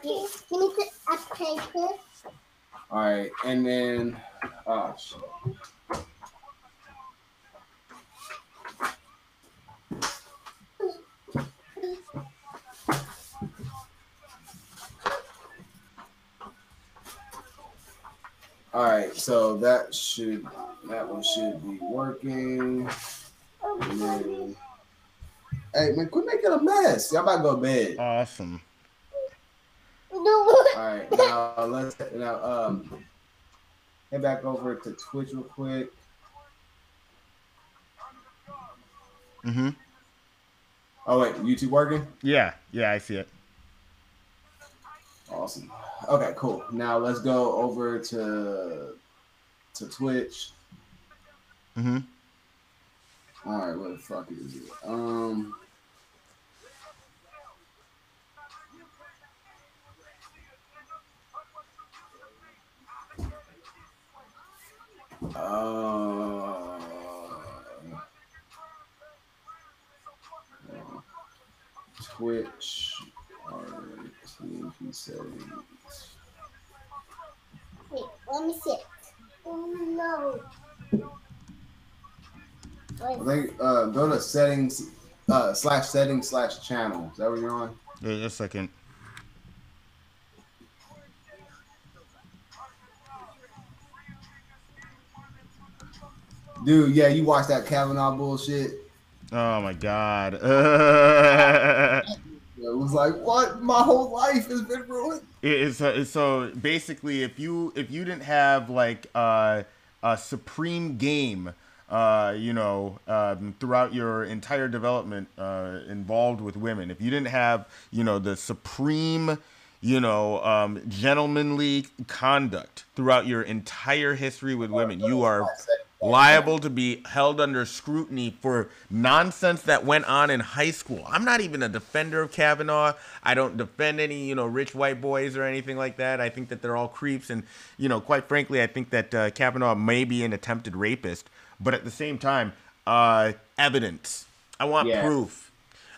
Give me a paper. All right, and then, oh shit. All right, so that one should be working. And then, hey man, quit making a mess. Y'all about to go to bed. Awesome. All right, now head back over to Twitch real quick. Mm-hmm. Oh wait, YouTube working? Yeah, I see it. Awesome. Okay, cool. Now let's go over to Twitch. Mm-hmm. All right, where the fuck is it? Twitch TNP settings. Wait, let me see it. Oh no. I think go to settings /settings/channel. Is that what you're on? Wait a second. Dude, yeah, you watched that Kavanaugh bullshit. Oh my god. It was like, what? My whole life has been ruined. So basically, if you didn't have like a supreme game, throughout your entire development involved with women, if you didn't have the supreme gentlemanly conduct throughout your entire history with women, you are liable to be held under scrutiny for nonsense that went on in high school. I'm not even a defender of Kavanaugh. I don't defend any, rich white boys or anything like that. I think that they're all creeps. And, quite frankly, I think that Kavanaugh may be an attempted rapist. But at the same time, evidence. I want proof.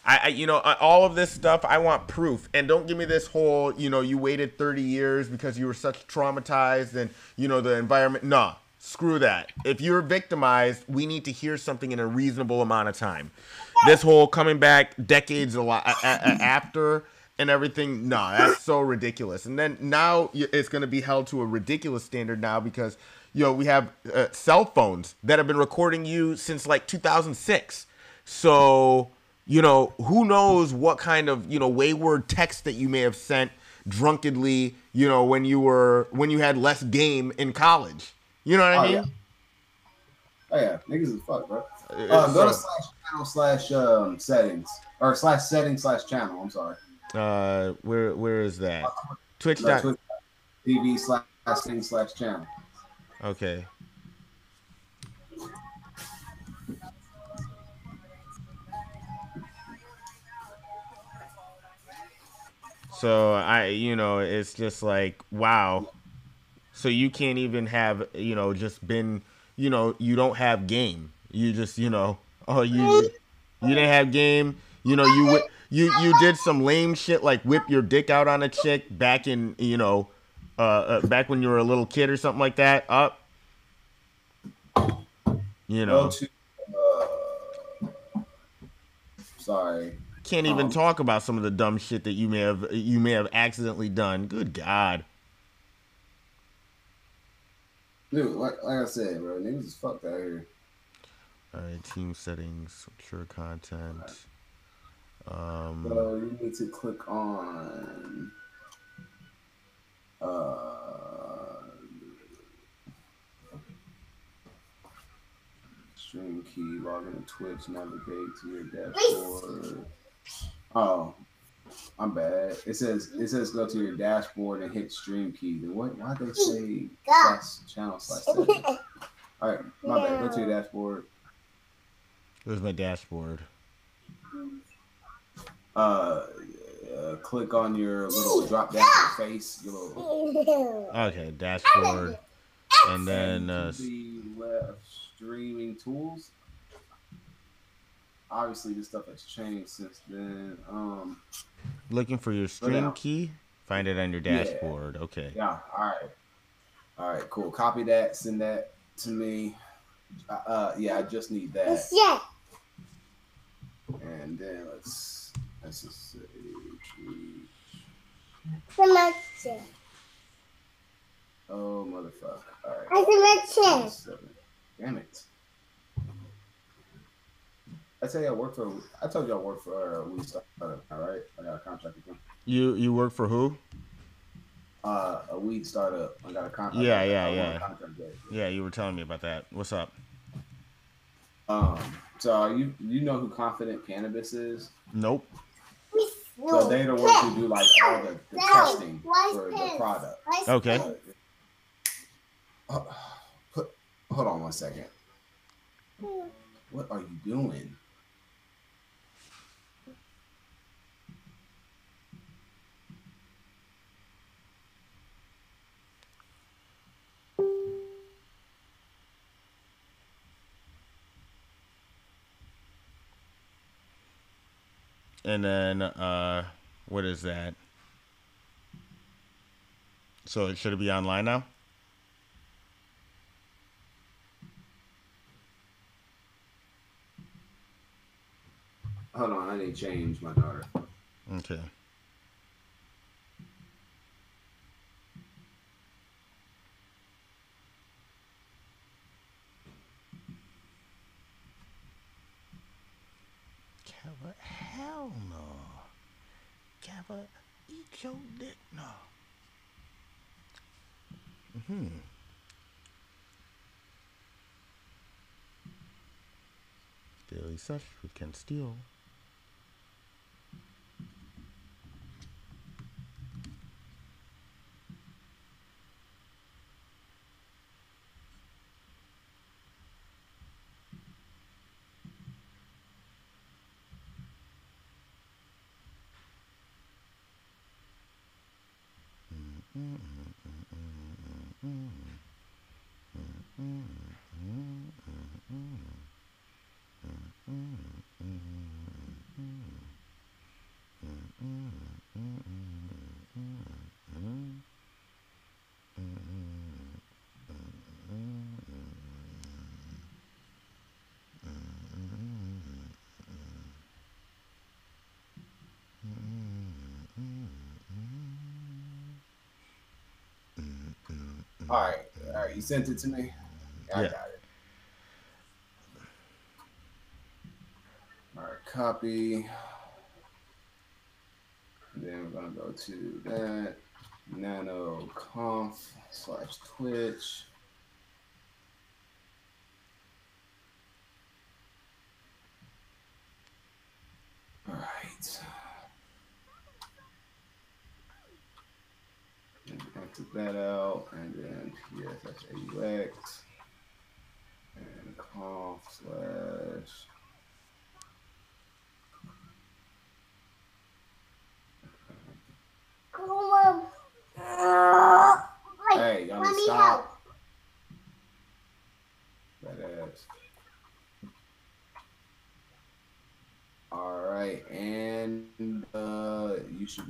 All of this stuff, I want proof. And don't give me this whole, you waited 30 years because you were such traumatized and, the environment. No. Screw that. If you're victimized, we need to hear something in a reasonable amount of time. This whole coming back decades after and everything, no, that's so ridiculous. And then now it's going to be held to a ridiculous standard now because, we have cell phones that have been recording you since like 2006. So, who knows what kind of, wayward text that you may have sent drunkenly, when you had less game in college. You know what I mean? Yeah. Oh yeah, niggas is fuck, bro. Go to /channel/settings or /settings/channel. I'm sorry. Where is that? Twitch.tv/settings/channel. Okay. So it's just like, wow. So you can't even have, just been, you don't have game. You just, you didn't have game. You did some lame shit like whip your dick out on a chick back in, back when you were a little kid or something like that. Go to, sorry. Can't even talk about some of the dumb shit that you may have accidentally done. Good God. Dude, like I said, bro, niggas is fucked out here. All right, team settings, mature content. So you need to click on stream key, log into Twitch, navigate to your dashboard. Oh, I'm bad. It says go to your dashboard and hit stream key. Then why they say /channel/settings? All right, my bad. Go to your dashboard. Where's my dashboard? Click on your little drop down face. Your little... Okay, dashboard, and then the left streaming tools. Obviously, this stuff has changed since then. Looking for your stream key. Find it on your dashboard. Yeah. Okay. Yeah. All right. Cool. Copy that. Send that to me. Yeah, I just need that. Yeah. And then let's just say SUPERCHAT. oh motherfucker. All right. SUPERCHAT. Damn it. I told you I work for We Startup, all right? I got a contract with them. You work for who? A weed startup. I got a contract. Yeah. Yeah, you were telling me about that. What's up? So you know who Confident Cannabis is? Nope. So they're the ones who do like all the testing for the product. Okay. Hold on 1 second. What are you doing? And then what is that? So it should be online now? Hold on, I need to change my daughter. Okay. Kava, hell no. Kava, eat your dick, no. Daily Sesh with Ken Steele. All right. You sent it to me. I got it. All right, copy. And then we're gonna go to that nanoconf/Twitch. All right. And exit that out, and then PSHAUX and conf/ Hey, y'all need to stop. That ass. All right, and you should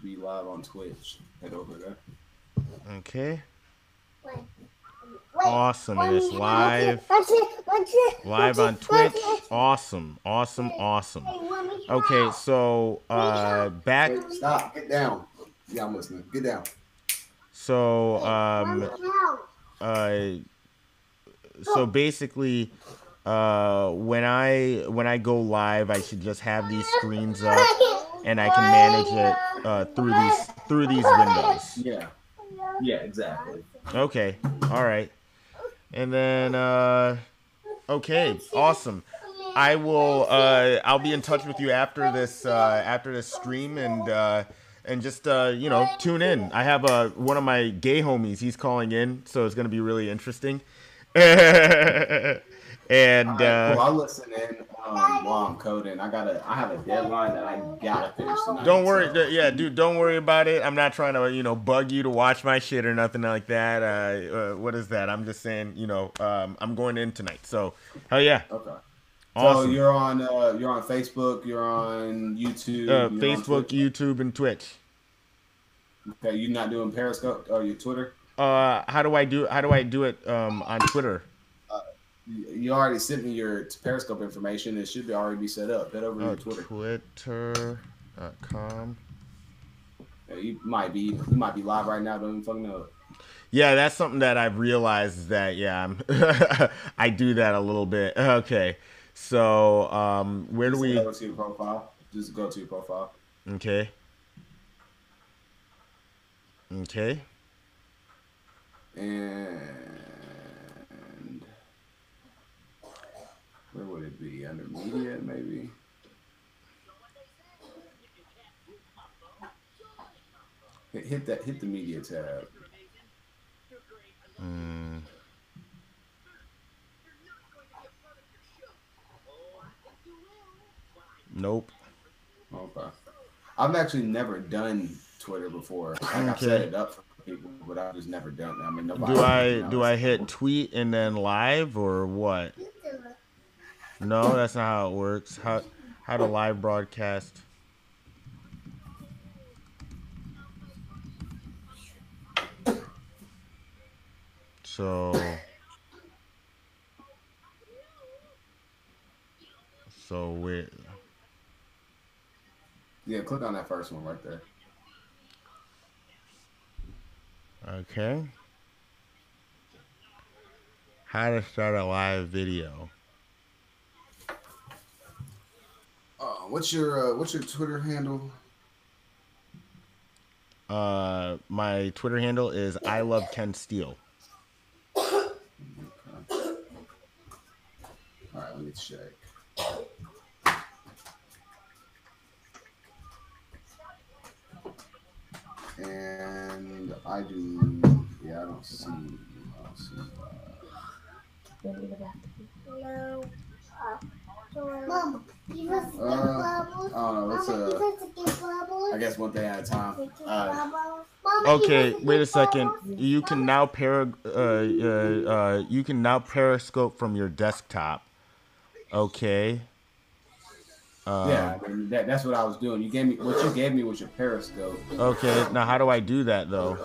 be live on Twitch. Head over there. Okay. Awesome. It is live. Live on Twitch. Awesome. Okay, so back. Wait, stop. Get down. Yeah, I'm listening. Get down. So so basically, when I go live, I should just have these screens up, and I can manage it through these windows. Yeah, exactly. Okay, all right, and then okay, awesome. I will. I'll be in touch with you after this stream, and just tune in. I have one of my gay homies. He's calling in, so it's gonna be really interesting. And cool. I'll listen in while I'm coding. I have a deadline that I gotta finish tonight. Don't worry, dude. Don't worry about it. I'm not trying to bug you to watch my shit or nothing like that. What is that? I'm just saying, I'm going in tonight. So hell yeah. Okay. Awesome. So you're on Facebook, you're on YouTube, Facebook, YouTube, and Twitch. Okay, you not doing Periscope or your Twitter? How do I do it on Twitter? Uh, you already sent me your Periscope information. It should be already be set up. Head over to your Twitter. Twitter.com. Yeah, you might be live right now. Don't even fucking know it. Yeah, that's something that I've realized is that I do that a little bit. Okay. So, where do Just we go to your profile. Just go to your profile. Okay. Okay. And where would it be? Under media, maybe. Hit the media tab. Mm, nope. Okay. I've actually never done Twitter before. Like I've set Okay. it up for people, but I've just never done it. I mean, Do nobody, I do I hit tweet and then live or what? No, that's not how it works. How to live broadcast? So wait. Yeah, click on that first one right there. Okay. How to start a live video? What's your Twitter handle? My Twitter handle is I love Ken Steele. Okay. All right, let me check. And I do. Yeah, I don't see. No. Mom, give us the bubbles. I don't know. Let's Give us the bubbles. I guess one thing at a time. Okay, wait a second. You can now you can now periscope from your desktop. Okay. Yeah, I mean, that's what I was doing. What you gave me was your Periscope. Okay. Now, how do I do that though?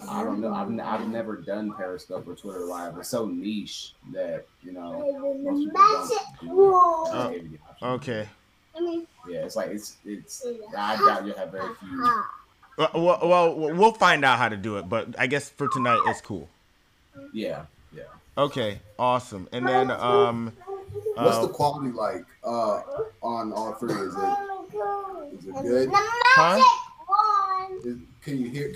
I don't know. I've never done Periscope or Twitter Live. It's so niche that most people don't do it. Okay. Yeah, it's like it's. I doubt you'll have very few. Well, we'll find out how to do it, but I guess for tonight it's cool. Yeah. Okay, awesome. And then what's the quality like on all three? Is it good? Huh? Can you hear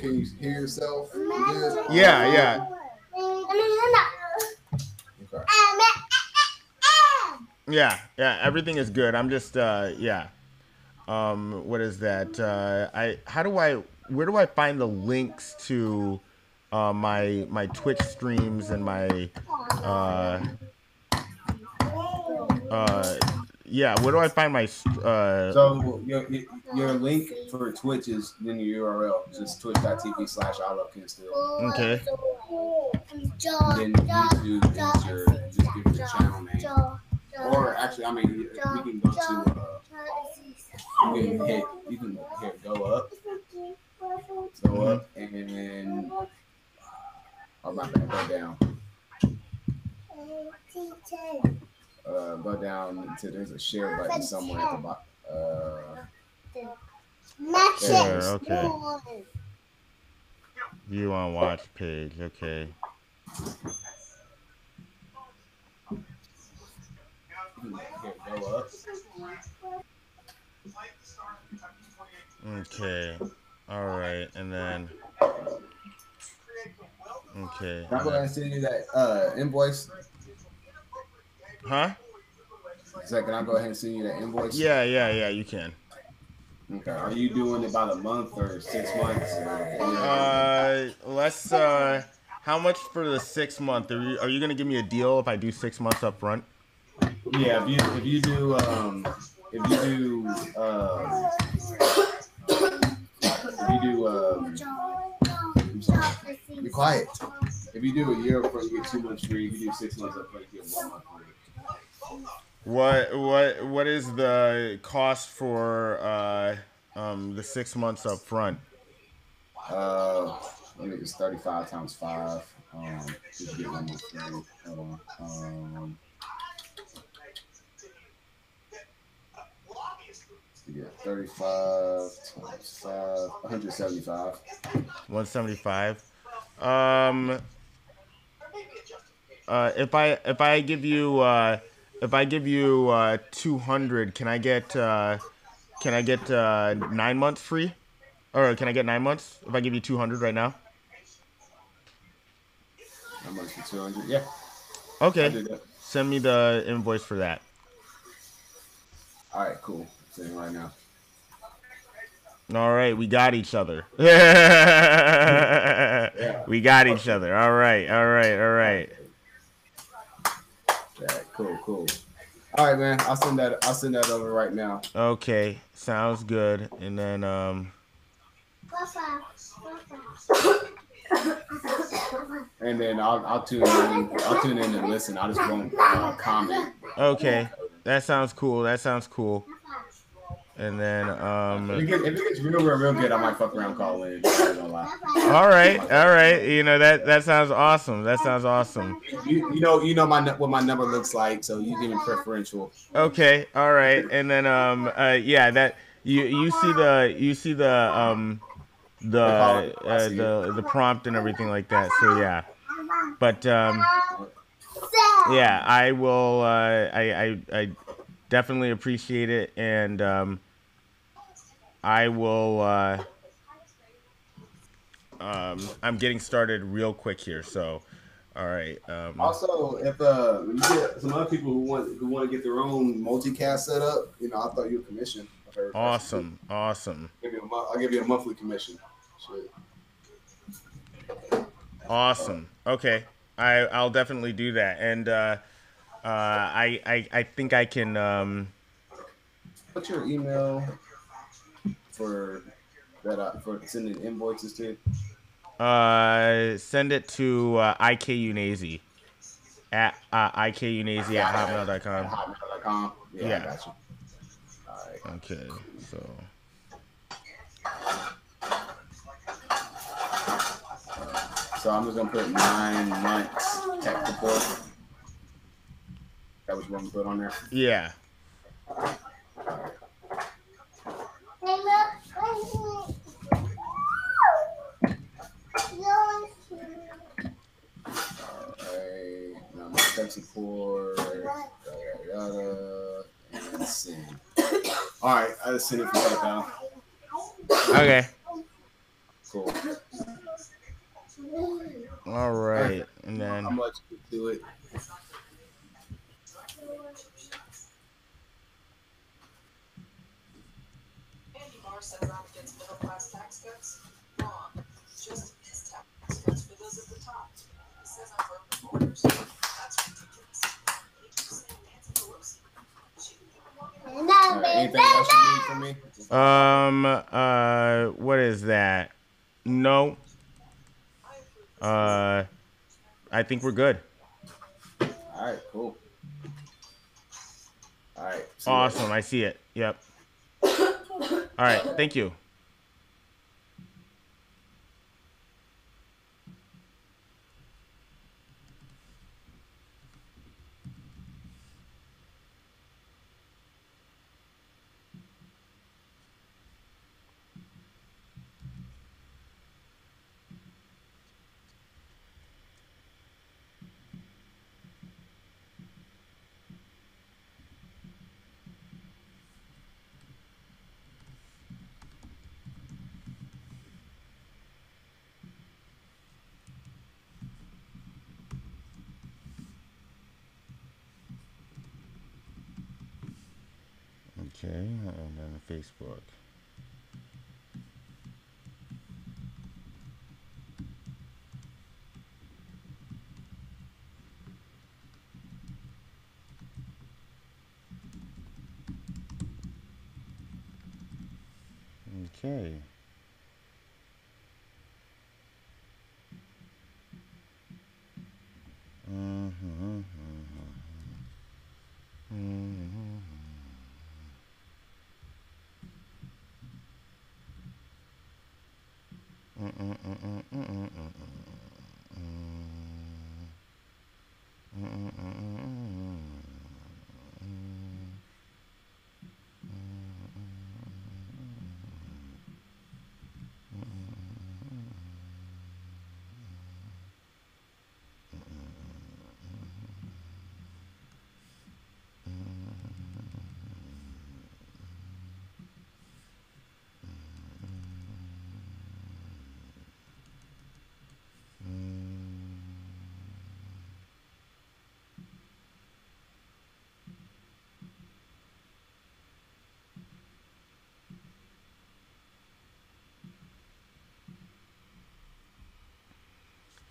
yourself good? Yeah. Okay. Yeah, everything is good. I'm just yeah. What is that? Where do I find the links to my Twitch streams and my yeah, where do I find my So your link for Twitch is in your URL. Just twitch.tv/ILoveKenStill. Okay. Then YouTube is just give it your channel name. Or actually, I mean, we can go to you can hit go up, and then my bad, go down. Go down until there's a share button somewhere at the bottom. Share, okay. View on watch page, okay. Go up. Okay. All right, and then okay. Can I go ahead and send you that invoice? Huh? So can I go ahead and send you that invoice? Yeah, you can. Okay. Are you doing it about a month or 6 months? Let's how much for the 6 month? Are you gonna give me a deal if I do 6 months up front? Yeah, if you do Be quiet. if you do a year up front, you get 2 months free. If you do 6 months up front, you get 1 month free. What is the cost for the 6 months up front? I think it's 35 times 5. Just get 1 more free. Hold on. Yeah, 35 times 5, 175. 175. If I give you 200, can I get 9 months free? Or can I get 9 months if I give you 200 right now? How much for 200? Yeah. Okay. I'll do that. Send me the invoice for that. All right, cool. Sending right now. All right, we got each other. Yeah. We got each other. All right. Yeah, cool. All right, man. I'll send that over right now. Okay, sounds good. And then And then I'll tune in. I'll tune in and listen. I just won't comment. okay, that sounds cool. And then If it gets real good, I might fuck around, call in. all right. You know that sounds awesome. You know what my number looks like, so you give me preferential. Okay, all right. And then yeah, that you see the prompt and everything like that. So yeah. But yeah, I will I definitely appreciate it, and I will I'm getting started real quick here, so all right. Also, if you get some other people who want to get their own multicast set up, I'll throw you a commission. Awesome. I'll give you a monthly commission. Shit. Awesome. Okay, I'll definitely do that, and I think I can. What's your email for that? For sending invoices to? Send it to ikunazy at ikunazy@hotmail.com. Hotmail.com. Yeah, I got you. All right. Okay, so. So I'm just gonna put 9 months tech support. That was what I'm gonna put on there. Yeah. Now my tech support, and send. All right, I just send it from PayPal. Okay. Cool. All right, and then how much do it? Andy Marr said Trump gets middle class tax cuts. Wrong. Just his tax cuts for those at the top. He says I'm broken borders. That's ridiculous. He keeps saying Nancy Pelosi. She can keep walking. All right, anything else you need from me? what is that? No. I think we're good. All right, cool. All right. Awesome. I see it. Yep. All right. Thank you. Okay, and then Facebook. Okay.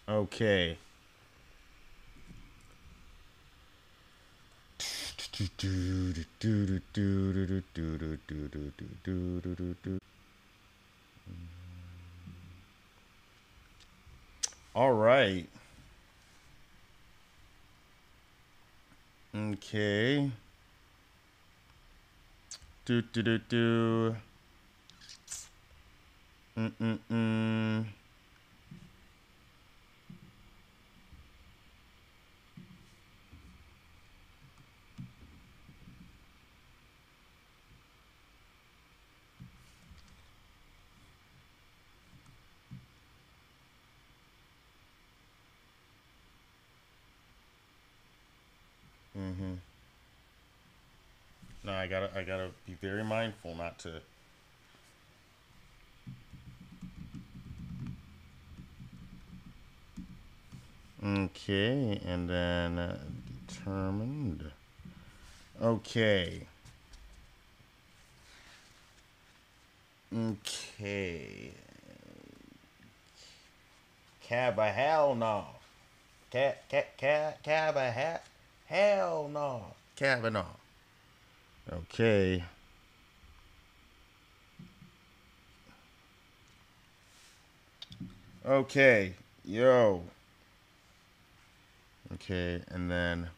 Okay. All right. Okay. Do do do do. Mm. No, I gotta be very mindful not to. Okay, and then determined. Okay. Okay. Cab a hell no. Cab a hell no. Kavanaugh. Okay. Okay. Yo. Okay, and then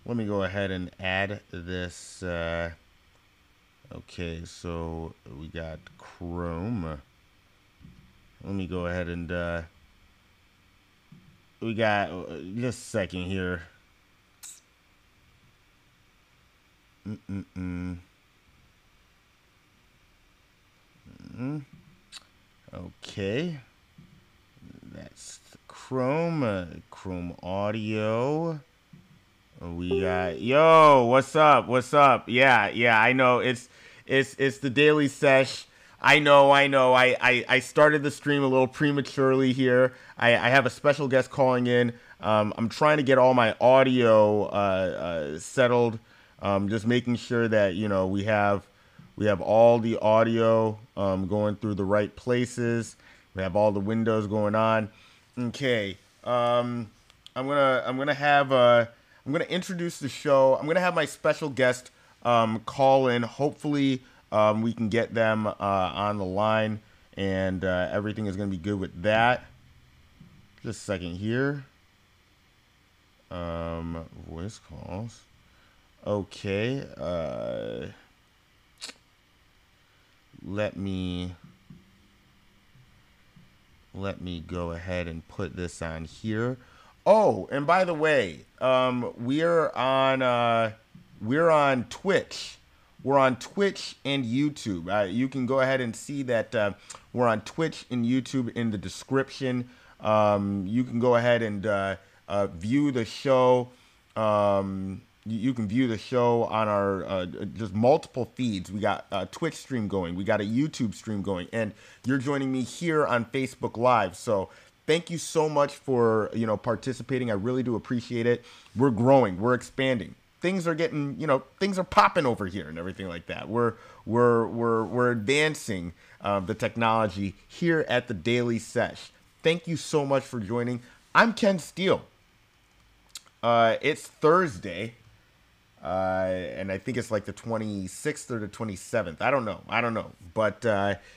let me go ahead and add this. Okay, so we got Chrome. Let me go ahead and we got just a second here. Okay, that's Chrome. Chrome Audio. We got what's up? What's up? Yeah. I know it's the Daily Sesh. I know. I started the stream a little prematurely here. I have a special guest calling in. I'm trying to get all my audio settled. Just making sure that we have all the audio going through the right places. We have all the windows going on. Okay. I'm gonna introduce the show. I'm gonna have my special guest call in. Hopefully, we can get them on the line, and everything is gonna be good with that. Just a second here. Voice calls. Okay. Let me go ahead and put this on here. Oh, and by the way, we're on Twitch. We're on Twitch and YouTube. You can go ahead and see that we're on Twitch and YouTube in the description. You can go ahead and view the show. You can view the show on our just multiple feeds. We got a Twitch stream going. We got a YouTube stream going. And you're joining me here on Facebook Live. So thank you so much for, participating. I really do appreciate it. We're growing. We're expanding. Things are getting, things are popping over here and everything like that. We're advancing the technology here at the Daily Sesh. Thank you so much for joining. I'm Ken Steele. It's Thursday. And I think it's like the 26th or the 27th. I don't know. But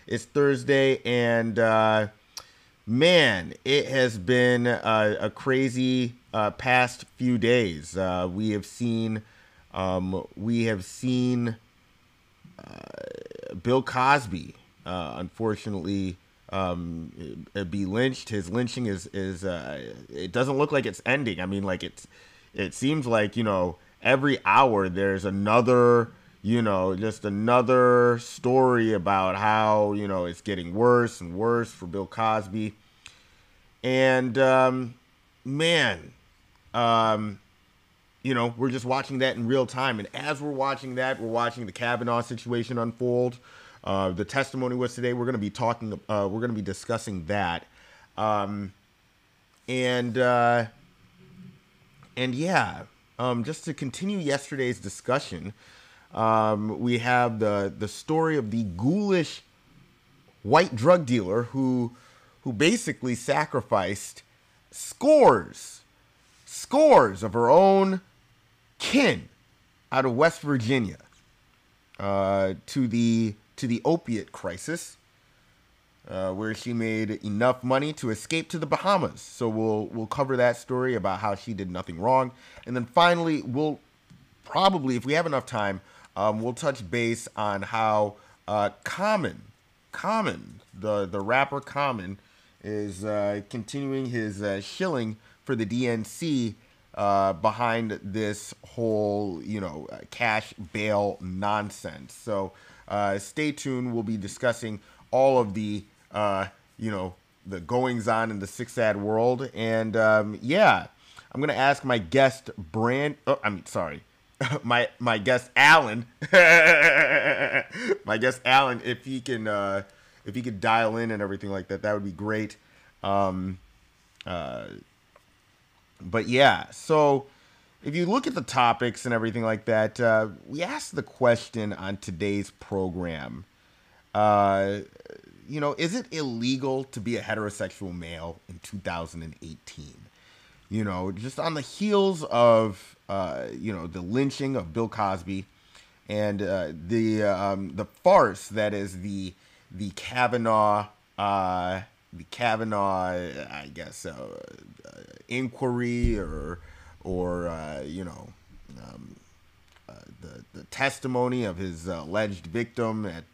it's Thursday, and man, it has been a crazy past few days. We have seen Bill Cosby, unfortunately, be lynched. His lynching is it doesn't look like it's ending. I mean, like it seems like, every hour there's another, just another story about how, it's getting worse and worse for Bill Cosby. And man, we're just watching that in real time. And as we're watching that, we're watching the Kavanaugh situation unfold. The testimony was today. We're going to be talking. We're going to be discussing that. And yeah, just to continue yesterday's discussion, we have the story of the ghoulish white drug dealer who basically sacrificed scores of her own kin out of West Virginia to the opiate crisis, where she made enough money to escape to the Bahamas. So we'll cover that story about how she did nothing wrong, and then finally we'll probably, if we have enough time, we'll touch base on how Common, the rapper Common, is continuing his shilling for the DNC behind this whole, cash bail nonsense. So stay tuned. We'll be discussing all of the, the goings on in the SIXAD world. And yeah, I'm going to ask my guest, my guest Alan, if he could dial in and everything like that, that would be great. But yeah, so if you look at the topics and everything like that, we asked the question on today's program, is it illegal to be a heterosexual male in 2018? Just on the heels of, the lynching of Bill Cosby and the farce that is the Kavanaugh, I guess, inquiry or the testimony of his alleged victim at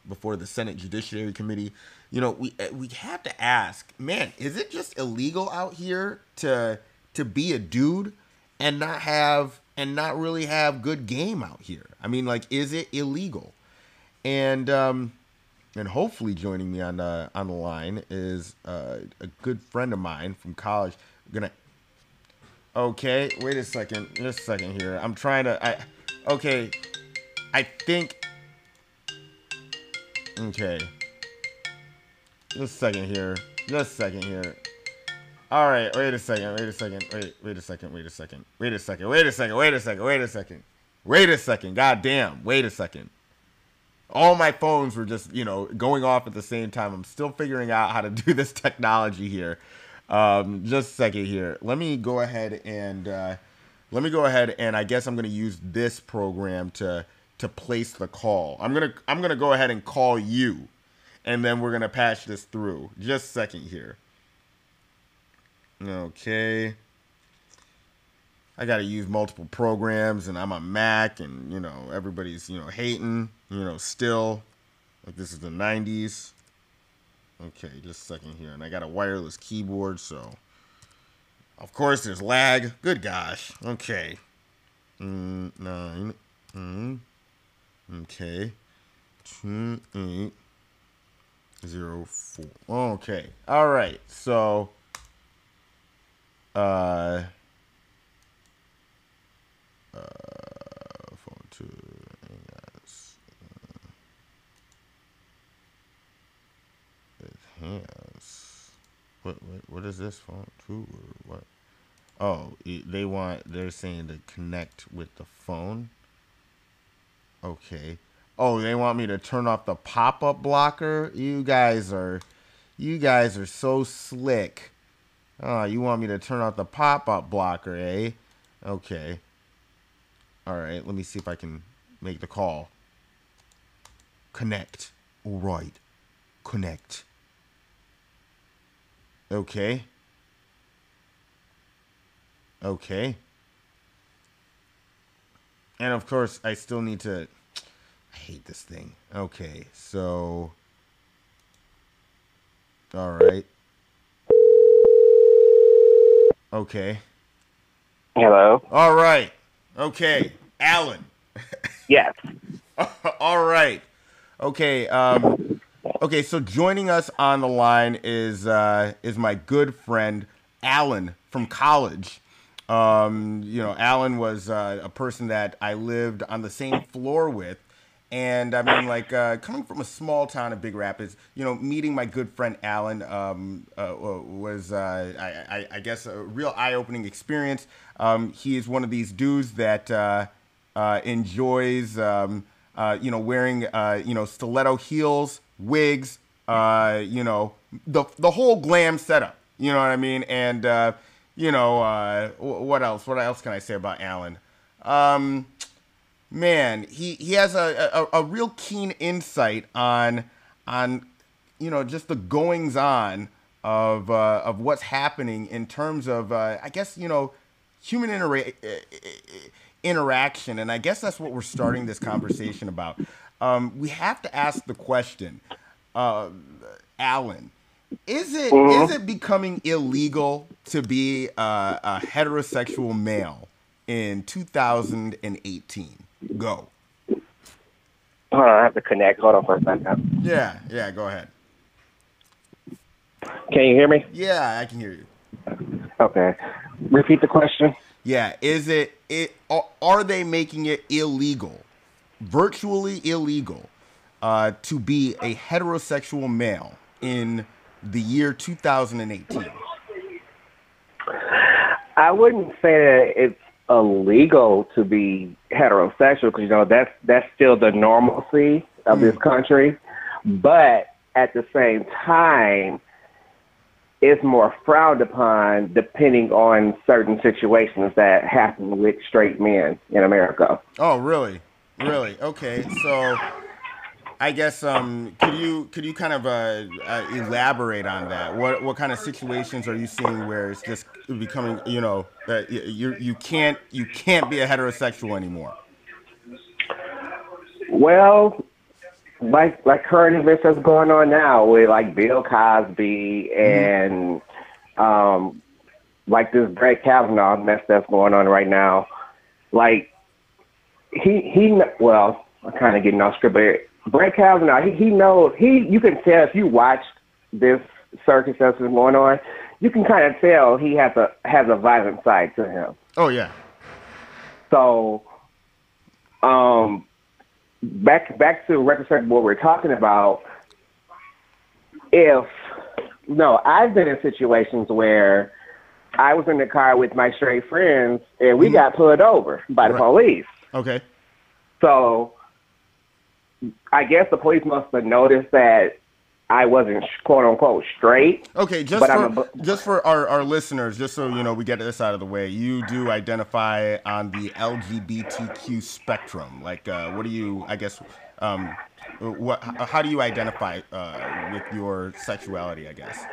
before the Senate Judiciary Committee. We have to ask, man, is it just illegal out here to be a dude and not really have good game out here? I mean, like, is it illegal? And hopefully joining me on the line is a good friend of mine from college. Okay, wait a second, just a second here. I'm trying to. I think. Okay, just a second here. All right, wait a second. God damn, wait a second. All my phones were just, going off at the same time. I'm still figuring out how to do this technology here. Just a second here. Let me go ahead and I guess I'm going to use this program to place the call. I'm going to go ahead and call you, and then we're going to patch this through. Just a second here. Okay. I got to use multiple programs, and I'm a Mac, and, everybody's, hating, still. Like, this is the 90s. Okay, just a second here. And I got a wireless keyboard, so. Of course, there's lag. Good gosh. Okay. 9. Okay. 2804. Okay. All right. So, phone 2. Yes. It has. What is this phone 2 or what? Oh, they're saying to connect with the phone. Okay. Oh, they want me to turn off the pop-up blocker? You guys are so slick. Oh, you want me to turn off the pop-up blocker, eh? Okay. All right, let me see if I can make the call. Connect. All right. Connect. Okay. Okay. And of course, I still need to. I hate this thing. Okay, so All right. Okay. Hello. All right. Okay. Alan. Yes. All right. Okay. Okay. So joining us on the line is my good friend Alan from college. Alan was a person that I lived on the same floor with. And I mean, like, coming from a small town of Big Rapids, meeting my good friend Alan was, I guess, a real eye-opening experience. He is one of these dudes that enjoys, wearing, stiletto heels, wigs, the whole glam setup. You know what I mean? And, what else? What else can I say about Alan? Man, he has a real keen insight on just the goings on of what's happening in terms of I guess human interaction, and I guess that's what we're starting this conversation about. We have to ask the question, Alan, is it becoming illegal to be a heterosexual male in 2018? Go. Hold on, I have to connect. Hold on for a second. Yeah, go ahead. Can you hear me? Yeah, I can hear you. Okay. Repeat the question. Yeah, are they making it illegal, virtually illegal, to be a heterosexual male in the year 2018? I wouldn't say that it's illegal to be heterosexual because that's still the normalcy of this country, but at the same time, it's more frowned upon depending on certain situations that happen with straight men in America. Oh, really? Really? Okay. So, I guess could you kind of elaborate on that? What kind of situations are you seeing where it's just becoming that you can't be a heterosexual anymore? Well, like current events that's going on now with like Bill Cosby and like this Brett Kavanaugh mess that's going on right now. Like well, I'm kind of getting off script, but Brett Kavanaugh, you can tell if you watched this circus that's been going on, you can kind of tell he has a violent side to him. Oh yeah. So, back to retrospect what we're talking about. I've been in situations where I was in the car with my straight friends and we got pulled over by the police. Okay. So I guess the police must have noticed that I wasn't quote unquote straight. Okay, just for our listeners, just so we get this out of the way, you do identify on the LGBTQ spectrum. Like, what do you? I guess, how do you identify with your sexuality? I guess.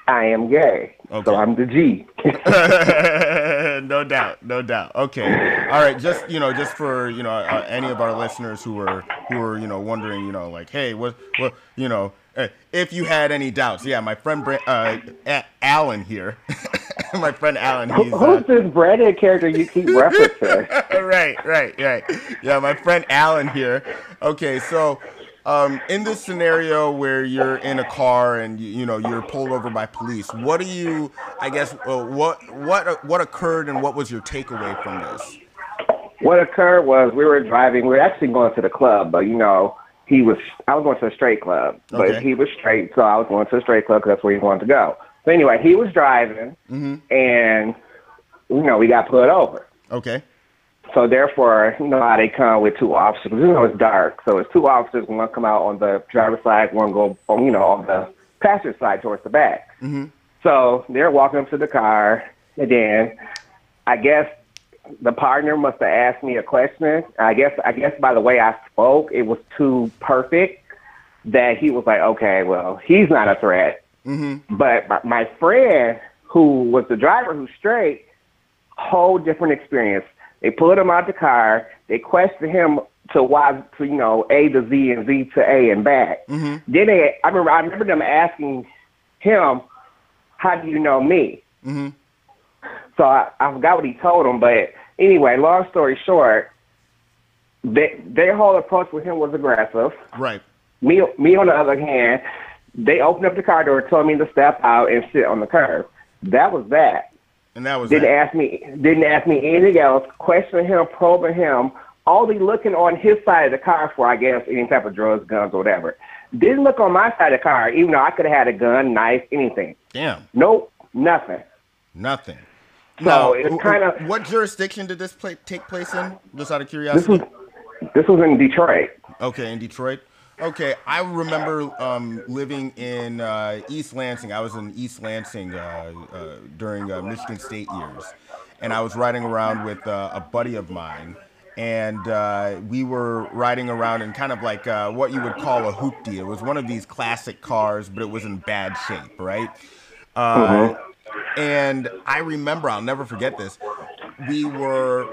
I am gay, okay. So I'm the G. No doubt. Okay, all right. Just for any of our listeners who are wondering, like, hey, what if you had any doubts, yeah, my friend Alan here, my friend Alan. Who's this Brandon character you keep referencing? Right. Yeah, my friend Alan here. Okay, so. In this scenario where you're in a car and you're pulled over by police, what do you? I guess what occurred and what was your takeaway from this? What occurred was we were driving. We were actually going to the club, but I was going to a straight club, but he was straight, so I was going to a straight club because that's where he wanted to go. So anyway, he was driving, and we got pulled over. Okay. So therefore, how they come with two officers. It's dark, so it's two officers. One come out on the driver's side, one go on the passenger side towards the back. So they're walking up to the car, and then I guess the partner must have asked me a question. I guess by the way I spoke, it was too perfect that he was like, okay, well, he's not a threat. But my friend, who was the driver, who's straight, whole different experience. They pulled him out the car. They questioned him to A to Z and Z to A and back. Then I remember them asking him, how do you know me? Mm-hmm. So I forgot what he told him, but anyway, long story short, their whole approach with him was aggressive. Right. Me on the other hand, they opened up the car door, told me to step out and sit on the curb. That was that. And that was didn't ask me anything else, questioning him, probing him, only looking on his side of the car for, I guess, any type of drugs, guns, or whatever. Didn't look on my side of the car, even though I could have had a gun, knife, anything. Damn. Nope, nothing. Nothing. So now, it's kind of. What jurisdiction did this take place in? Just out of curiosity. This was in Detroit. Okay, in Detroit. Okay, I remember living in East Lansing. I was in East Lansing during Michigan State years, and I was riding around with a buddy of mine, and we were riding around in kind of like what you would call a hoopty. It was one of these classic cars, but it was in bad shape, right? And I remember, I'll never forget this. We were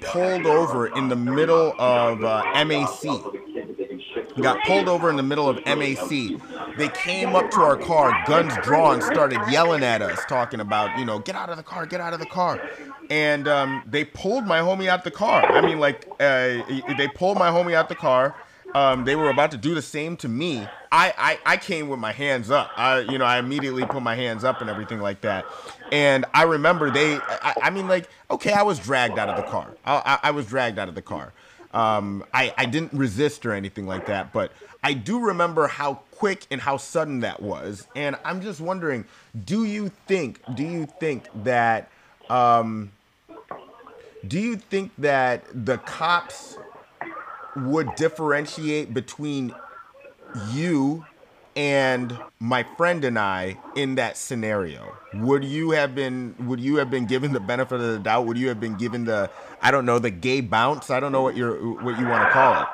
pulled over in the middle of MAC. We got pulled over in the middle of MAC. They came up to our car, guns drawn, started yelling at us, talking about, get out of the car, get out of the car. And they pulled my homie out the car. I mean, they pulled my homie out the car. They were about to do the same to me. I came with my hands up. I immediately put my hands up and everything like that. And I remember I was dragged out of the car. I was dragged out of the car. I didn't resist or anything like that, but I do remember how quick and how sudden that was. And I'm just wondering, do you think that the cops would differentiate between you and my friend and I in that scenario? Would you have been given the benefit of the doubt? Would you have been given the gay bounce? I don't know what you want to call it.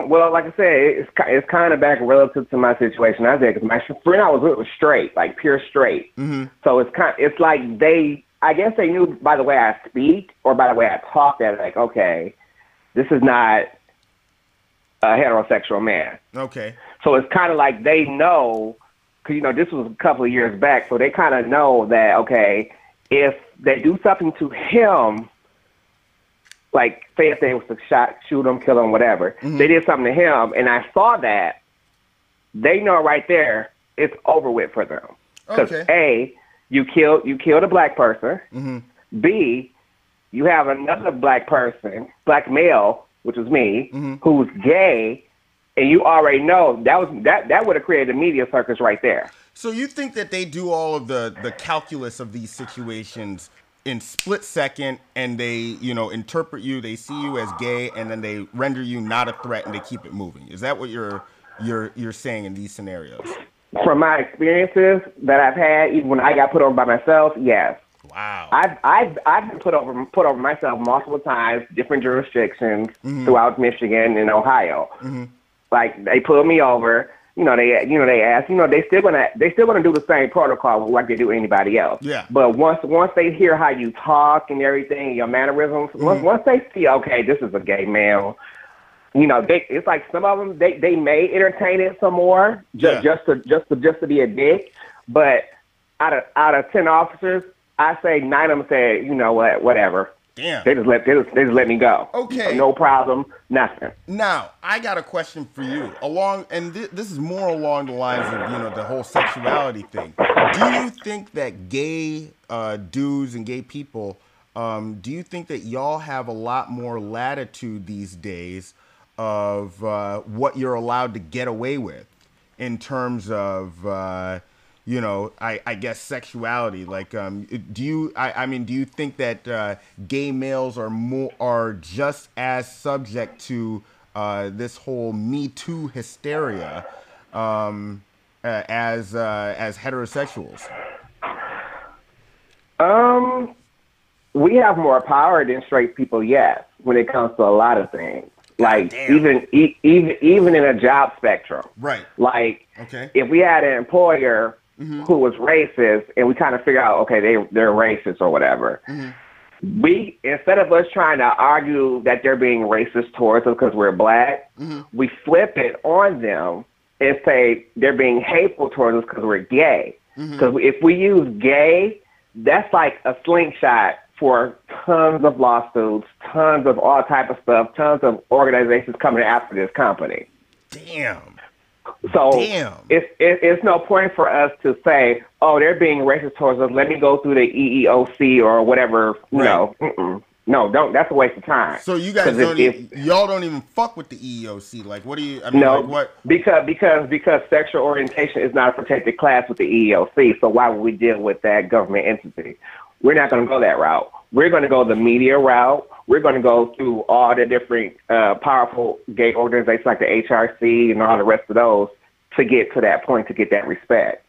Well, like I said, it's kind of back relative to my situation. I said, because my friend I was with was straight, like pure straight. Mm-hmm. So it's like I guess they knew by the way I speak or by the way I talk that like, okay, this is not a heterosexual man. Okay. So it's kind of like they know, because, this was a couple of years back, so they kind of know that, okay, if they do something to him, like say if they was to shoot him, kill him, whatever, mm-hmm. they did something to him, and I saw that, they know right there it's over with for them. Because okay. A, you killed a black person. Mm-hmm. B, you have another black male, which was me, mm-hmm. who's gay, and you already know that would have created a media circus right there. So you think that they do all of the calculus of these situations in split second, and they interpret you, they see you as gay, and then they render you not a threat, and they keep it moving. Is that what you're saying in these scenarios? From my experiences that I've had, even when I got put over by myself, yes. Wow. I've been put over myself multiple times, different jurisdictions mm-hmm. throughout Michigan and Ohio. Mm-hmm. Like they pulled me over. They ask. They still gonna do the same protocol like they do anybody else. Yeah. But once they hear how you talk and everything, your mannerisms, mm-hmm. once they see, okay, this is a gay male. It's like some of them they may entertain it some more just to be a dick. But out of 10 officers, I say 9 of them say, you know what, whatever. Damn. They just let me go. Okay. No problem, nothing. Now, I got a question for you. This is more along the lines of, the whole sexuality thing. Do you think that gay dudes and gay people, do you think that y'all have a lot more latitude these days of what you're allowed to get away with in terms of I guess sexuality? Like, do you think that gay males are just as subject to this whole Me Too hysteria as heterosexuals? We have more power than straight people, yes, when it comes to a lot of things. Like even in a job spectrum, right? Like, okay, if we had an employer mm-hmm. who was racist, and we kind of figure out, okay, they're racist or whatever. Mm-hmm. We, instead of us trying to argue that they're being racist towards us because we're black, mm-hmm. we flip it on them and say they're being hateful towards us because we're gay. Because if we use gay, that's like a slingshot for tons of lawsuits, tons of all type of stuff, tons of organizations coming after this company. Damn. So it's no point for us to say, oh, they're being racist towards us. Let me go through the EEOC or whatever. No, don't. That's a waste of time. So you guys y'all don't even fuck with the EEOC. Like, what do you? I mean, no, like what? Because sexual orientation is not a protected class with the EEOC. So why would we deal with that government entity? We're not going to go that route. We're going to go the media route. We're going to go through all the different powerful gay organizations like the HRC and all the rest of those to get to that point, to get that respect.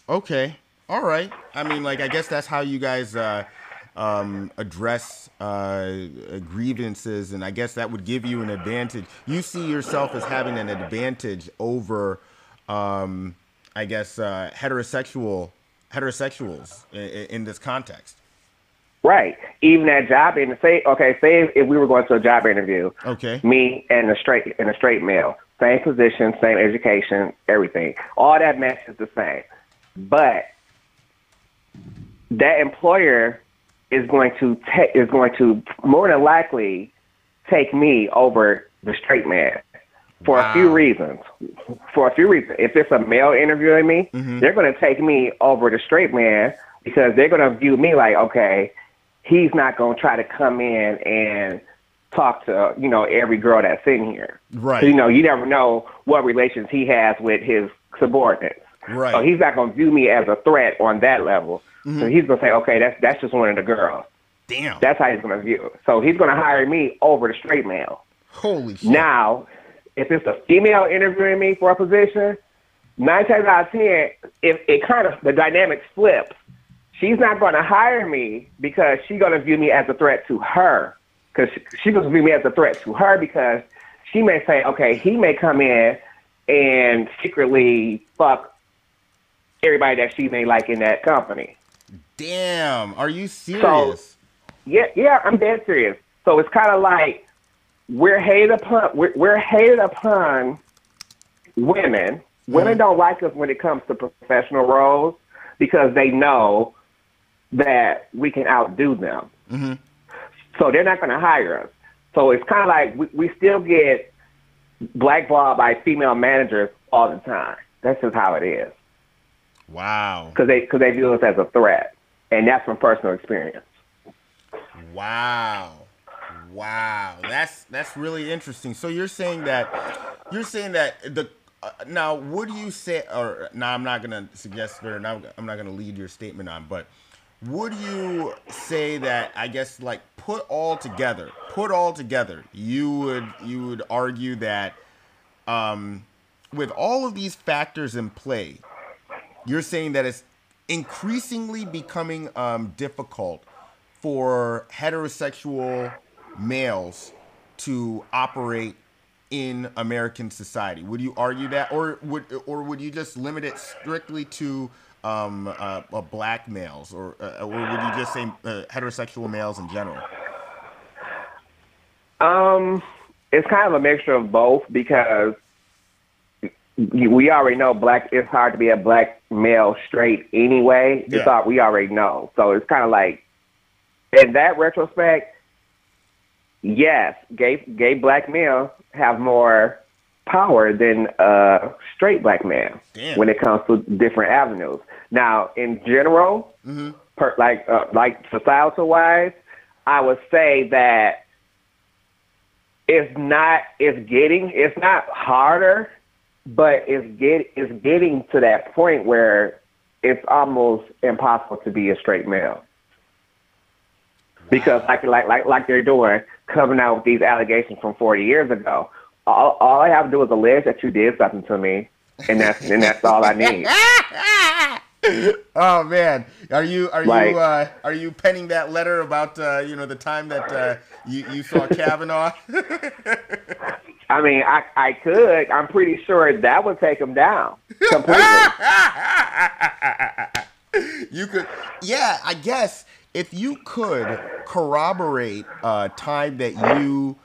Okay. All right. I mean, like, I guess that's how you guys address grievances, and I guess that would give you an advantage. You see yourself as having an advantage over, I guess, heterosexuals in this context. Right. Even at job interview, say if we were going to a job interview, me and a straight male, same position, same education, everything, all that matches the same. But that employer is going to more than likely take me over the straight man for a few reasons. If it's a male interviewing me, they're going to take me over the straight man because they're going to view me like, okay, he's not going to try to come in and talk to, every girl that's in here. Right. So, you never know what relations he has with his subordinates. Right. So he's not going to view me as a threat on that level. So he's going to say, okay, that's just one of the girls. Damn. That's how he's going to view it. So he's going to hire me over the straight male. Holy shit. Now, if it's a female interviewing me for a position, 9 times out of 10, if it kind of, the dynamics flips. She's not going to hire me because she's going to view me as a threat to her. Because she's going to view me as a threat to her because she may say, okay, he may come in and secretly fuck everybody that she may like in that company. Damn. Are you serious? So, yeah, I'm dead serious. So it's kind of like we're hated upon women. Women don't like us when it comes to professional roles because they know that we can outdo them. So they're not going to hire us. So it's kind of like we still get blackballed by female managers all the time. That's just how it is. Wow. Because they view us as a threat, and that's from personal experience. Wow. That's really interesting. So you're saying that the now, would you say, or now I'm not going to suggest, or now I'm not going to lead your statement on, but would you say that, I guess, like, put all together, you would argue that with all of these factors in play, you're saying that it's increasingly becoming difficult for heterosexual males to operate in American society. Would you argue that, or would you just limit it strictly to black males, or would you just say heterosexual males in general? It's kind of a mixture of both because we already know it's hard to be a black male straight anyway. Yeah. We already know. So it's kind of like, in that retrospect, yes, gay black males have more power than straight black men when it comes to different avenues. Now, in general, like societal wise, I would say that it's not harder, but it's getting to that point where it's almost impossible to be a straight male. Because like they're doing, coming out with these allegations from 40 years ago. All I have to do is allege that you did something to me, and that's all I need. Oh man, are you penning that letter about the time that you saw Kavanaugh? I mean, I could. I'm pretty sure that would take him down completely. You could, yeah. I guess if you could corroborate a time that you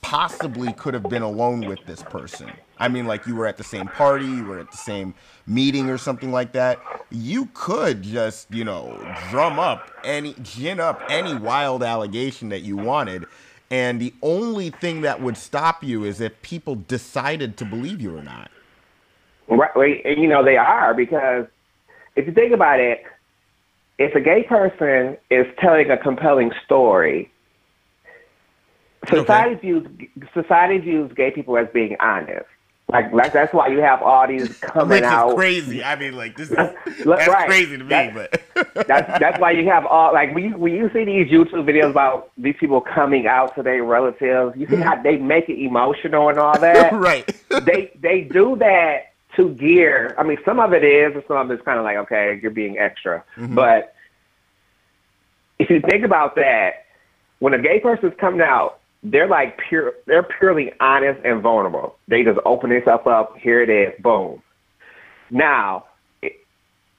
possibly could have been alone with this person. I mean, like you were at the same party, you were at the same meeting or something like that. You could just, gin up any wild allegation that you wanted. And the only thing that would stop you is if people decided to believe you or not. Right, and they are, because if you think about it, if a gay person is telling a compelling story, society views gay people as being honest. Like that's why you have all these coming out. Which is crazy. I mean, like this is that's crazy to me, but that's why you have all, like, when you see these YouTube videos about these people coming out to their relatives, you see how they make it emotional and all that. Right. They do that to gear. I mean, some of it is, and some of it's kind of like, okay, you're being extra. But if you think about that, when a gay person's coming out, they're purely honest and vulnerable. They just open themselves up. Here it is. Boom. Now,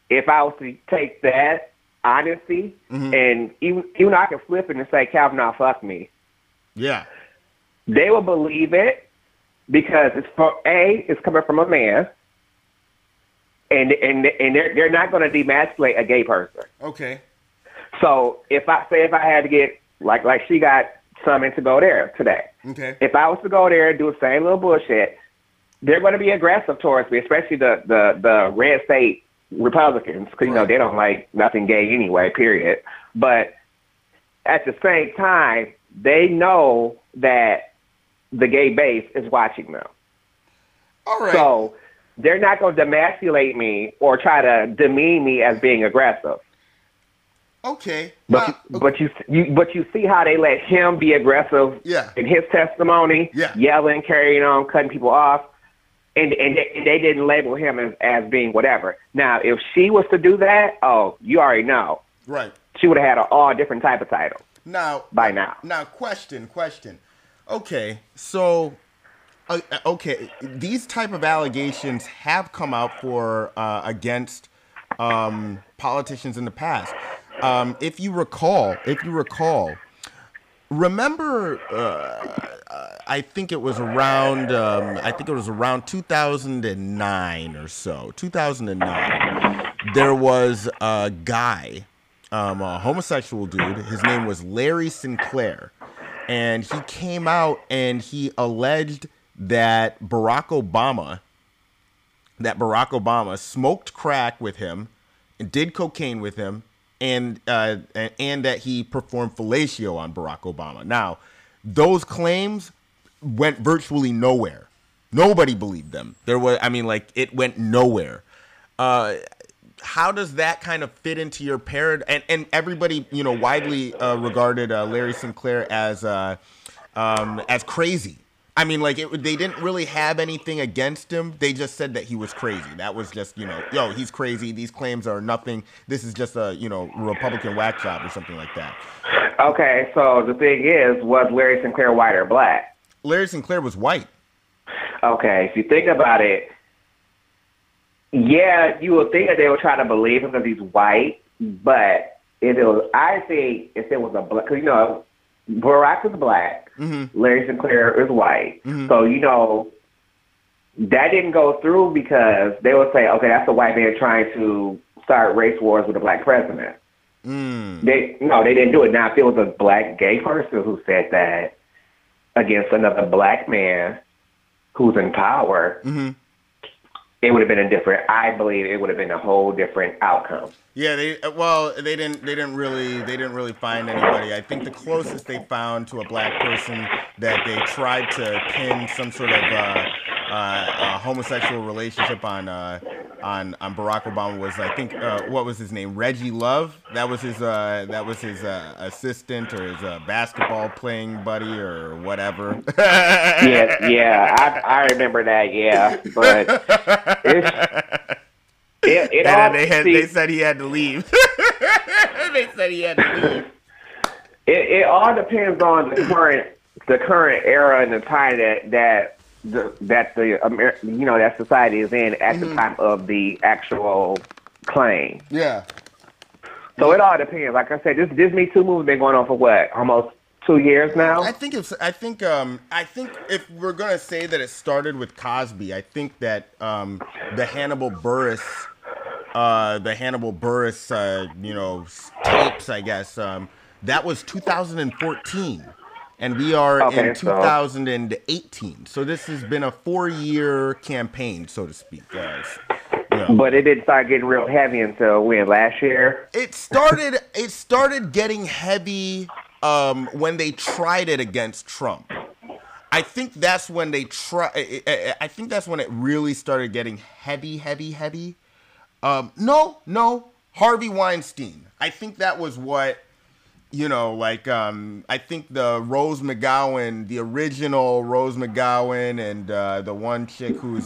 if I was to take that honesty and even though I can flip it and say, Kavanaugh, fuck me. Yeah. They will believe it because it's coming from a man, and they're not going to demasculate a gay person. Okay. So if I had to get like she got something to go there today. Okay. If I was to go there and do the same little bullshit, they're going to be aggressive towards me, especially the red state Republicans, because they don't like nothing gay anyway. Period. But at the same time, they know that the gay base is watching them. All right. So they're not going to demasculate me or try to demean me as being aggressive. Okay. But you see how they let him be aggressive in his testimony, yelling, carrying on, cutting people off, and they didn't label him as being whatever. Now, if she was to do that, you already know. Right. She would have had an all different type of title. By now. Now, question. Okay, so, these type of allegations have come out against politicians in the past. If you recall, remember, I think it was around 2009 or so, 2009, there was a guy, a homosexual dude, his name was Larry Sinclair, and he came out and he alleged that Barack Obama smoked crack with him and did cocaine with him, and that he performed fellatio on Barack Obama. Now, those claims went virtually nowhere. Nobody believed them. It went nowhere. How does that kind of fit into your paradigm? And everybody, widely regarded Larry Sinclair as crazy. I mean, they didn't really have anything against him. They just said that he was crazy. That was just, he's crazy. These claims are nothing. This is just a, Republican whack job or something like that. Okay, so the thing is, was Larry Sinclair white or black? Larry Sinclair was white. Okay, if you think about it, yeah, you would think that they would try to believe him because he's white, but if it was a black, because, Barack is black, Larry Sinclair is white. So, that didn't go through because they would say, okay, that's a white man trying to start race wars with a black president. They didn't do it. Now, if it was a black gay person who said that against another black man who's in power, it would have been I believe it would have been a whole different outcome. Yeah, they didn't really find anybody. I think the closest they found to a black person that they tried to pin some sort of homosexual relationship on Barack Obama was, I think, what was his name? Reggie Love. That was his assistant or his basketball playing buddy or whatever. I remember that. Yeah, but they said he had to leave. It all depends on the current era and the time that society is in at the time of the actual claim. Yeah. So it all depends. Like I said, this Me Too movement been going on for what, almost 2 years now. I think if we're gonna say that it started with Cosby, I think that the Hannibal Buress, tapes, I guess, that was 2014, and we are in 2018. So this has been a 4-year campaign, so to speak, guys. But it didn't start getting real heavy until when, last year? It started getting heavy when they tried it against Trump. I think that's when I think that's when it really started getting heavy. No, Harvey Weinstein. I think that was what, I think the Rose McGowan, the original Rose McGowan, and the one chick who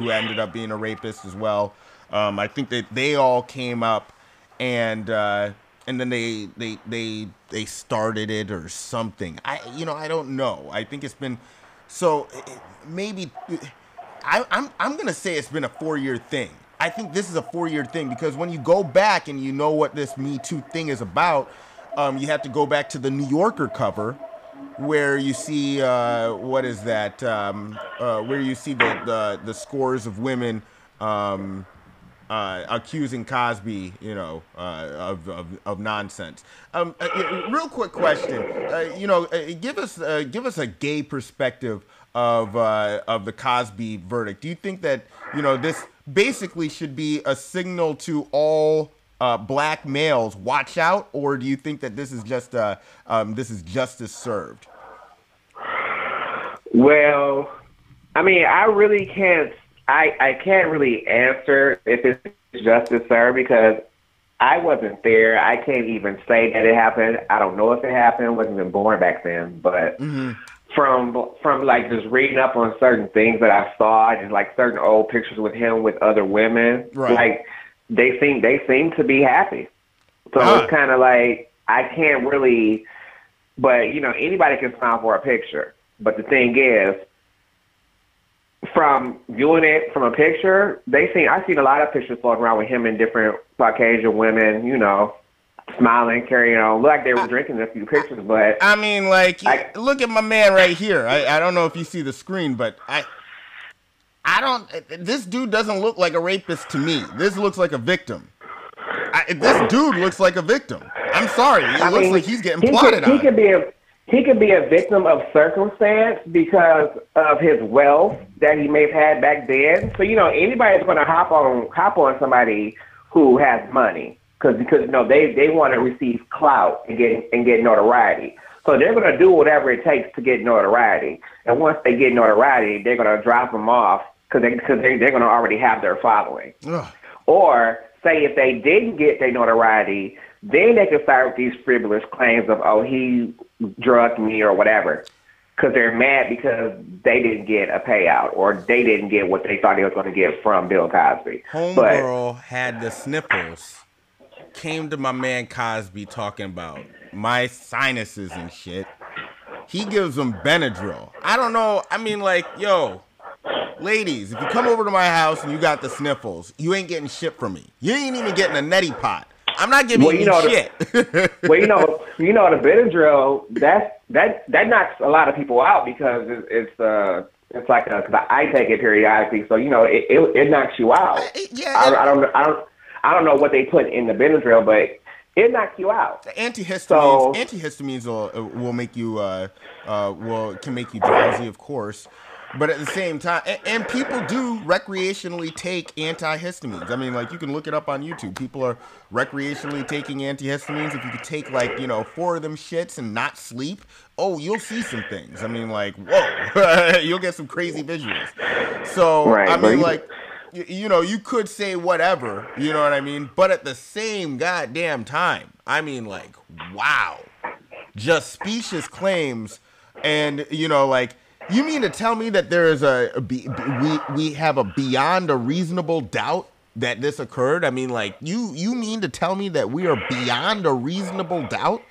ended up being a rapist as well. I think that they all came up, and then they started it or something. I don't know. I think it's been maybe I'm gonna say it's been a 4-year thing. I think this is a 4-year thing because when you go back and you know what this Me Too thing is about, you have to go back to the New Yorker cover where you see where you see the scores of women accusing Cosby, of nonsense. Real quick question, give us a gay perspective of the Cosby verdict. Do you think that this basically should be a signal to all black males, watch out, or do you think that this is just justice served? Well, I mean, I really can't. I can't really answer if it's justice served because I wasn't there. I can't even say that it happened. I don't know if it happened. I wasn't even born back then. But from like just reading up on certain things that I saw and like certain old pictures with him with other women, like they seem to be happy. So it's kind of like I can't really. But anybody can smile for a picture. But the thing is, from viewing it from a picture, I've seen a lot of pictures floating around with him and different Caucasian women, smiling, carrying on, look like they were drinking a few pictures. But I mean, look at my man right here. I don't know if you see the screen, but I don't. This dude doesn't look like a rapist to me. This looks like a victim. This dude looks like a victim. I'm sorry. It looks like he's getting plotted on. He could be a victim of circumstance because of his wealth that he may have had back then. So anybody's going to hop on somebody who has money because they want to receive clout and get notoriety. So they're going to do whatever it takes to get notoriety. And once they get notoriety, they're going to drop them off because they're going to already have their following. Ugh. Or say if they didn't get their notoriety, then they can start with these frivolous claims of, oh, he drugged me or whatever, because they're mad because they didn't get a payout or they didn't get what they thought they was going to get from Bill Cosby. Homegirl had the sniffles, came to my man Cosby talking about my sinuses and shit. He gives them Benadryl. I don't know. I mean, yo, ladies, if you come over to my house and you got the sniffles, you ain't getting shit from me. You ain't even getting a neti pot. I'm not giving you shit. The Benadryl, that knocks a lot of people out because it's like cause I take it periodically, so it knocks you out. I don't know what they put in the Benadryl, but it knocks you out. Antihistamines will make you can make you drowsy, of course. But at the same time, and people do recreationally take antihistamines. I mean, you can look it up on YouTube. People are recreationally taking antihistamines. If you could take 4 of them shits and not sleep, you'll see some things. I mean, whoa, you'll get some crazy visuals. So, I mean, you could say whatever, you know what I mean? But at the same goddamn time, I mean, wow, just specious claims, and you mean to tell me that there is we have a beyond a reasonable doubt that this occurred? I mean, you mean to tell me that we are beyond a reasonable doubt?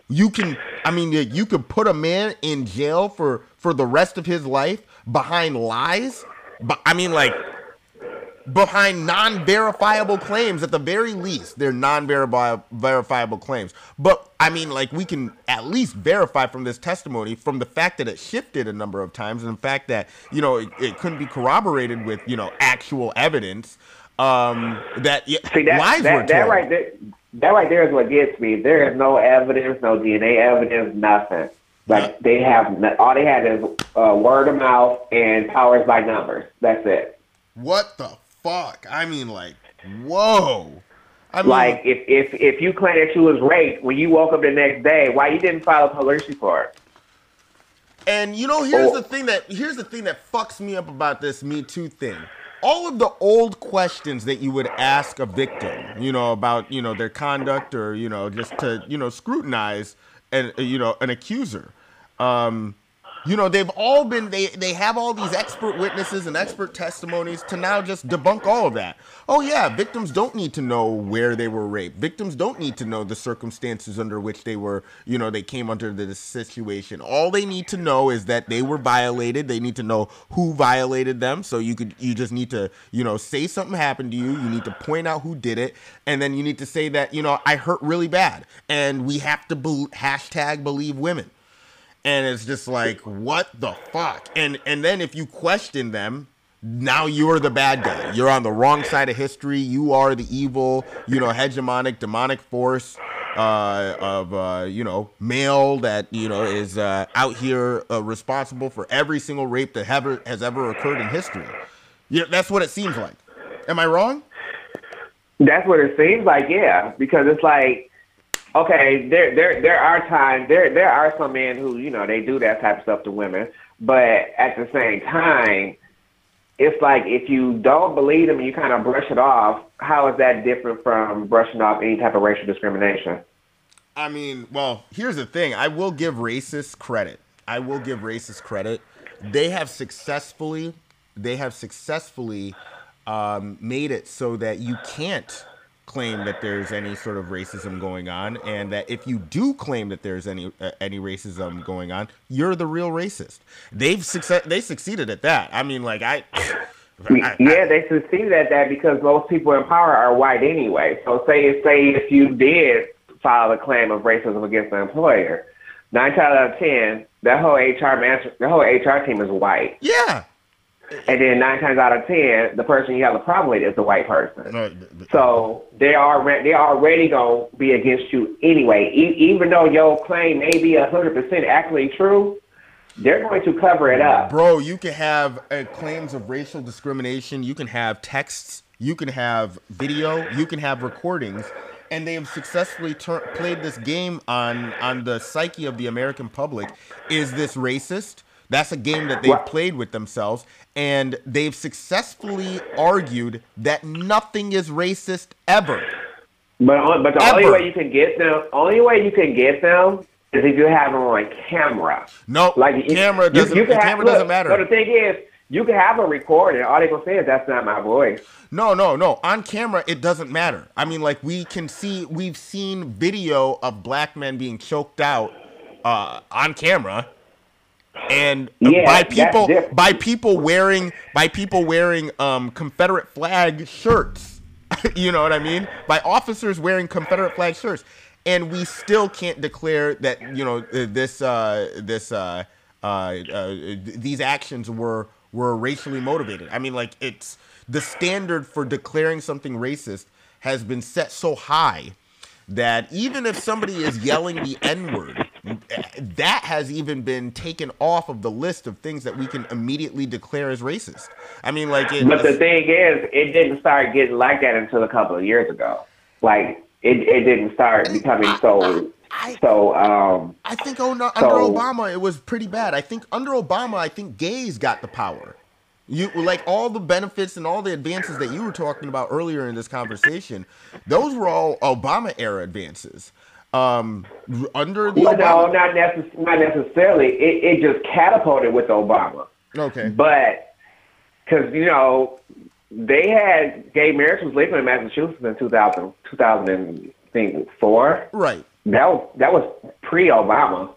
You could put a man in jail for the rest of his life behind lies? But I mean, behind non-verifiable claims. At the very least, they're non-verifiable claims. But I mean, like, we can at least verify from this testimony, from the fact that it shifted a number of times, and the fact that, you know, it couldn't be corroborated with, you know, actual evidence, that lies were told. That right there is what gets me. There is no evidence, no DNA evidence, nothing. Like, they have, all they had is word of mouth and powers by numbers. That's it. What the fuck? I mean, like, whoa. I mean, like, if you claim that you was raped when you woke up the next day, why you didn't file a police report? And you know, here's the thing that fucks me up about this Me Too thing. All of the old questions that you would ask a victim, you know, about, you know, their conduct, or, you know, just to, you know, scrutinize an accuser. You know, they've all been, they have all these expert witnesses and expert testimonies to now just debunk all of that. Oh yeah, victims don't need to know where they were raped. Victims don't need to know the circumstances under which they were, you know, they came under this situation. All they need to know is that they were violated. They need to know who violated them. So you just need to, you know, say something happened to you. You need to point out who did it. And then you need to say that, you know, I hurt really bad. And we have to hashtag believe women. And it's just like, what the fuck? And then if you question them, now you're the bad guy. You're on the wrong side of history. You are the evil, you know, hegemonic, demonic force of, you know, male that, you know, is out here responsible for every single rape that has ever occurred in history. Yeah, that's what it seems like. Am I wrong? That's what it seems like, yeah. Because it's like, okay, there are times, there are some men who, you know, they do that type of stuff to women, but at the same time, it's like, if you don't believe them and you kind of brush it off, how is that different from brushing off any type of racial discrimination? I mean, well, here's the thing. I will give racists credit. They have successfully made it so that you can't claim that there's any sort of racism going on, and that if you do claim that there's any racism going on, you're the real racist. They succeeded at that. I mean, like, they succeeded at that because most people in power are white anyway. So say if you did file a claim of racism against the employer, 9 times out of 10, that whole HR team is white. Yeah. And then 9 times out of 10, the person you have a problem with is the white person. So they already gonna be against you anyway. Even though your claim may be 100% actually true, they're going to cover it up. Bro, you can have claims of racial discrimination. You can have texts. You can have video. You can have recordings. And they have successfully played this game on the psyche of the American public. Is this racist? That's a game that they've played with themselves, and they've successfely argued that nothing is racist ever. But the only way you can get them is if you have them on camera. No, like camera doesn't matter. So the thing is, you can have a recording. All they're gonna say is that's not my voice. No. On camera, it doesn't matter. I mean, like, we've seen video of black men being choked out on camera. And by people wearing Confederate flag shirts, you know what I mean? By officers wearing Confederate flag shirts, and we still can't declare that, you know, these actions were racially motivated. I mean, like, it's the standard for declaring something racist has been set so high that even if somebody is yelling the N-word, that has even been taken off of the list of things that we can immediately declare as racist. I mean, like, but the thing is, it didn't start getting like that until a couple of years ago. Like, it didn't start becoming so. I think under Obama it was pretty bad. I think under Obama, gays got the power. You, like, all the benefits and all the advances that you were talking about earlier in this conversation, those were all Obama era advances. Under the Obama. No, not necessarily. It just catapulted with Obama. Okay. But because, you know, they had gay marriage was legal in Massachusetts in 2004. Right. That was pre-Obama.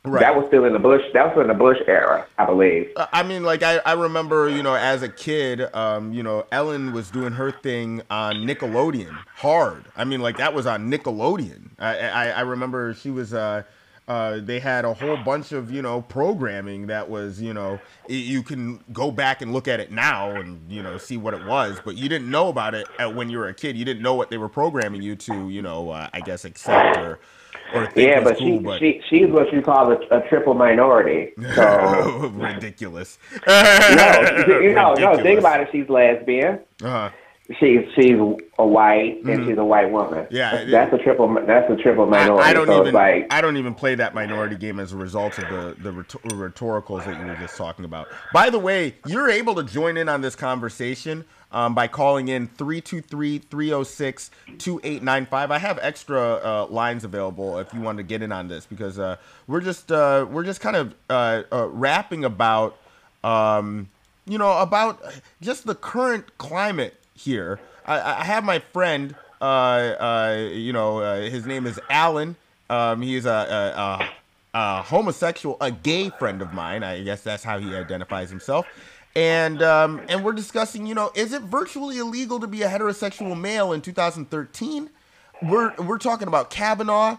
Right. That was still in the Bush. That was in the Bush era, I believe. I mean, like I remember, as a kid, Ellen was doing her thing on Nickelodeon, hard. I mean, like that was on Nickelodeon. I remember she was. They had a whole bunch of programming that was you can go back and look at it now and see what it was, but you didn't know about it when you were a kid. You didn't know what they were programming you to I guess accept or think was cool. She's what you call a triple minority. So ridiculous. No. Think about it. She's lesbian. She's a white and she's a white woman. Yeah, that's a triple minority. I don't even play that minority game as a result of the rhetoricals that you were just talking about. By the way, you're able to join in on this conversation by calling in 323-306-2895. I have extra lines available if you want to get in on this because we're just kind of rapping about about just the current climate here. I have my friend, his name is Alan. He's a homosexual, a gay friend of mine. I guess that's how he identifies himself. And we're discussing, is it virtually illegal to be a heterosexual male in 2013? We're talking about Kavanaugh.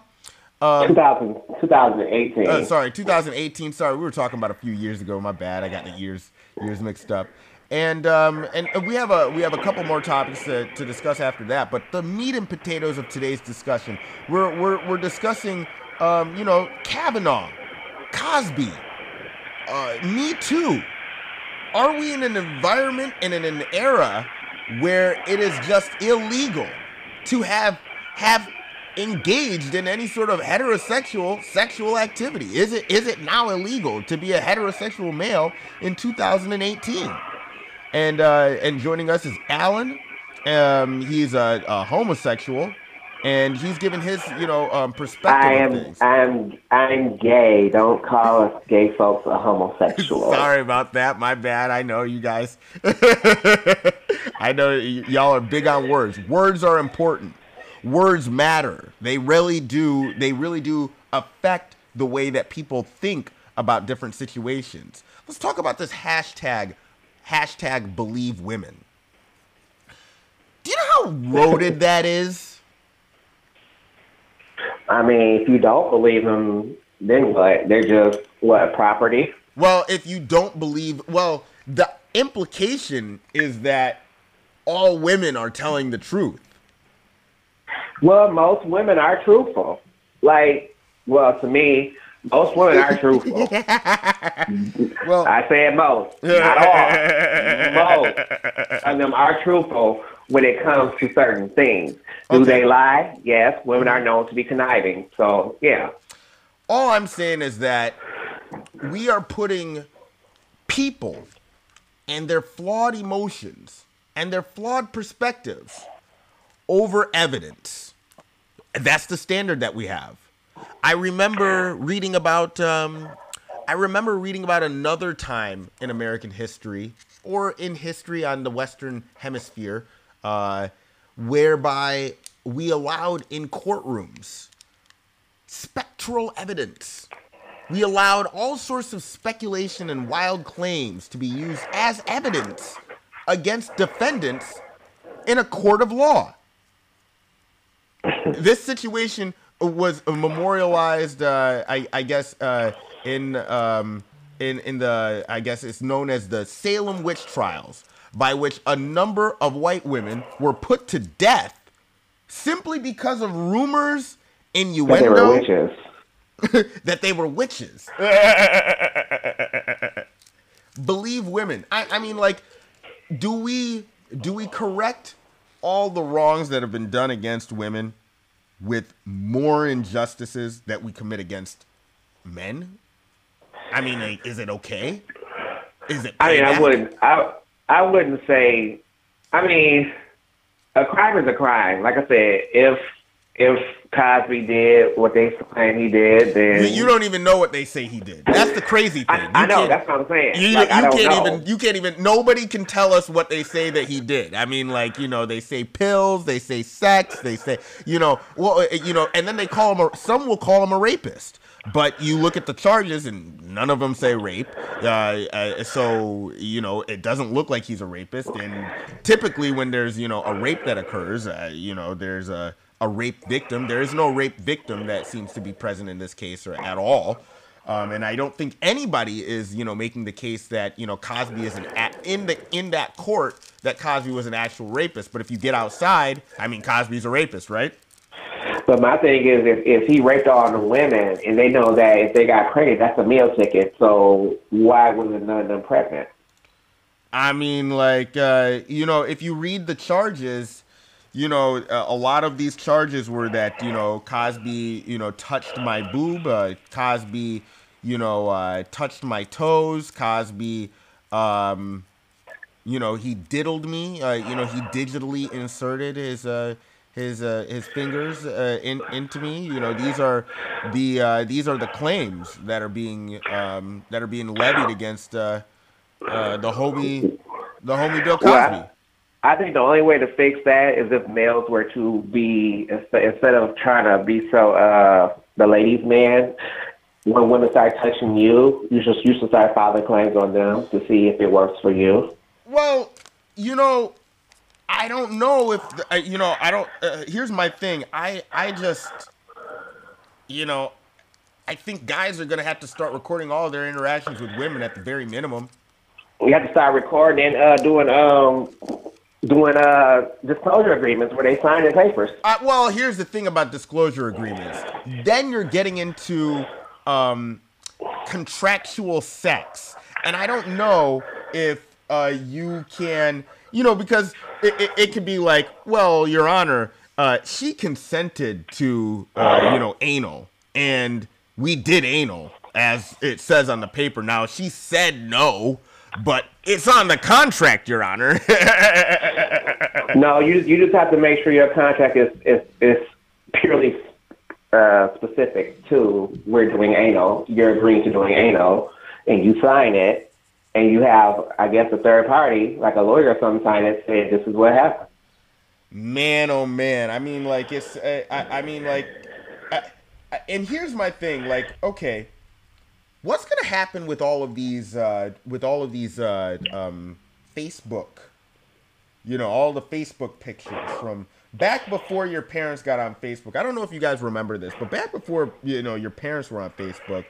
2018. Sorry, 2018. Sorry, we were talking about a few years ago. My bad. I got the years mixed up. And we have a couple more topics to discuss after that. But the meat and potatoes of today's discussion, we're discussing, Kavanaugh, Cosby, Me Too. Are we in an environment and in an era where it is just illegal to have engaged in any sort of heterosexual sexual activity? Is it now illegal to be a heterosexual male in 2018? And joining us is Alan. He's a homosexual, and he's given his perspective of things. I'm gay. Don't call us gay folks a homosexual. Sorry about that. My bad. I know you guys. I know y'all are big on words. Words are important. Words matter. They really do. They really do affect the way that people think about different situations. Let's talk about this hashtag believe women. Do you know how loaded that is? I mean, if you don't believe them, then what? They're just, property? Well, if you don't believe, the implication is that all women are telling the truth. Well, most women are truthful. To me, most women are truthful. Well, I said most, not all. Most of them are truthful when it comes to certain things. Do they lie? Yes. Women are known to be conniving. So, yeah. All I'm saying is that we are putting people and their flawed emotions and their flawed perspectives over evidence. That's the standard that we have. I remember reading about another time in American history or in history on the Western Hemisphere, whereby we allowed in courtrooms spectral evidence. We allowed all sorts of speculation and wild claims to be used as evidence against defendants in a court of law. This situation was memorialized, I guess, in the, I guess it's known as the Salem witch trials, by which a number of white women were put to death simply because of rumors, innuendo, that they were witches. Believe women. I mean, do we correct all the wrongs that have been done against women with more injustices that we commit against men? I mean, is it okay? Is it? I wouldn't say. I mean, a crime is a crime. Like I said, if Cosby did what they claim he did, then you don't even know what they say he did. That's the crazy thing. I know. That's what I'm saying. You can't even. Nobody can tell us what they say that he did. I mean, they say pills, they say sex, they say, and then they call him. Some will call him a rapist. But you look at the charges, and none of them say rape. So, you know, it doesn't look like he's a rapist. And typically when there's, you know, a rape that occurs, you know, there's a rape victim. There is no rape victim that seems to be present in this case or at all. And I don't think anybody is, you know, making the case that, you know, Cosby is in that court that Cosby was an actual rapist. But if you get outside, I mean, Cosby's a rapist, right? But my thing is, if he raped all the women, and they know that if they got pregnant, that's a meal ticket. So why wasn't none of them pregnant? I mean, like, you know, if you read the charges, you know, a lot of these charges were that, you know, Cosby, you know, touched my boob. Cosby, you know, touched my toes. Cosby, you know, he diddled me. You know, he digitally inserted his fingers into me. You know, these are the claims that are being levied against the homie Bill Cosby. Well, I think the only way to fix that is if males were to be, instead of trying to be so the ladies' man, when women start touching you, you should start filing claims on them to see if it works for you. Well, you know, I don't know if, you know, I don't, here's my thing. I just, you know, I think guys are going to have to start recording all their interactions with women at the very minimum. You have to start recording and doing disclosure agreements where they sign their papers. Well, here's the thing about disclosure agreements. Then you're getting into contractual sex. And I don't know if you can, you know, because it could be like, well, Your Honor, she consented to, you know, anal. And we did anal, as it says on the paper. Now, she said no, but it's on the contract, Your Honor. No, you just have to make sure your contract is purely specific to we're doing anal. You're agreeing to doing anal, and you sign it, and you have, I guess, a third party, like a lawyer or something, sign it, saying this is what happened. Man, oh man. I mean, like, it's, I mean, like, and here's my thing, like, okay, what's gonna happen with all of these Facebook, you know, all the Facebook pictures from back before your parents got on Facebook? I don't know if you guys remember this, but back before, you know, your parents were on Facebook,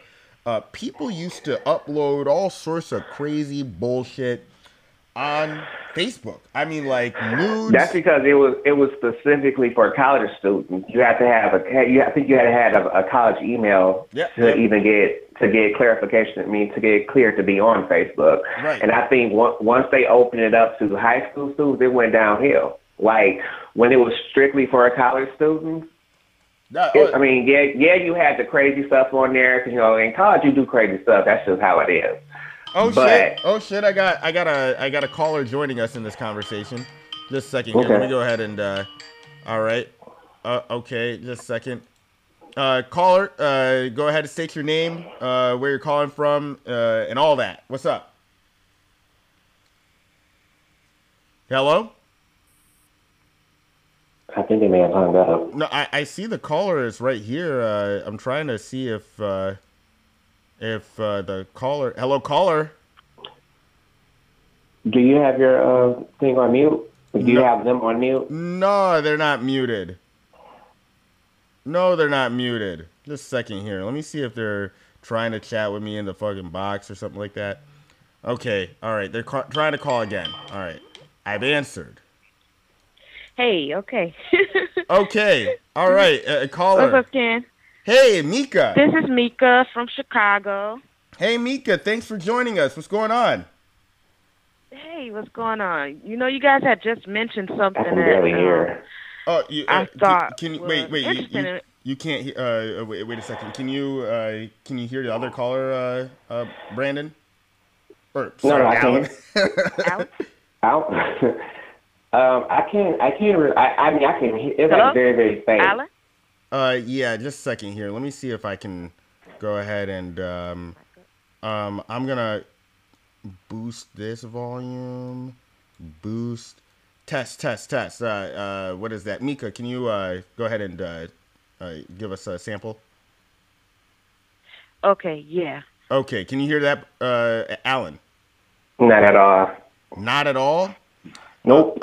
people used to upload all sorts of crazy bullshit on Facebook. I mean, like nudes. That's because it was specifically for college students. You had to have I think you had to have a college email to even get clarification. I mean, to get cleared to be on Facebook. Right. And I think once they opened it up to high school students, it went downhill. Like when it was strictly for a college student. I mean, yeah, you had the crazy stuff on there. 'Cause, you know, in college you do crazy stuff. That's just how it is. Oh shit! Oh shit! I got a caller joining us in this conversation. Just a second here. Let me go ahead and. All right. Okay. Just a second. Caller, go ahead and state your name, where you're calling from, and all that. What's up? Hello? I think they may have hung up. No, I see the caller is right here. I'm trying to see if the caller... Hello, caller? Do you have your thing on mute? Do you have them on mute? No, they're not muted. No, they're not muted. Just a second here. Let me see if they're trying to chat with me in the fucking box or something like that. Okay, all right. They're trying to call again. All right. I've answered. Hey, okay. Okay, all right. Caller. What's up, Ken? Hey, Mika. This is Mika from Chicago. Hey, Mika. Thanks for joining us. What's going on? Hey, what's going on? You know, you guys had just mentioned something I can barely hear. Oh, I thought can you wait? You can't hear. Wait a second. Can you hear the other caller, Brandon? Or sorry, no, I Alan. Can't. I can't. I mean, I can hear. It's like very, very faint. Alan? Yeah. Just a second here. Let me see if I can go ahead and I'm gonna boost this volume. Boost. Test. What is that? Mika, can you go ahead and give us a sample? Okay, yeah. Okay, can you hear that, Alan? Not at all. Not at all. Nope.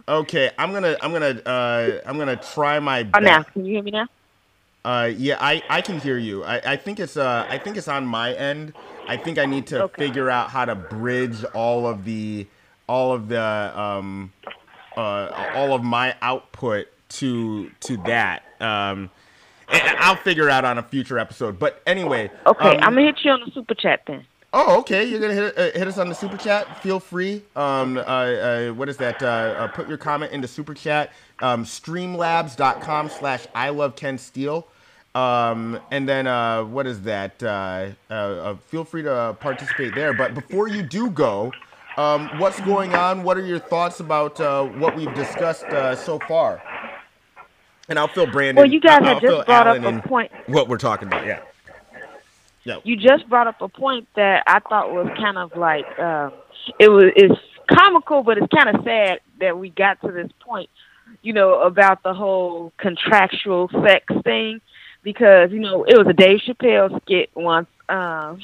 Okay, I'm gonna try my Oh, now best. can you hear me now? Yeah, I can hear you. I think it's on my end. I think I need to Okay. figure out how to bridge all of my output to that. And I'll figure out on a future episode. But anyway. Okay, I'm gonna hit you on the super chat then. Oh, okay. You're gonna hit us on the super chat. Feel free. What is that? Put your comment into super chat. Streamlabs.com/I love Ken Steele. And then what is that? Feel free to participate there. But before you do go, what's going on? What are your thoughts about what we've discussed so far? And I'll fill Brandon. Well, you guys I'll had just fill brought Alan up a in point. what we're talking about. Yeah. Yeah. You just brought up a point that I thought was kind of like it's comical, but it's kind of sad that we got to this point, about the whole contractual sex thing, because it was a Dave Chappelle skit once, and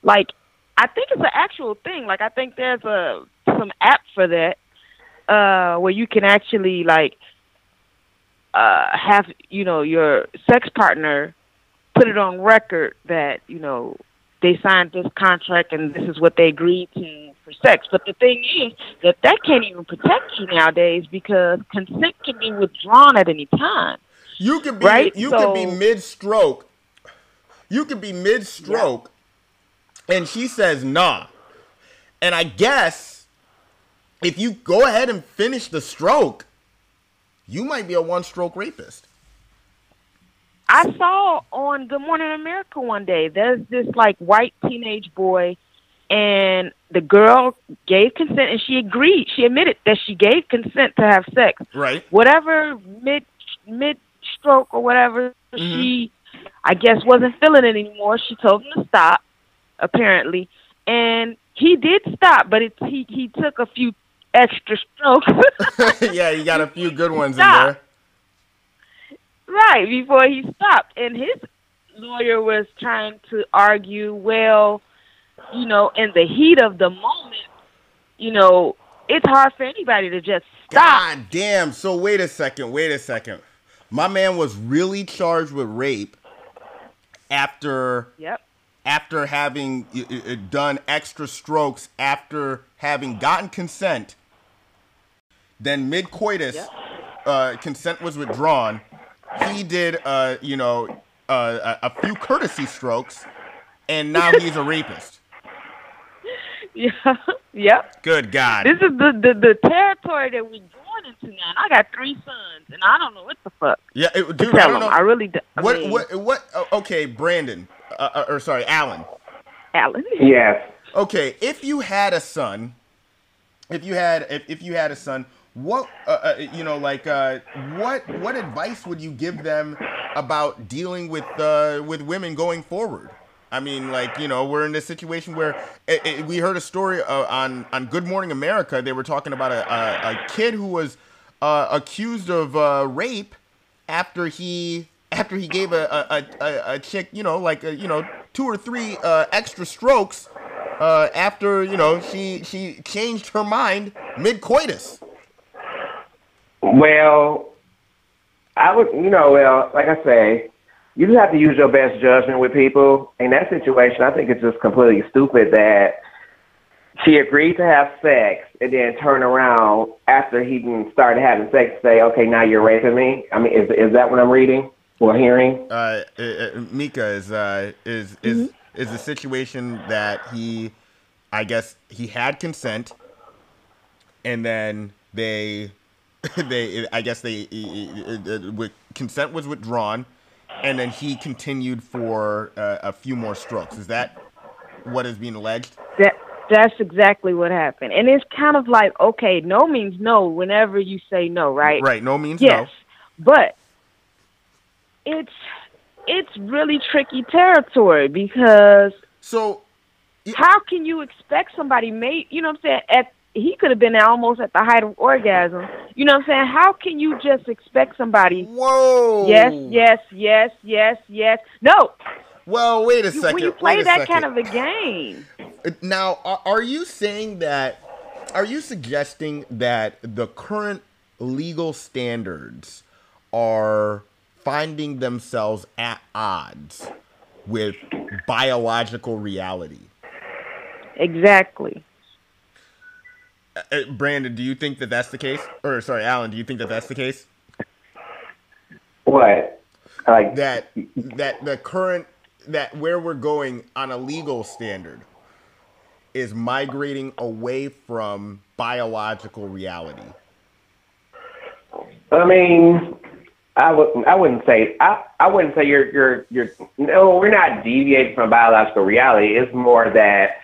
like I think it's an actual thing. Like I think there's some app for that where you can actually like have your sex partner put it on record that, they signed this contract and this is what they agreed to for sex. But the thing is that can't even protect you nowadays because consent can be withdrawn at any time. You could be right? could be mid-stroke. You could be mid-stroke and she says nah. And I guess if you go ahead and finish the stroke, you might be a one-stroke rapist. I saw on Good Morning America one day, there's this like white teenage boy and the girl gave consent and she agreed. She admitted that she gave consent to have sex. Right. Whatever mid stroke or whatever, she, I guess, wasn't feeling it anymore. She told him to stop, apparently. And he did stop, but he took a few extra strokes. Yeah, you got a few good ones in there. Right, before he stopped. And his lawyer was trying to argue, well, in the heat of the moment, it's hard for anybody to just stop. God damn. So wait a second. My man was really charged with rape after having done extra strokes, after having gotten consent. Then mid-coitus, consent was withdrawn. He did, a few courtesy strokes, and now he's a rapist. Yeah. Yep. Good God. This is the territory that we're going into now. And I got 3 sons, and I don't know what the fuck. Yeah, dude, I don't know. I really do. What? Okay, Brandon, Alan. Alan. Yes. Okay, if you had a son, what what advice would you give them about dealing with women going forward? I mean, we're in this situation where we heard a story on Good Morning America. They were talking about a kid who was accused of rape after he gave a chick 2 or 3 extra strokes after she changed her mind mid-coitus. Well, I would, like I say, you just have to use your best judgment with people. In that situation, I think it's just completely stupid that she agreed to have sex and then turn around after he started having sex and say, okay, now you're raping me. I mean, is that what I'm reading or hearing? Mika is a situation that I guess he had consent, and then consent was withdrawn, and then he continued for a few more strokes. Is that what is being alleged? That's exactly what happened. And it's kind of like, okay, no means no whenever you say no, right? Right, no means yes, no. But it's really tricky territory because how can you expect somebody he could have been almost at the height of orgasm. You know what I'm saying? How can you just expect somebody? Whoa. Yes. No. Well, wait a second. When you play that kind of a game. Now, are you saying that? Are you suggesting that the current legal standards are finding themselves at odds with biological reality? Exactly. Brandon, do you think that that's the case? Or sorry, Alan, do you think that that's the case? What? Like that the current that where we're going on a legal standard is migrating away from biological reality. I mean, I wouldn't say you're no, we're not deviating from biological reality. It's more that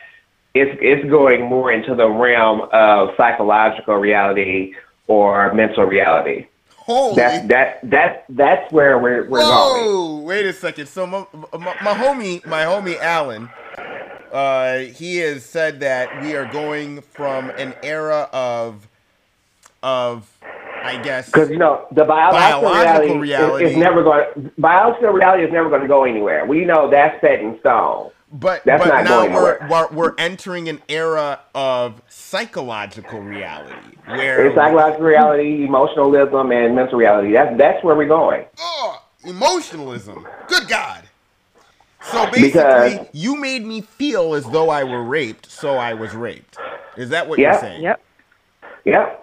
it's going more into the realm of psychological reality or mental reality. Holy. That's where we're going. Wait a second. So my homie Alan, he has said that we are going from an era of I guess because the biological reality is never going. Biological reality is never going to go anywhere. We know that's set in stone. But that's not now going we're entering an era of psychological reality where it's psychological reality, emotionalism, and mental reality. That's where we're going. Oh, emotionalism! Good God! So basically, you made me feel as though I were raped, so I was raped. Is that what you're saying? Yep.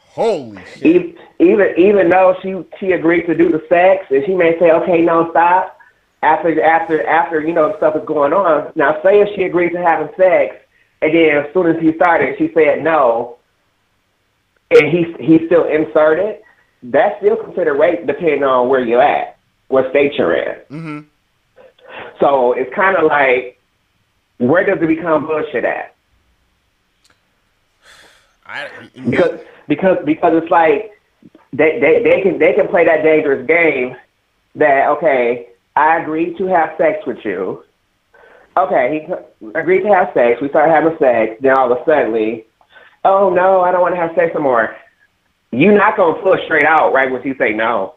Holy shit! Even though she agreed to do the sex, and she may say, "Okay, no, stop." After stuff is going on. Now, say if she agreed to having sex, and then as soon as he started, she said no, and he still inserted. That's still considered rape, depending on where you're at, what state you're in. Mm-hmm. So it's kind of like, where does it become bullshit at? Because it's like they can play that dangerous game that, okay, I agreed to have sex with you. Okay, he agreed to have sex. We started having sex. Then all of a sudden, oh no, I don't want to have sex anymore. You're not gonna push straight out right when she say no.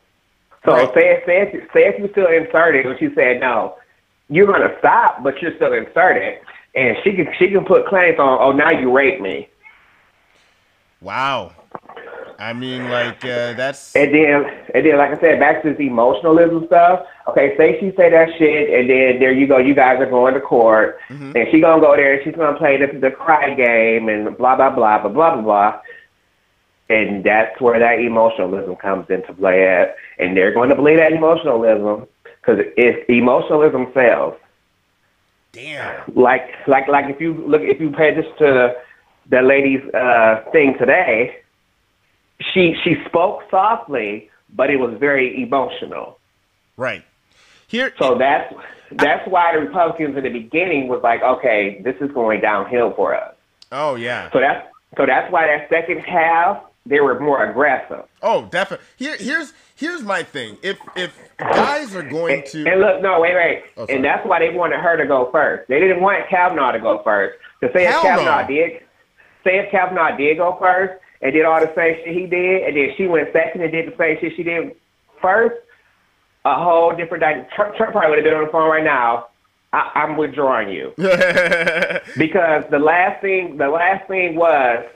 So right. say if you still inserted when she said no, you're gonna stop, but you're still inserted, and she can put claims on. Oh, now you raped me. Wow. I mean, like, that's... And then, like I said, back to this emotionalism stuff. Okay, say she say that shit, and then there you go. You guys are going to court, mm-hmm. and she gonna go there, and she's gonna play the cry game, and blah, blah, blah, blah, blah, blah, blah. And that's where that emotionalism comes into play at. And they're going to believe that emotionalism, because if emotionalism fails... Damn. Like if you pay this to the lady's thing today... She spoke softly, but it was very emotional. Right. So that's why the Republicans in the beginning was like, okay, this is going downhill for us. Oh yeah. So that's why that second half they were more aggressive. Oh, definitely. Here's my thing. If guys are going to and look, no, wait. Oh, and that's why they wanted her to go first. They didn't want Kavanaugh to go first. To say if Kavanaugh did go first. And did all the same shit he did, and then she went second and did the same shit she did first, a whole different dynamic. Trump probably would have been on the phone right now. I'm withdrawing you. Because the last thing was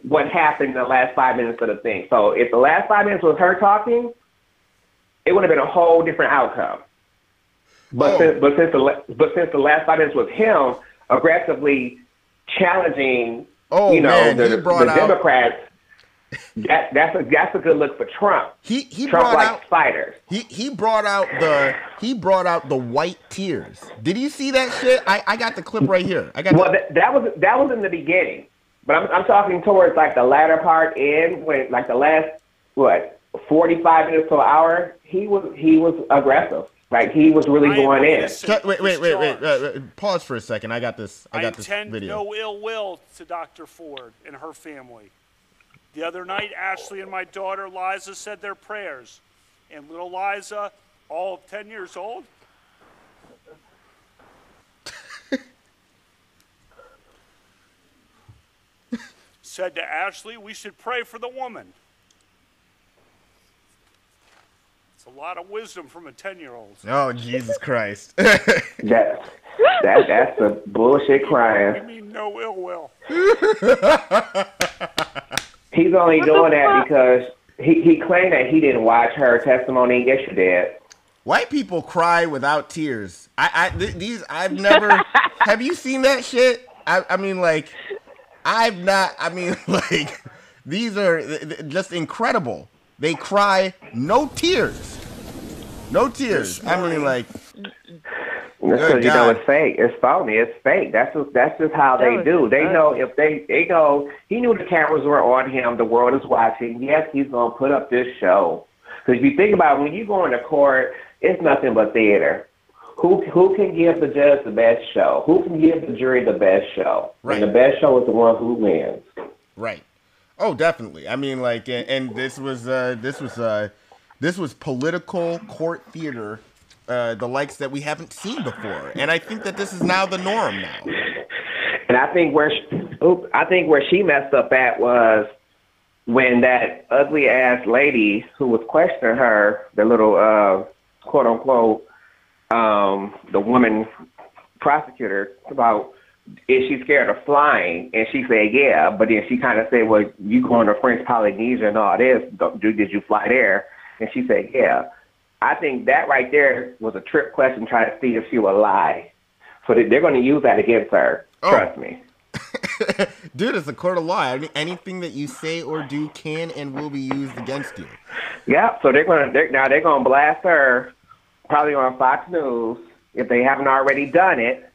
what happened in the last 5 minutes of the thing. So if the last 5 minutes was her talking, it would have been a whole different outcome. But since the last 5 minutes was him aggressively challenging the Democrats, that's a good look for Trump. He Trump likes fighters. He brought out the white tears. Did you see that shit? I got the clip right here. That was in the beginning, but I'm talking towards like the latter part when like the last 45 minutes to an hour. He was aggressive. Like he was really going in. Wait. Pause for a second. I got this intend video. No ill will to Dr. Ford and her family. The other night, Ashley and my daughter Liza said their prayers, and little Liza, all of 10 years old, said to Ashley, we should pray for the woman. It's a lot of wisdom from a 10-year-old. Oh, Jesus Christ. That's the bullshit You crying. mean no ill will. He's only doing that because he claimed that he didn't watch her testimony. Yes, you did. White people cry without tears. I've never. Have you seen that shit? I mean, like, I've not. I mean, like, these are just incredible. They cry, no tears. No tears. I mean, like. Because you know it's fake. It's phony. It's fake. That's just how they do. They know if they know he knew the cameras were on him. The world is watching. Yes, he's gonna put up this show. Because if you think about it, when you go into court, it's nothing but theater. Who can give the judge the best show? Who can give the jury the best show? Right. And the best show is the one who wins. Right. Oh, definitely. I mean, like, and this was political court theater, the likes that we haven't seen before, and I think that this is now the norm now. And I think where she messed up at was when that ugly ass lady who was questioning her, the little quote unquote the woman prosecutor, about is she scared of flying, and she said yeah, but then she kind of said, well, you going to French Polynesia and all this, did you fly there? And she said yeah. I think that right there was a trick question trying to see if she would lie. So they're going to use that against her. Trust me. Dude, it's a court of law. I mean, anything that you say or do can and will be used against you. Yeah, so they're gonna blast her probably on Fox News if they haven't already done it,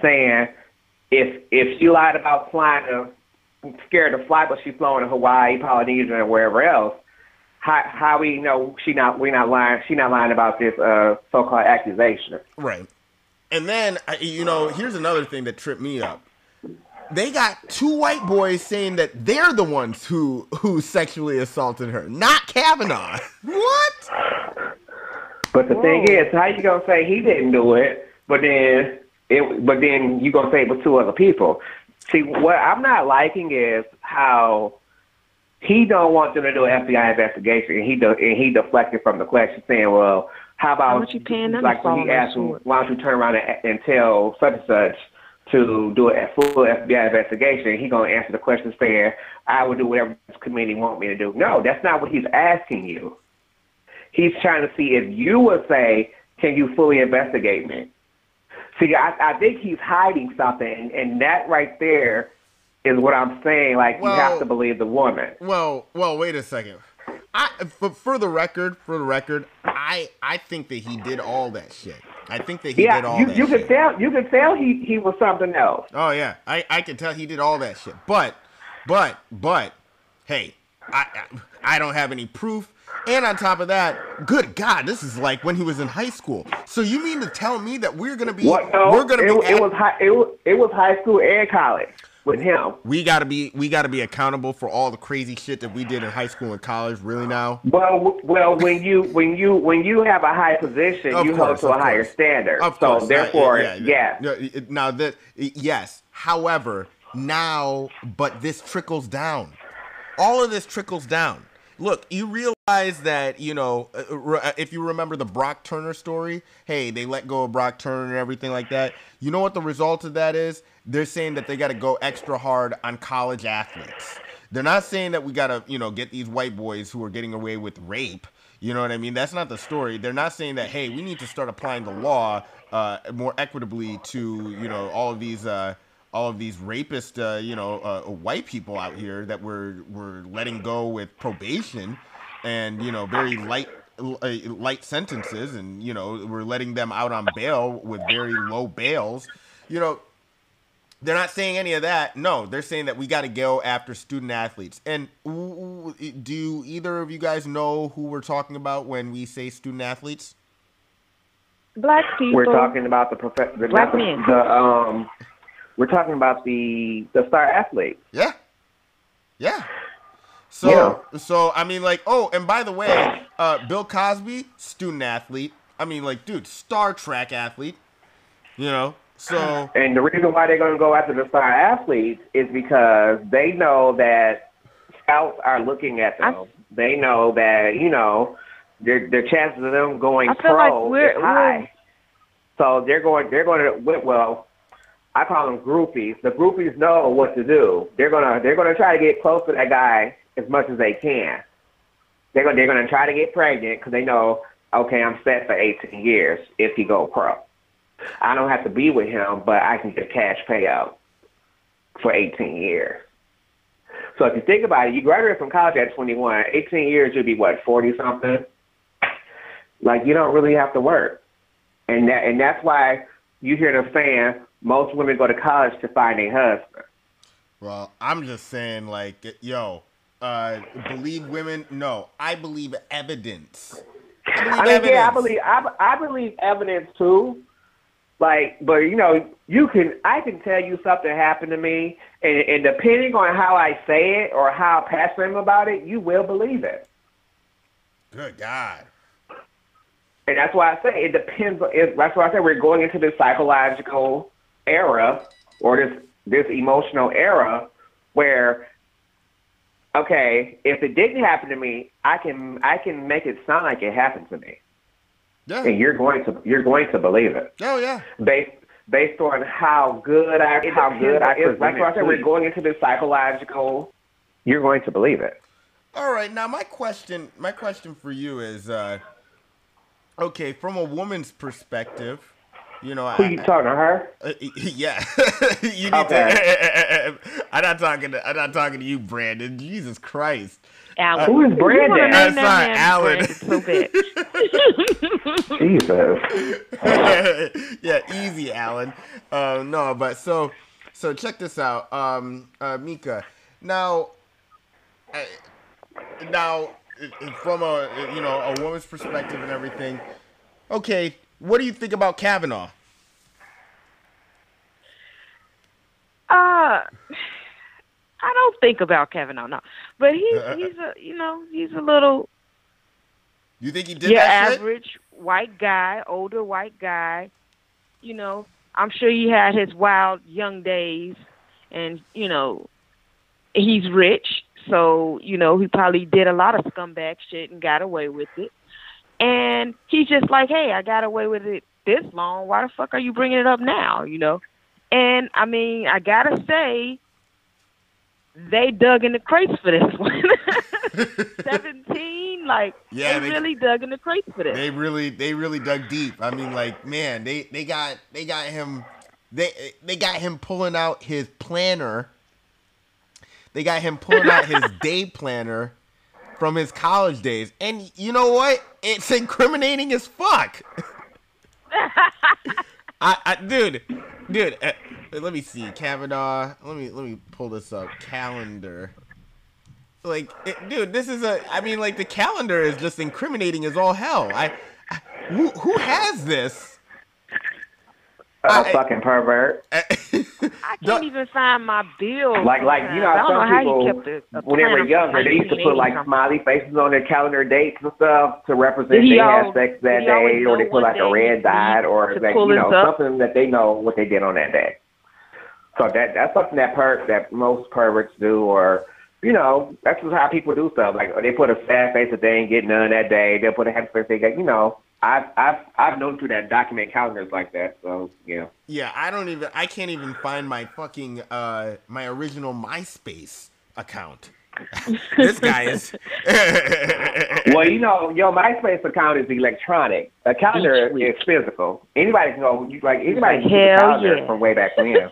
saying if she lied about flying, scared to fly, but she's flown to Hawaii, Polynesia, and wherever else. How we know we're not lying? She's not lying about this so-called accusation. Right. And then here's another thing that tripped me up. They got two white boys saying that they're the ones who sexually assaulted her, not Kavanaugh. What? But the thing is, how you gonna say he didn't do it, but then you gonna say it was two other people? See, what I'm not liking is how he don't want them to do an FBI investigation, and he deflected from the question, saying, "Well, how about like when he asked him, why don't you turn around and tell such and such to do a full FBI investigation?" He gonna answer the question saying, "I will do whatever this committee want me to do." No, that's not what he's asking you. He's trying to see if you would say, "Can you fully investigate me?" See, I think he's hiding something, and that right there is what I'm saying. Like, you have to believe the woman. Well, wait a second. For the record, I think that he did all that shit. I think that he did all that shit. You could tell he was something else. Oh yeah, I could tell he did all that shit. But, hey, I don't have any proof. And on top of that, good God, this is like when he was in high school. So you mean to tell me that we're gonna be? It was high school and college with him. We gotta be accountable for all the crazy shit that we did in high school and college. Really now? Well, when you have a high position, you hold to a higher standard. So therefore, yes. Now that yes. However, now, but this trickles down. All of this trickles down. Look, you realize that, if you remember the Brock Turner story, hey, they let go of Brock Turner and everything like that. You know what the result of that is? They're saying that they got to go extra hard on college athletes. They're not saying that we got to, get these white boys who are getting away with rape. You know what I mean? That's not the story. They're not saying that, hey, we need to start applying the law more equitably to, all of these rapist, white people out here that we're letting go with probation and, very light sentences. And, we're letting them out on bail with very low bails. They're not saying any of that. No, they're saying that we got to go after student athletes. And do either of you guys know who we're talking about when we say student athletes? Black people. We're talking about Black men. We're talking about the star athlete. Yeah. So I mean, like, oh, and by the way, Bill Cosby, student athlete. I mean, like, dude, Star Trek athlete. So, and the reason why they're going to go after the star athletes is because they know that scouts are looking at them. They know that, you know, the chances of them going pro is high. So they're going to, well, I call them groupies. The groupies know what to do. They're gonna try to get close to that guy as much as they can. They're gonna try to get pregnant because they know, okay, I'm set for 18 years if he go pro. I don't have to be with him, but I can get a cash payout for 18 years. So if you think about it, you graduate from college at 21, 18 years, you'll be what, 40-something? Like, you don't really have to work. And that's why you hear them saying most women go to college to find a husband. Well, I'm just saying, like, believe women? No, I believe evidence. I believe evidence too. Like, but you know, I can tell you something happened to me, and depending on how I say it or how passionate I am about it, you will believe it. Good God. And that's why I say it depends. That's why I say we're going into this psychological era or this emotional era where, okay, if it didn't happen to me, I can make it sound like it happened to me. Yeah. And you're going to believe it. Oh yeah. Based on how good I present. That's why I say we're going into this psychological. You're going to believe it. All right. Now my question for you is, okay, from a woman's perspective, you know, who you talking to her? Yeah, you need to. I'm not talking to you, Brandon. Jesus Christ. Alan. Who is Brandon? Sorry, Alan. So bad. Jesus. Yeah, easy, Alan. No, but so check this out, Mika. Now, from a woman's perspective and everything. Okay, what do you think about Kavanaugh? I don't think about Kavanaugh, no. But he's a little. You think he did that shit? Average white guy, older white guy. You know, I'm sure he had his wild young days, and you know, he's rich, so you know he probably did a lot of scumbag shit and got away with it. And he's just like, hey, I got away with it this long. Why the fuck are you bringing it up now? You know. And I mean, I gotta say, they dug in the crates for this one. 17, like, yeah, they really dug in the crates for this. They really dug deep. I mean, like, man, they got him pulling out his planner. They got him pulling out his day planner from his college days. And you know what? It's incriminating as fuck. Dude, let me see. Kavanaugh. Let me pull this up. Calendar. Like, dude, this is the calendar is just incriminating as all hell. Who has this? Fucking pervert. I can't even find my bill. Like you know, some people when they were younger, they used to put like smiley faces on their calendar dates and stuff to represent they had sex that day, or they put like a red dot or that, you know, something that they know what they did on that day. So that's something that most perverts do, or you know, that's just how people do stuff. Like they put a sad face that they ain't getting none that day. They'll put a happy face. They get, you know. I've known through that document calendars like that, so yeah. Yeah, I can't even find my fucking my original MySpace account. This guy is. Well, you know, your MySpace account is electronic. A calendar is physical. Anybody can go. Anybody can get a calendar from way back when.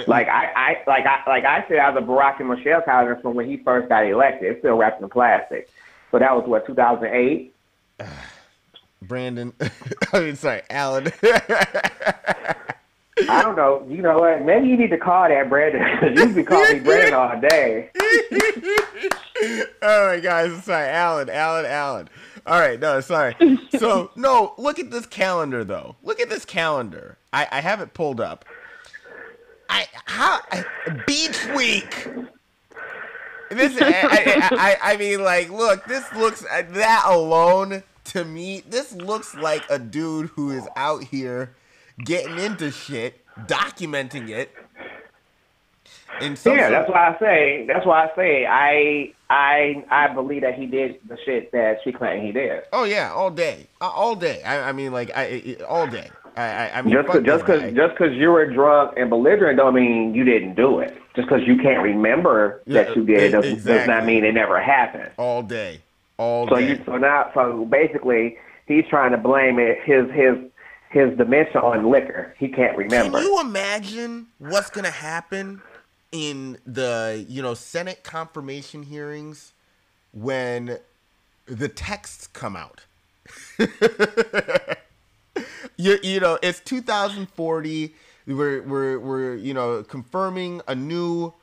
Like I said, I was a Barack and Michelle calendar from when he first got elected. It's still wrapped in plastic. So that was what, 2008. Brandon, Alan. I don't know. You know what? Maybe you need to call that Brandon. You can call me Brandon all day. All right, guys. Sorry, Alan. All right, no, sorry. So, no, look at this calendar, though. Look at this calendar. I have it pulled up. Beach Week. This, I mean, like, look, this looks, that alone, to me, this looks like a dude who is out here getting into shit, documenting it. Yeah, that's why I say I believe that he did the shit that she claimed he did. Oh yeah, all day. All day. I mean, like, all day. I mean, just because you were drunk and belligerent don't mean you didn't do it. Just because you can't remember that you did it does not mean it never happened. All day. All day. So basically, he's trying to blame it his dementia on liquor. He can't remember. Can you imagine what's gonna happen in the Senate confirmation hearings when the texts come out? It's 2040. We're confirming a new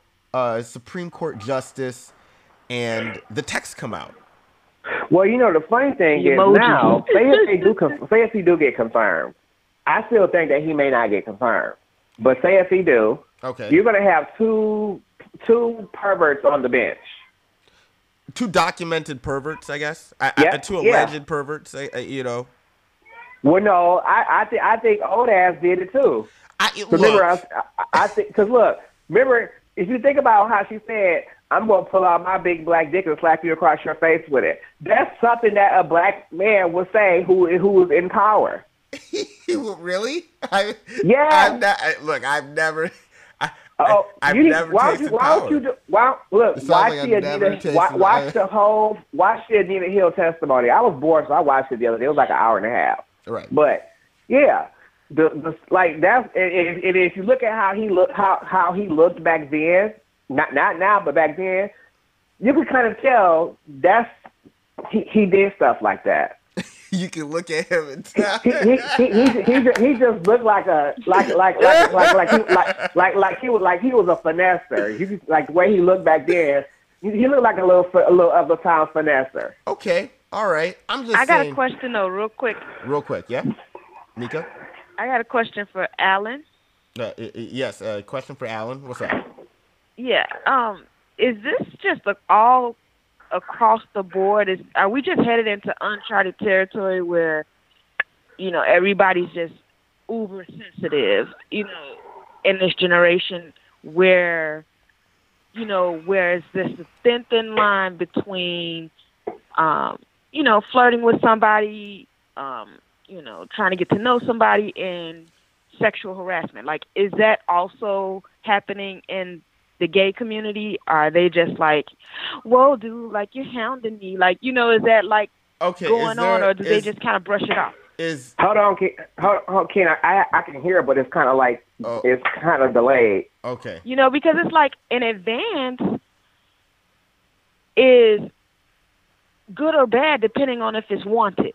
Supreme Court justice, and the texts come out. Well, the funny thing is now, say if he do get confirmed, I still think that he may not get confirmed. But say if he do, okay, you're going to have two perverts on the bench. Two documented perverts, I guess. Two alleged perverts, Well, no, I think old ass did it too. Remember, I think, because look, remember, if you think about how she said, "I'm gonna pull out my big black dick and slap you across your face with it," that's something that a black man would say who was in power. Really? Yeah. I've never. I've never tasted power. Watch the Anita Hill testimony. I was bored, so I watched it the other day. It was like an hour and a half. Right. But yeah, that's and if you look at how he looked back then, not now, but back then, you could kind of tell he did stuff like that. You can look at him and tell. He just looked like he was a finesser. He just, like the way he looked back then. He looked like a little of the town finesser. Okay, all right. I got a question though, real quick. Real quick, yeah, Nika. I got a question for Alan. Yes, a question for Alan. What's up? Yeah. Is this just all across the board? Are we just headed into uncharted territory where, everybody's just uber sensitive, in this generation where, where is this thin line between, flirting with somebody, trying to get to know somebody and sexual harassment? Like, is that also happening in the gay community? Are they just like, whoa, dude, like you're hounding me? Like, is that like going on, or do they just kind of brush it off? Hold on, Ken. I can hear it, but it's kind of like it's kind of delayed. Okay. Because it's like an advance is good or bad depending on if it's wanted.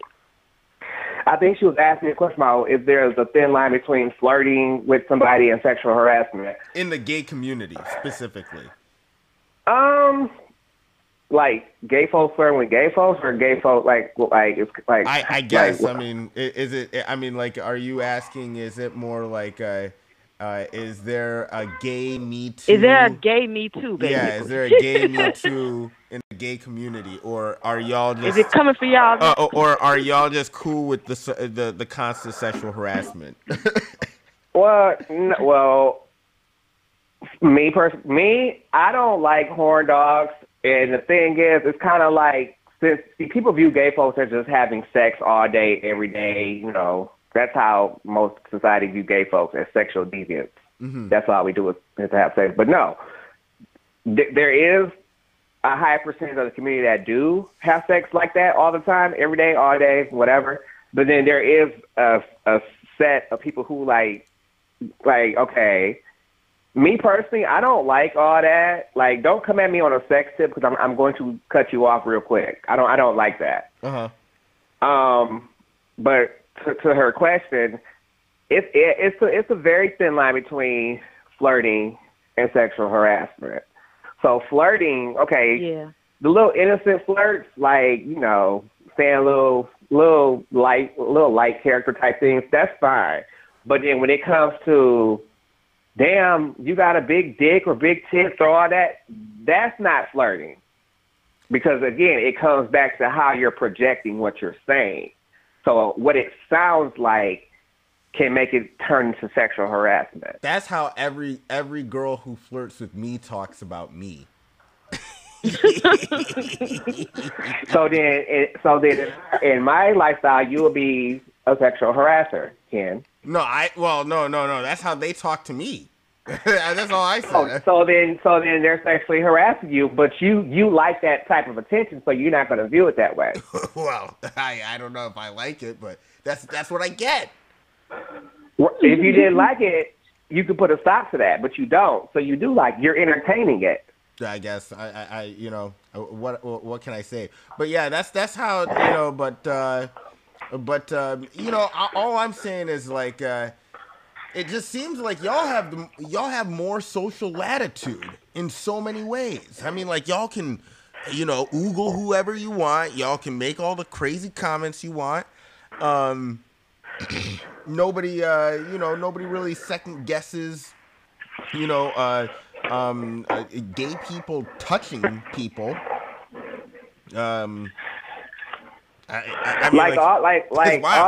I think she was asking a question about if there's a thin line between flirting with somebody and sexual harassment. In the gay community, specifically. Like gay folks flirting with gay folks, or gay folks like it's like. I guess. I mean, is it? I mean, like, are you asking? Is it more like is there a gay Me Too? Is there a gay Me Too, basically? Yeah, is there a gay Me Too in the gay community, or are y'all just? Is it coming for y'all? Or are y'all just cool with the constant sexual harassment? Well, me, I don't like horn dogs, and the thing is, it's kind of like since people view gay folks as just having sex all day, every day, that's how most society view gay folks, as sexual deviants. Mm-hmm. That's all we do is to have sex. But no, there is a high percentage of the community that do have sex like that all the time, every day, all day, whatever. But then there is a set of people who like, okay, me personally, I don't like all that. Like, don't come at me on a sex tip because I'm going to cut you off real quick. I don't like that. But to her question, it's a very thin line between flirting and sexual harassment. So flirting, okay, the little innocent flirts, like, saying little light character type things, that's fine. But then when it comes to, damn, you got a big dick or big tits or all that, that's not flirting. Because again, it comes back to how you're projecting what you're saying. So what it sounds like can make it turn into sexual harassment. That's how every girl who flirts with me talks about me. So then in my lifestyle, you will be a sexual harasser, Ken. No. That's how they talk to me. That's all I said. So then they're sexually harassing you, but you like that type of attention, so you're not going to view it that way. Well, I don't know if I like it, but that's what I get. If you didn't like it, you could put a stop to that, but you don't. So you do you're entertaining it. I guess I what can I say? But yeah, that's how all I'm saying is it just seems like y'all have more social latitude in so many ways. I mean, y'all can oogle whoever you want. Y'all can make all the crazy comments you want. Nobody really second guesses gay people touching people. I mean, all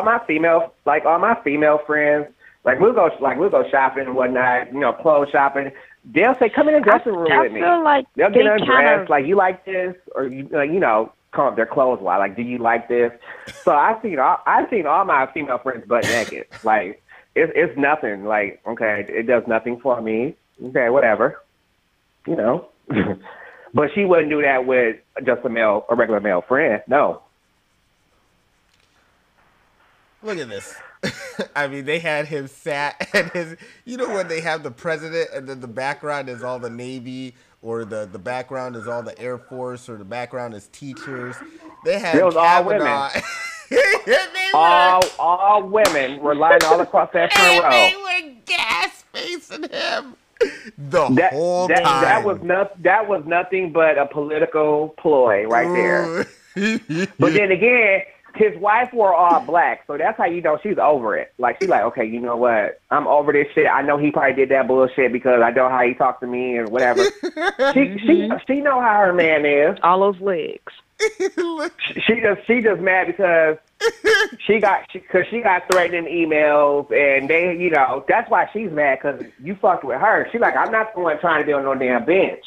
my female friends, we'll go shopping and whatnot, clothes shopping. They'll say, "Come in the dressing room with me." Feel like they'll get undressed. You like this, or come up their clothes while do you like this? So I've seen all my female friends butt naked. It's nothing. Okay, it does nothing for me. Okay, whatever. But she wouldn't do that with just a regular male friend. No. Look at this. I mean, they had him sat and when they have the president and then the background is all the Navy or the background is all the Air Force or the background is teachers. They had Kavanaugh. All women were lying all across that front row. They were gas facing him the whole time. That was nothing but a political ploy right there. But then again, his wife wore all black, so that's how you know she's over it. She's like, okay, you know what? I'm over this shit. I know he probably did that bullshit because I know how he talked to me and whatever. She know how her man is. All those legs. She just mad because she got threatening emails and they, that's why she's mad because you fucked with her. She's like, I'm not the one trying to be on no damn bench.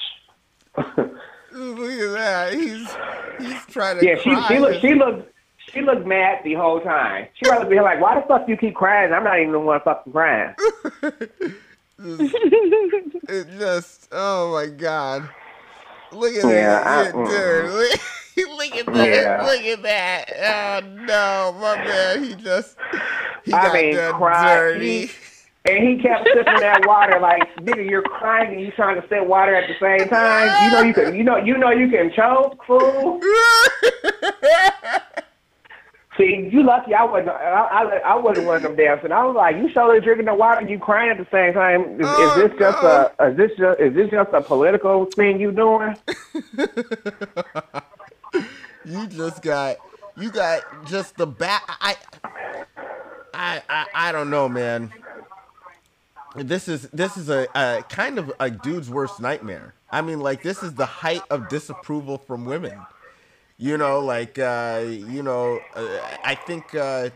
Look at that. He's trying to. Yeah, she looked mad the whole time. She rather be like, why the fuck you keep crying? I'm not even the one fucking crying. It just, oh my God. Look at that. Dude. Look at that. Yeah. Look at that. Oh no, my man. He got dirty. And he kept sipping that water nigga, you're crying and you trying to sip water at the same time. You can choke, fool. See, you lucky I wasn't one of them dancing. I was like, you surely drinking the water and you crying at the same time. Is this just a political thing you doing? You got just the back. I don't know, man. This is a kind of a dude's worst nightmare. I mean, this is the height of disapproval from women. I think, one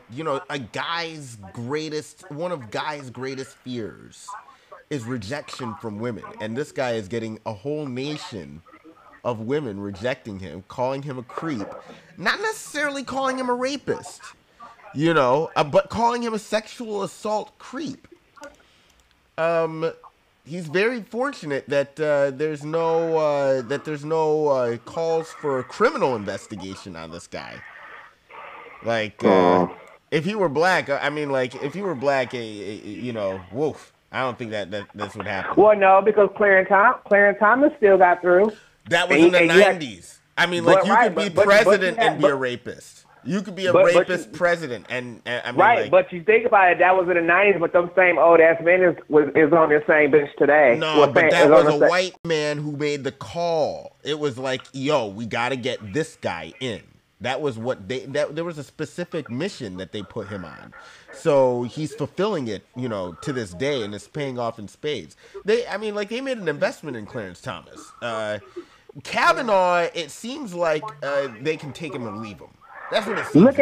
of guy's greatest fears is rejection from women. And this guy is getting a whole nation of women rejecting him, calling him a creep, not necessarily calling him a rapist, but calling him a sexual assault creep. He's very fortunate that there's no calls for a criminal investigation on this guy. If he were black, woof. I don't think that this would happen. Well, no, because Clarence Thomas still got through. That was in the 90s. You could be president and be a rapist. You could be a rapist president, but you think about it, that was in the 90s, but them same old ass men is on the same bench today. No, but that was a white man who made the call. It was we got to get this guy in. That was what there was a specific mission that they put him on. So he's fulfilling it, to this day, and it's paying off in spades. They made an investment in Clarence Thomas. Kavanaugh, it seems like they can take him or leave him. That's what it seems. Look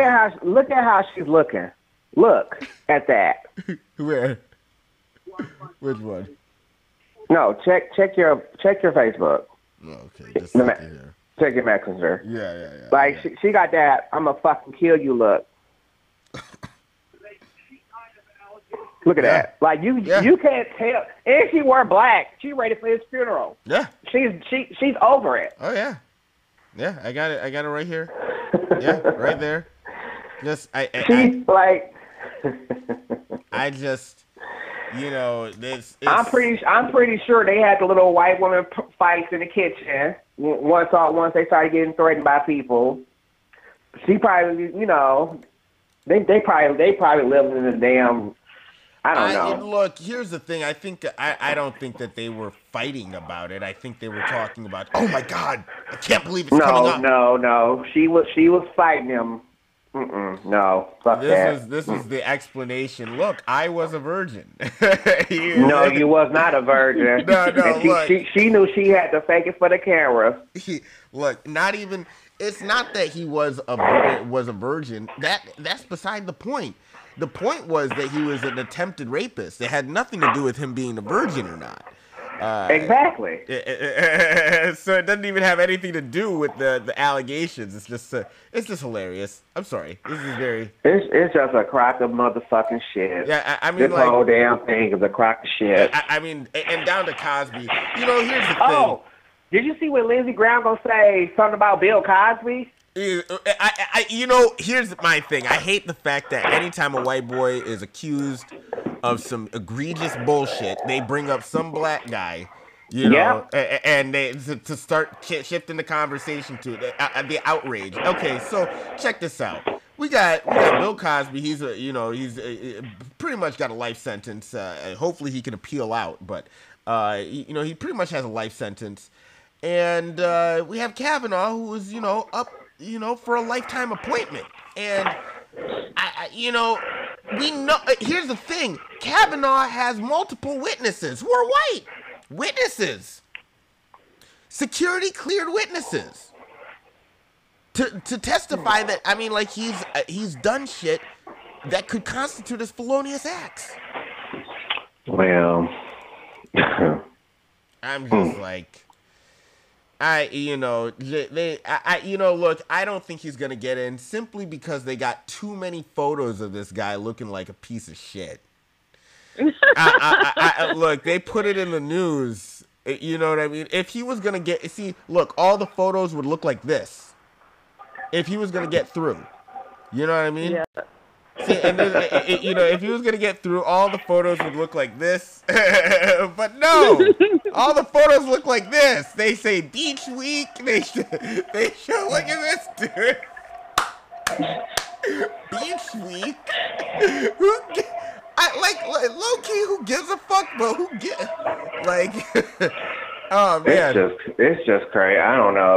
at how she's looking. Look at that. Where? Which one? No, check your Facebook. Oh, okay, just look here. Check your messenger. Yeah. Like she got that. I'ma fucking kill you look. Look at that. Like you can't tell. And she wore black. She ready for his funeral. Yeah. She's over it. Oh yeah. Yeah, I got it right here. Yeah, right there. She's like. I just, this. I'm pretty sure they had the little white woman fights in the kitchen once they started getting threatened by people. She probably, they probably lived in a damn. I don't know. Look, here's the thing. I think I don't think that they were fighting about it. I think they were talking about. Oh my God! I can't believe it's coming up. No. She was fighting him. No, fuck that. This is the explanation. Look, I was a virgin. No, you was not a virgin. No. And she knew she had to fake it for the camera. Look, not even. It's not that he was a virgin. That's beside the point. The point was that he was an attempted rapist. It had nothing to do with him being a virgin or not. Exactly. So it doesn't even have anything to do with the allegations. It's just hilarious. I'm sorry. This is very. It's just a crock of motherfucking shit. Yeah, I mean, this whole damn thing is a crock of shit. I mean, and down to Cosby. Here's the thing. Oh, did you see what Lindsey Graham gonna say? Something about Bill Cosby? Here's my thing. I hate the fact that anytime a white boy is accused of some egregious bullshit, they bring up some black guy, and they to start shifting the conversation to the outrage. Okay, so check this out. We got Bill Cosby. He's pretty much got a life sentence. Hopefully he can appeal out, but he pretty much has a life sentence. And we have Kavanaugh, who is up for a lifetime appointment. And we know. Here's the thing: Kavanaugh has multiple witnesses who are white witnesses, security cleared witnesses, to testify that he's done shit that could constitute as felonious acts. Well, I'm just like. Look, I don't think he's going to get in simply because they got too many photos of this guy looking like a piece of shit. Look, they put it in the news. You know what I mean? If he was going to look, all the photos would look like this. If he was going to get through. You know what I mean? Yeah. See, and then, if he was going to get through, all the photos would look like this. But no, all the photos look like this. They say beach week. They show, look at this, dude. Beach week? Low key, who gives a fuck, but who oh, man. It's just crazy. I don't know.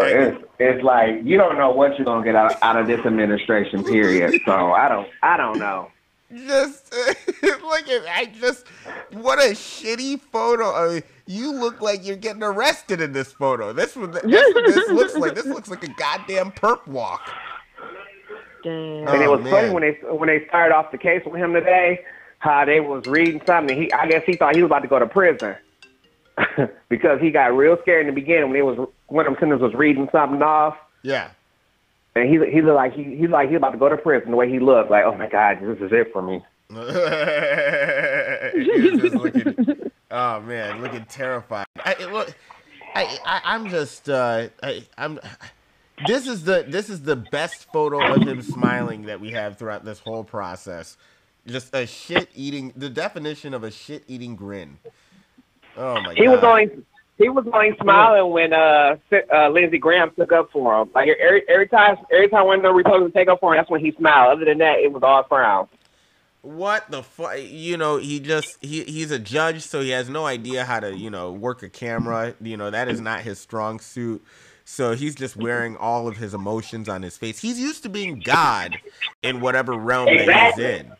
It's like you don't know what you're gonna get out of this administration. Period. So I don't know. What a shitty photo. I mean, you look like you're getting arrested in this photo. That's what this looks like. This looks like a goddamn perp walk. Damn. And it was funny when they started off the case with him today. How they was reading something. I guess he thought he was about to go to prison. Because he got real scared in the beginning when them senators was reading something off. Yeah. And he looked like he about to go to prison. The way he looked, like, oh my God, this is it for me. He was just looking, oh man, looking terrified. This is the best photo of him smiling that we have throughout this whole process. Just a shit-eating, the definition of a shit-eating grin. Oh my God. He was only smiling when Lindsey Graham took up for him. Like every time one of the Republicans take up for him, that's when he smiled. Other than that, it was all frown. What the fuck? He's a judge, so he has no idea how to work a camera. That is not his strong suit. So he's just wearing all of his emotions on his face. He's used to being God in whatever realm that he's in.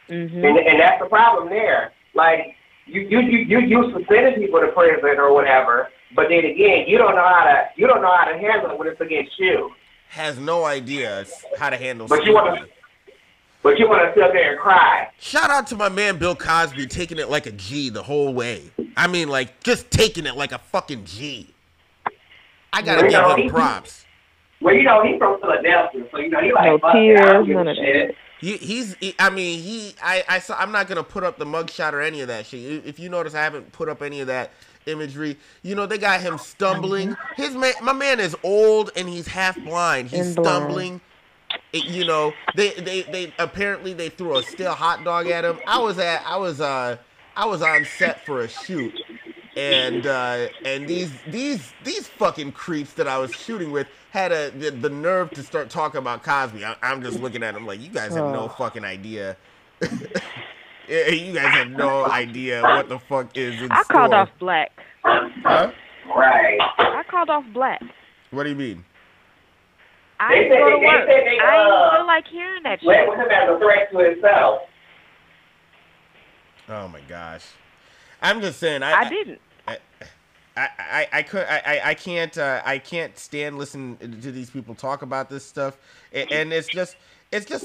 Mm-hmm. And that's the problem there. Like. You used to sending people to prison or whatever, but then again, you don't know how to handle it when it's against you. Has no idea how to handle. But you want But you want to sit up there and cry. Shout out to my man Bill Cosby taking it like a G the whole way. I mean, like, just taking it like a fucking G. I gotta give him props. Well, he's from Philadelphia, so he like no tears, none of that. I'm not gonna put up the mugshot or any of that shit. If you notice, I haven't put up any of that imagery. They got him stumbling. My man is old and he's half blind. He's stumbling. They apparently they threw a stale hot dog at him. I was on set for a shoot, and these fucking creeps that I was shooting with had the nerve to start talking about Cosby. I'm just looking at them like, you guys have no fucking idea. You guys have no idea what the fuck is in I store. called off Black. Huh? Right. I called off Black. What do you mean? I didn't go to work. I didn't feel like hearing that shit. Let him as a threat to himself. Oh my gosh. I'm just saying. I didn't. I can't stand listening to these people talk about this stuff, and it's just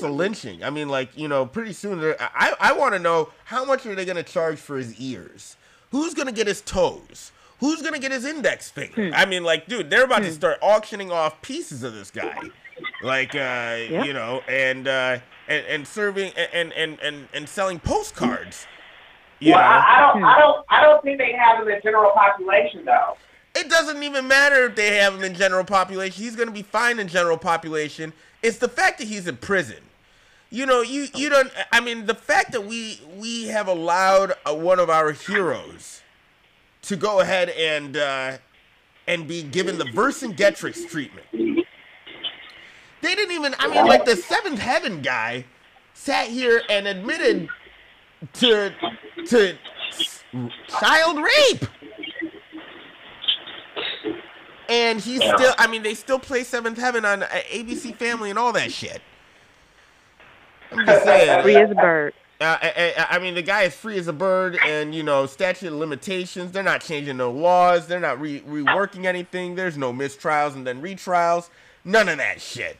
a lynching. I mean, like, pretty soon I want to know how much are they going to charge for his ears? Who's going to get his toes? Who's going to get his index finger? I mean, like, dude, they're about to start auctioning off pieces of this guy, like, and serving and selling postcards. I don't think they have him in general population though. It doesn't even matter if they have him in general population. He's going to be fine in general population. It's the fact that he's in prison. You don't. I mean, the fact that we have allowed one of our heroes to go ahead and be given the Vercingetorix treatment. They didn't even. I mean, like, the Seventh Heaven guy sat here and admitted to child rape. And he's still, I mean, they still play Seventh Heaven on ABC Family and all that shit. I'm just saying. Free as a bird. I mean, the guy is free as a bird, and, statute of limitations, they're not changing no laws, they're not reworking anything, there's no mistrials and then retrials, none of that shit.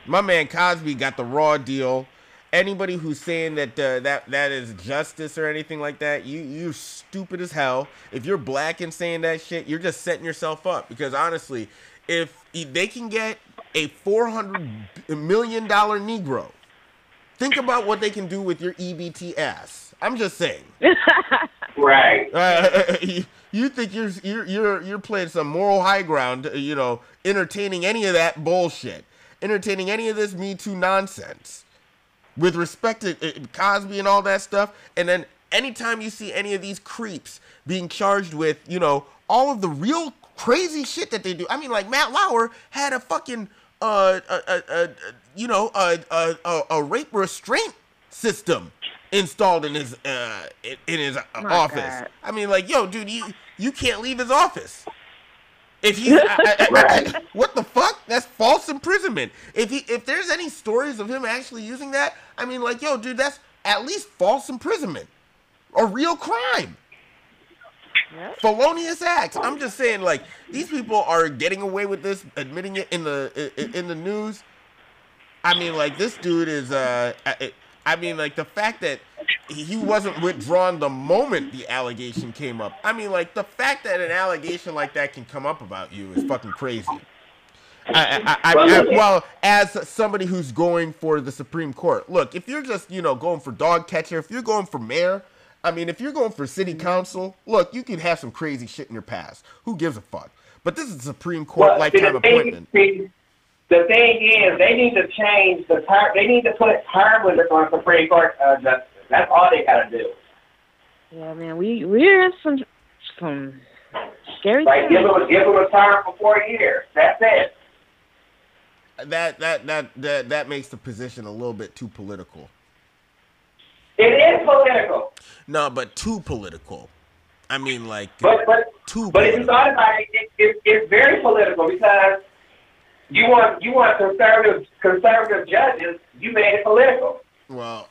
My man Cosby got the raw deal. Anybody who's saying that that is justice or anything like that, you're stupid as hell. If you're black and saying that shit, you're just setting yourself up. Because honestly, if they can get a $400 million Negro, think about what they can do with your EBT ass. I'm just saying. Right. You think you're playing some moral high ground, entertaining any of that bullshit, entertaining any of this Me Too nonsense. With respect to Cosby and all that stuff, and then anytime you see any of these creeps being charged with, all of the real crazy shit that they do. I mean, like, Matt Lauer had a fucking, a rape restraint system installed in his office. God. I mean, like, yo, dude, you can't leave his office. If he's what the fuck? That's false imprisonment. If there's any stories of him actually using that, I mean, like, yo, dude, that's at least false imprisonment, a real crime, felonious acts. I'm just saying, like, these people are getting away with this, admitting it in the news. I mean, like, this dude is. I mean, like, the fact that he wasn't withdrawn the moment the allegation came up. I mean, like, the fact that an allegation like that can come up about you is fucking crazy. Well, as somebody who's going for the Supreme Court, look, if you're just, going for dog catcher, if you're going for mayor, I mean, if you're going for city council, look, you can have some crazy shit in your past. Who gives a fuck? But this is a Supreme Court lifetime appointment. The thing is, they need to change the term. They need to put term limits on Supreme Court justice. That's all they gotta do. Yeah, man, we're in some scary times. Like, give them a term for 4 years. That's it. That makes the position a little bit too political. It is political. No, but too political. I mean, like, too. But if you thought about it, it's very political because. You want conservative judges. You made it political. Well,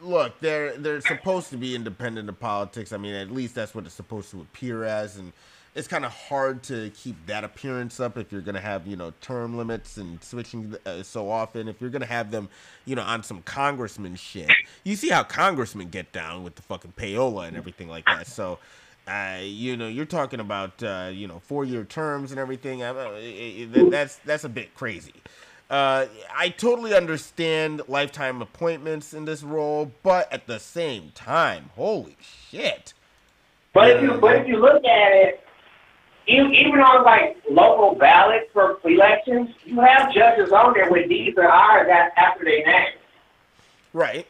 look, they're supposed to be independent of politics. I mean, at least that's what it's supposed to appear as, and it's kind of hard to keep that appearance up if you're going to have, term limits and switching so often. If you're going to have them, on some congressman shit, you see how congressmen get down with the fucking payola and everything like that. So, you're talking about, 4-year terms and everything. That's a bit crazy. I totally understand lifetime appointments in this role, but at the same time, holy shit. But if you look at it, even on like local ballots for elections, you have judges on there with D's or R's after their name. Right.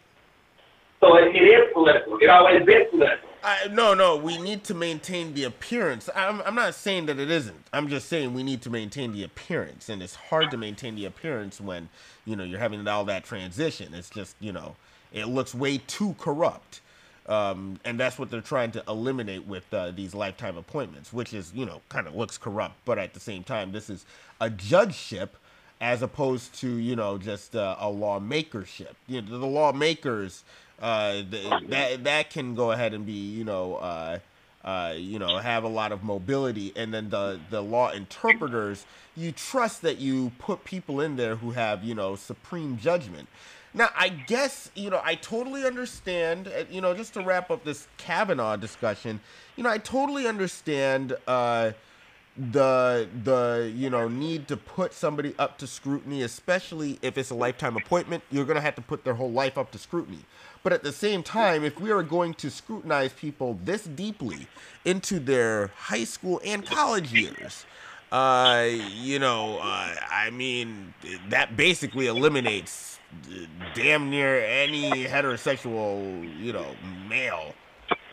So it is political. It always been political. No, we need to maintain the appearance. I'm not saying that it isn't. I'm just saying we need to maintain the appearance, and it's hard to maintain the appearance when, you're having all that transition. It's just, it looks way too corrupt. And that's what they're trying to eliminate with these lifetime appointments, which is, kind of looks corrupt. But at the same time, this is a judgeship as opposed to, just a lawmakership. The lawmakers... that can go ahead and be, have a lot of mobility, and then the law interpreters, you trust that you put people in there who have, supreme judgment. Now, I guess, I totally understand, just to wrap up this Kavanaugh discussion, I totally understand, the need to put somebody up to scrutiny, especially if it's a lifetime appointment. You're going to have to put their whole life up to scrutiny. But at the same time, if we are going to scrutinize people this deeply into their high school and college years, I mean, that basically eliminates damn near any heterosexual, male.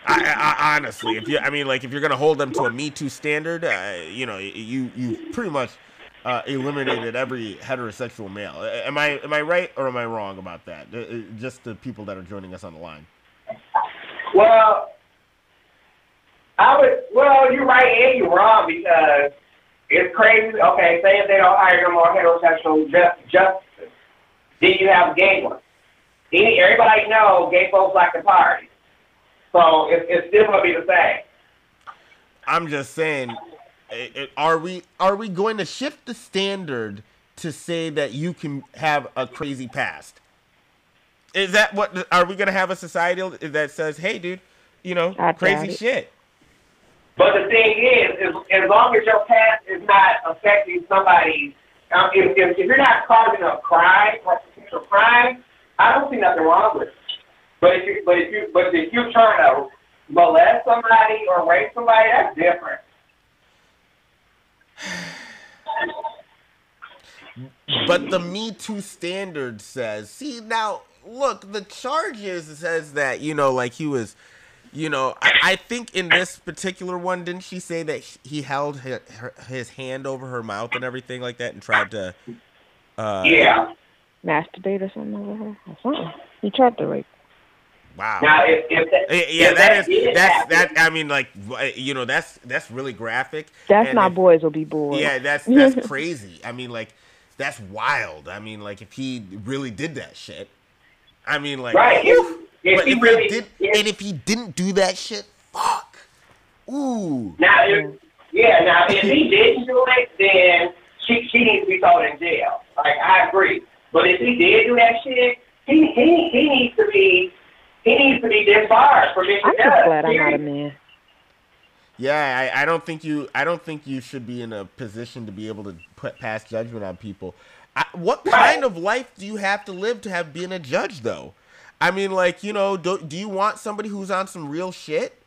I honestly, if you're gonna hold them to a Me Too standard, you pretty much eliminated every heterosexual male. Am I right or am I wrong about that? Just the people that are joining us on the line. Well, you're right and you're wrong, because it's crazy. Okay, say if they don't hire no more heterosexual justices, then you have gay ones. Everybody knows gay folks like to party. So it's still going to be the same. I'm just saying, are we going to shift the standard to say that you can have a crazy past? Is that what? Are we going to have a society that says, "Hey, dude, crazy shit"? But the thing is as long as your past is not affecting somebody, if you're not causing a crime or potential crime, I don't see nothing wrong with it. But if you're trying to molest somebody or rape somebody, that's different. But the Me Too standard says, see, now look, the charges says that, like he was, I think in this particular one, didn't she say that he held his hand over her mouth and everything like that and tried to masturbate or something over her or something? He tried to rape. Wow. Now, that's really graphic. That's and not boys will be boys. Yeah, that's crazy. I mean, like, that's wild. I mean, like, if he really did that shit, I mean, like, right? If he didn't do that shit, fuck. Ooh. Now, if he didn't do it, then she needs to be thrown in jail. Like, I agree. But if he did do that shit, he needs to be. He needs to be disbarred from this. I'm just glad I'm not a man. Yeah, I don't think you should be in a position to be able to pass judgment on people. What kind of life do you have to live to have been a judge, though? I mean, like, do you want somebody who's on some real shit?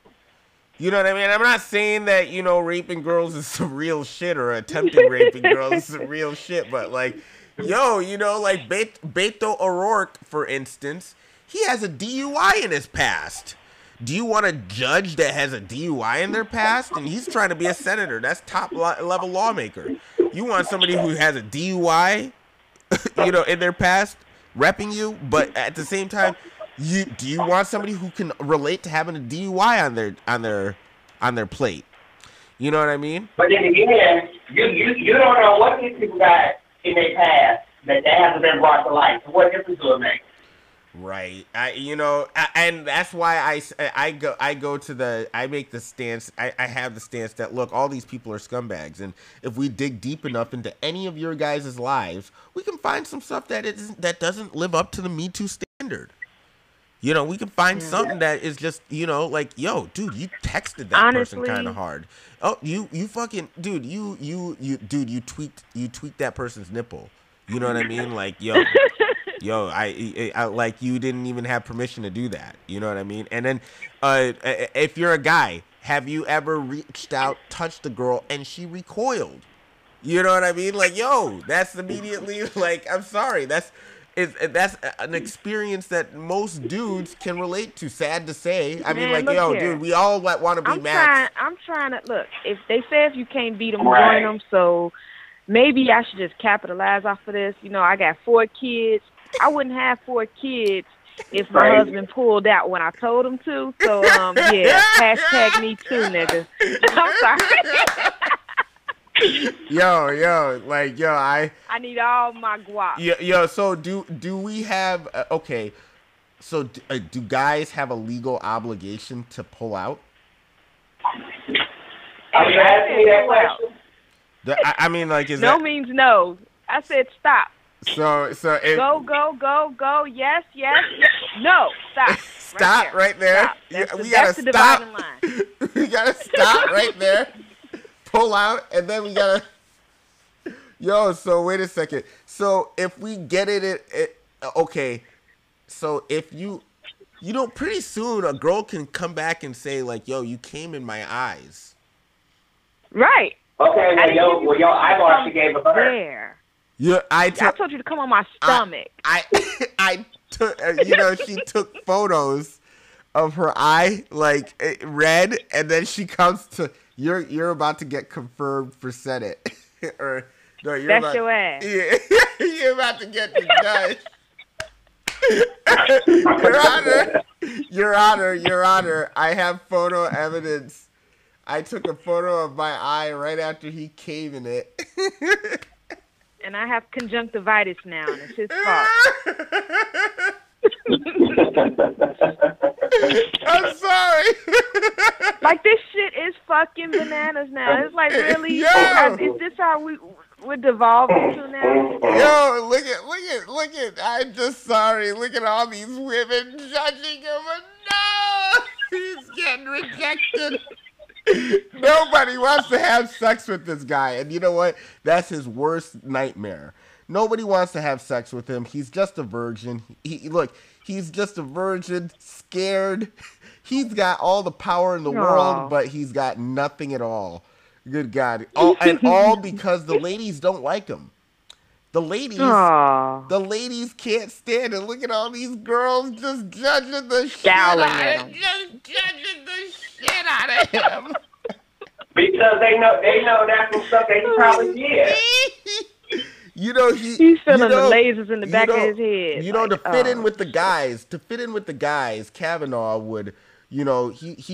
You know what I mean? I'm not saying that, raping girls is some real shit or attempting raping girls is some real shit, but like, like Beto O'Rourke, for instance, he has a DUI in his past. Do you want a judge that has a DUI in their past? And he's trying to be a senator. That's top level lawmaker. You want somebody who has a DUI, in their past, repping you, but at the same time, do you want somebody who can relate to having a DUI on their plate? You know what I mean? But then again, you don't know what these people got in their past that hasn't been brought to light. So what difference do it make? Right. And that's why I make the stance. I have the stance that, look, all these people are scumbags, and if we dig deep enough into any of your guys' lives, we can find some stuff that doesn't live up to the Me Too standard. We can find something that is just, like, yo, dude, you texted that person kind of hard. Oh, you fucking, dude, you tweaked that person's nipple. You know what I mean? Like, yo, I like, you didn't even have permission to do that. You know what I mean? And then, if you're a guy, have you ever reached out, touched a girl, and she recoiled? You know what I mean? Like, yo, that's immediately, like, I'm sorry, that's an experience that most dudes can relate to. Sad to say. I mean, like, yo, dude, we all want to be matched. I'm trying to look. If they say if you can't beat them, join them. So maybe I should just capitalize off of this. I got 4 kids. I wouldn't have 4 kids if my husband pulled out when I told him to. So yeah, hashtag me too, nigga. I'm sorry. I need all my guap. Yo, so do we have okay? So do guys have a legal obligation to pull out? Are you asking me that question? I mean, like, is no that... means no. I said stop. So go. Yes. No, stop. Stop right there. We gotta stop. We gotta stop right there. Pull out, and then we gotta. Yo, so wait a second. So if we get it, okay. So if pretty soon a girl can come back and say, like, yo, you came in my eyes. Right. Okay. Well, your eyeball she gave a birth. There. Yeah, I told you to come on my stomach. I took. She took photos of her eye, like, red, and then she comes to. You're about to get confirmed for Senate. Or no, that's your ass. Yeah, you're about to get the judge. Your Honor, I have photo evidence. I took a photo of my eye right after he came in it. And I have conjunctivitis now, and it's his fault. I'm sorry. Like, this shit is fucking bananas now. It's like, really? Is this how we're devolving to now? Yo, look at. I'm just sorry. Look at all these women judging him. No, he's getting rejected. Nobody wants to have sex with this guy, and you know what? That's his worst nightmare. Nobody wants to have sex with him. He's just a virgin. He's just a virgin, scared. He's got all the power in the world, but he's got nothing at all. Good God. All because the ladies don't like him. The ladies can't stand it. Look at all these girls just judging the shit out of him. Because they know that's some stuff that he probably did. He's feeling the lasers in the back of his head. To fit in with the guys, Kavanaugh would, he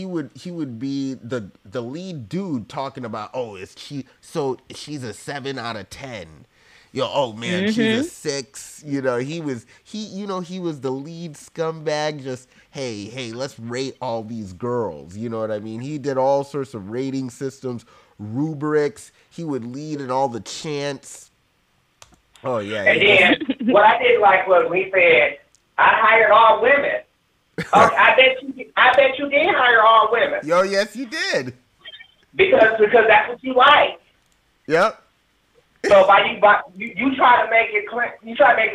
would be the lead dude talking about, she's a 7 out of 10. Oh man, she's a 6. He was the lead scumbag. Just hey, let's rate all these girls. You know what I mean? He did all sorts of rating systems, rubrics. He would lead in all the chants. Oh yeah. And then what I did like was when he said, "I hired all women." I bet you did hire all women. Yo, yes, you did. Because that's what you like. Yep. So you try to make it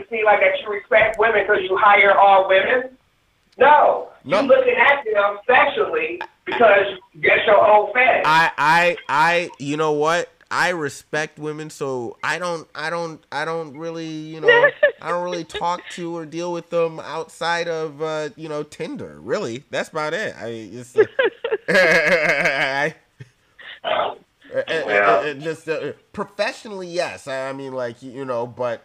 seem like that you respect women because you hire all women. No, you're looking at them sexually because that's your old fetish. I you know what? I respect women, so I don't really, I don't really talk to or deal with them outside of, Tinder. Really, that's about it. Just professionally, yes. I mean, like, but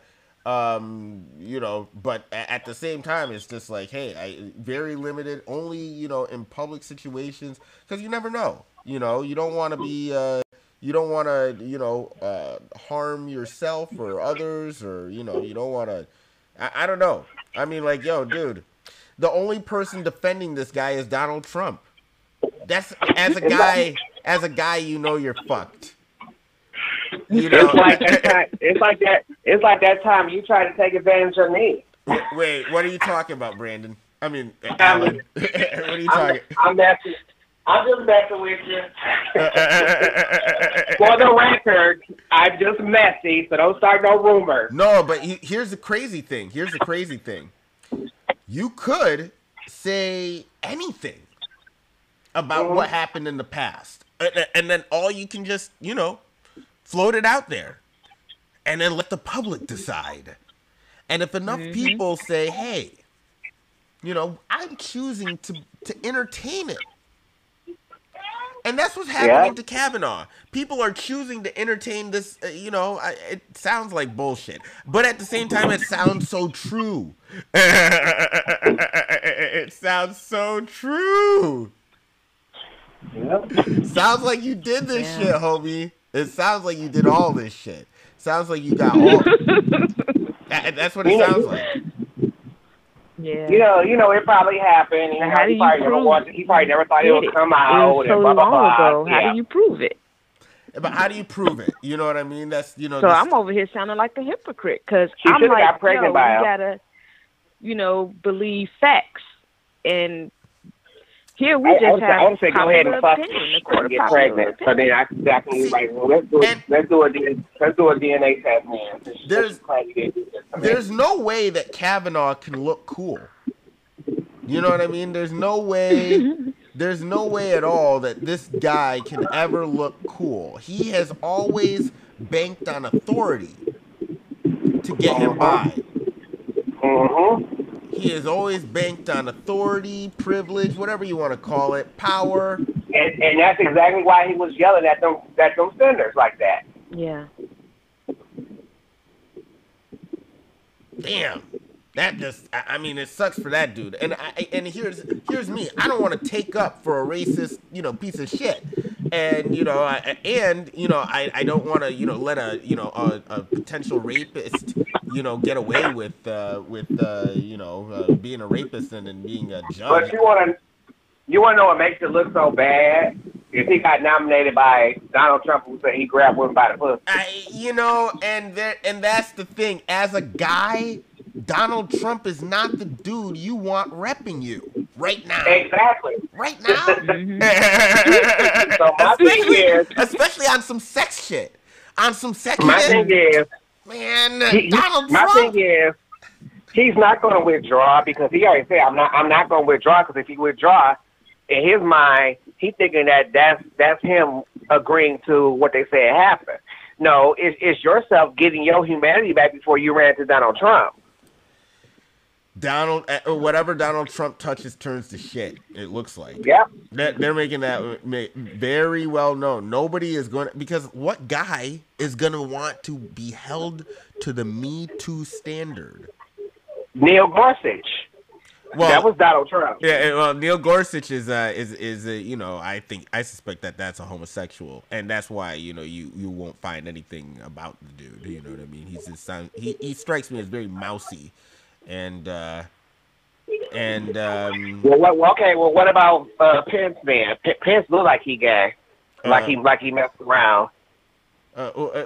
at the same time, it's just like, hey, very limited, only, in public situations, because you never know. You don't want to be. You don't want to, harm yourself or others, or, you don't want to, I don't know. I mean, like, yo, dude, the only person defending this guy is Donald Trump. That's as a guy, you know you're fucked. You know, it's like that time. It's like that time you tried to take advantage of me. Wait, what are you talking about, Brandon? I mean, Alan. What are you talking? I'm just messing with you. For the record, I'm just messy, so don't start no rumors. No, but here's the crazy thing. You could say anything about what happened in the past, and then all you can just, you know, float it out there, and then let the public decide. And if enough people say, "Hey, you know, I'm choosing to entertain it," and that's what's happening to Kavanaugh. People are choosing to entertain this. You know, it sounds like bullshit, but at the same time, it sounds so true. It sounds so true. Yep. Sounds like you did this shit, homie. It sounds like you did all this shit. Sounds like you got all. That's what it sounds like. Yeah. You know, it probably happened. He probably never thought it would come out. It was so and blah, blah, long blah. ago. How do you prove it? But how do you prove it? You know what I mean? That's, you know. So I'm over here sounding like a hypocrite because I'm should've like, got pregnant by him. You gotta, you know, believe facts. And here we just have I would say go ahead and fuck opinion, and get pregnant. So then I can be like, well, let's do a DNA test, man. There's no way that Kavanaugh can look cool. You know what I mean? There's no way at all that this guy can ever look cool. He has always banked on authority to get him by. He has always banked on authority, privilege, whatever you want to call it, power. And that's exactly why he was yelling at them senators like that. Yeah. Damn. That just, I mean, it sucks for that dude. And here's me. I don't want to take up for a racist, you know, piece of shit. And, you know, I don't want to, you know, let a potential rapist, you know, get away with you know, being a rapist and then being a judge. But you want to know what makes it look so bad? If he got nominated by Donald Trump, who said he grabbed women by the pussy. You know, and that's the thing. As a guy, Donald Trump is not the dude you want repping you right now. Exactly. Right now. So my thing is, especially on some sex shit. On some sex my shit. thing is, man, Donald Trump. My thing is, he's not going to withdraw because he already said, I'm not going to withdraw because if he withdraw, in his mind, he's thinking that's him agreeing to what they say happened. No, it's yourself getting your humanity back before you ran to Donald Trump. Whatever Donald Trump touches turns to shit. It looks like. Yep. They're making that very well known. Nobody is going to, because what guy is going to want to be held to the Me Too standard? Neil Gorsuch. Well, that was Donald Trump. Yeah, well, Neil Gorsuch is you know, I suspect that's a homosexual, and that's why, you know, you won't find anything about the dude. You know what I mean? He strikes me as very mousy. And what about Pence, man? Pence look like he gay, like he messed around.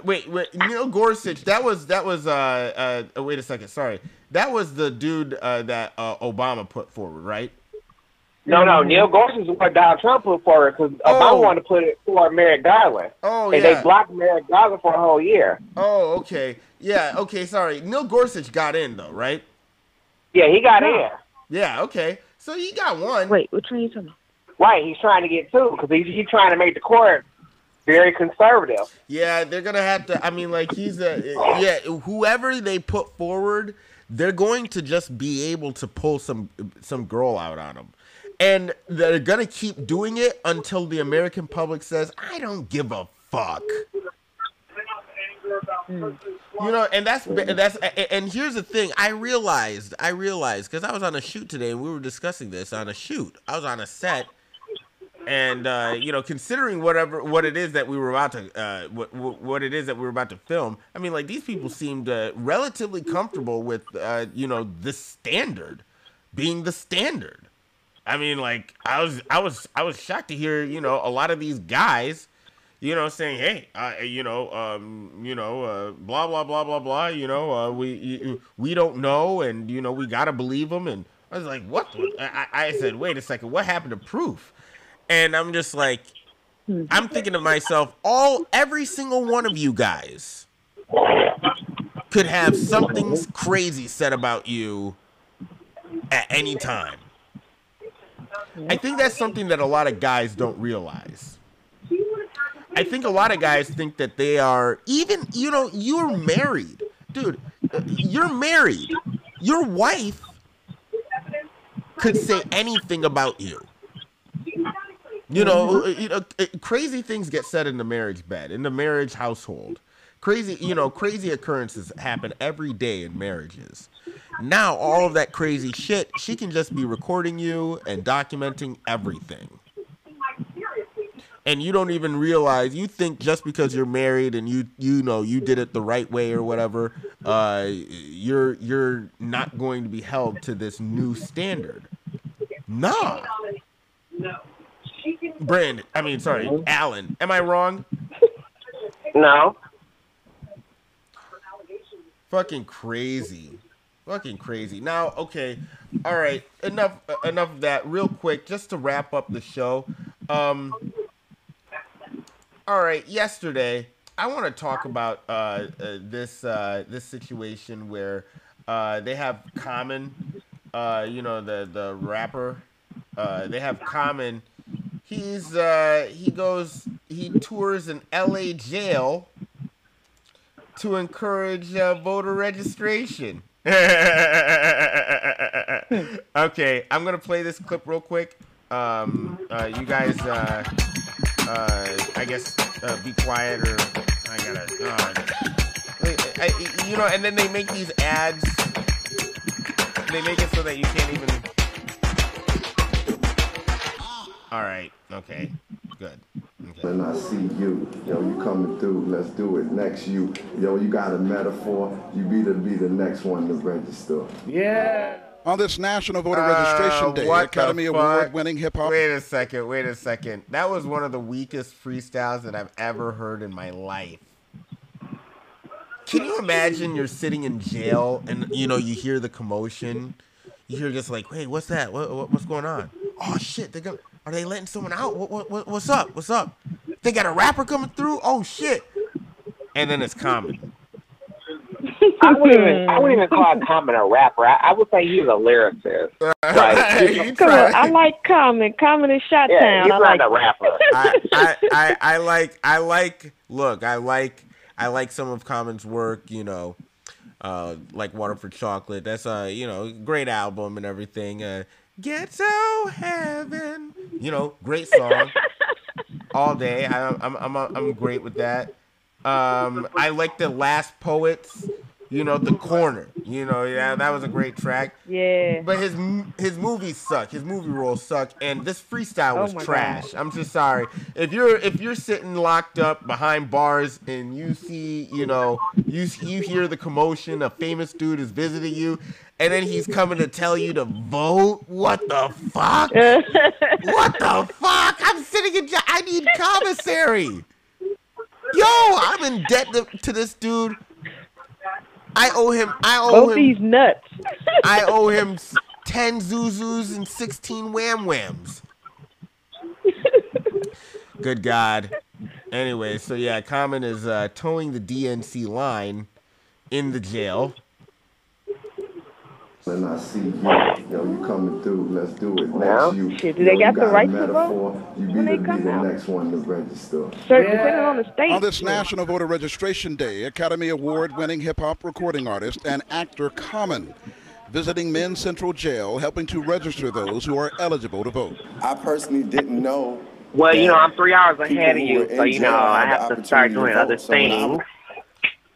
Wait, Neil Gorsuch. That was wait a second, sorry. That was the dude that Obama put forward, right? No, Neil Gorsuch is what Donald Trump put forward because Obama wanted to put it for Merrick Garland. Oh, and they blocked Merrick Garland for a whole year. Oh, okay, yeah, okay, sorry. Neil Gorsuch got in though, right? Yeah, he got in. Yeah, okay. So he got one. Wait, which one are you talking about? Right, he's trying to get two because he's trying to make the court very conservative. Yeah, they're gonna have to. I mean, like whoever they put forward, they're going to just be able to pull some girl out on them, and they're gonna keep doing it until the American public says, "I don't give a fuck." You know, and and here's the thing. I realized because I was on a shoot today and we were discussing this on a shoot. I was on a set, and you know, considering what it is that we were about to what it is that we were about to film. I mean, like, these people seemed relatively comfortable with you know, this standard. being the standard. I mean, like, I was shocked to hear, you know, a lot of these guys, you know, saying, hey, blah blah blah blah blah, you know, we don't know, and you know, we gotta believe them. And I was like, what? I said, wait a second, what happened to proof? And I'm just like, I'm thinking to myself, every single one of you guys could have something crazy said about you at any time. I think that's something that a lot of guys don't realize. I think a lot of guys think that they are, even, you know, you're married. Dude, you're married. Your wife could say anything about you. You know, crazy things get said in the marriage bed, in the marriage household. Crazy occurrences happen every day in marriages. Now, all of that crazy shit, she can just be recording you and documenting everything. And you don't even realize, you think just because you're married and you know you did it the right way or whatever, you're not going to be held to this new standard. Nah. Alan, am I wrong? No. Fucking crazy. Now, okay, all right, enough of that. Real quick, just to wrap up the show. All right, yesterday I want to talk about this situation where they have Common, the rapper. They have Common. He tours an LA jail to encourage voter registration. Okay, I'm gonna play this clip real quick. You guys, I guess, be quiet, or I gotta, and then they make these ads. They make it so that you can't even. All right. Okay. Good. Okay. And I see you, you coming through, let's do it. Next you got a metaphor, you be the next one to register. Yeah. On this National Voter Registration Day, Academy Award-winning hip-hop. Wait a second. That was one of the weakest freestyles that I've ever heard in my life. Can you imagine you're sitting in jail and, you hear the commotion? You hear just like, hey, what's that? What's going on? Oh, shit, are they letting someone out? What's up? They got a rapper coming through? Oh, shit. And then it's Common. I wouldn't even call Common a rapper. I would say he's a lyricist. Come on, I like Common. Common is Shot Town. He's not a rapper. I like some of Common's work, like Water for Chocolate. That's great album and everything. Ghetto Heaven, great song. All day. I'm great with that. I like The Last Poets, The Corner. That was a great track. Yeah. But his movies suck. His movie roles suck, and this freestyle was trash. God. I'm just sorry. If you're sitting locked up behind bars and you see, you hear the commotion, a famous dude is visiting you, and then he's coming to tell you to vote. What the fuck? What the fuck? I'm sitting in jail. I need commissary. Yo, I'm in debt to this dude. I owe him. Both these nuts. I owe him 10 Zuzus and 16 Wham Whams. Good God. Anyway, so yeah, Common is towing the DNC line in the jail. And I see you coming through, let's do it. Next you. Shit, do they got the right to vote you when they come the out? Next one to register. Depending on the state. On this National Voter Registration Day, Academy Award-winning hip-hop recording artist and actor Common visiting Men's Central Jail, helping to register those who are eligible to vote. I personally didn't know. Well, I'm 3 hours ahead of you, so I have to start doing other things.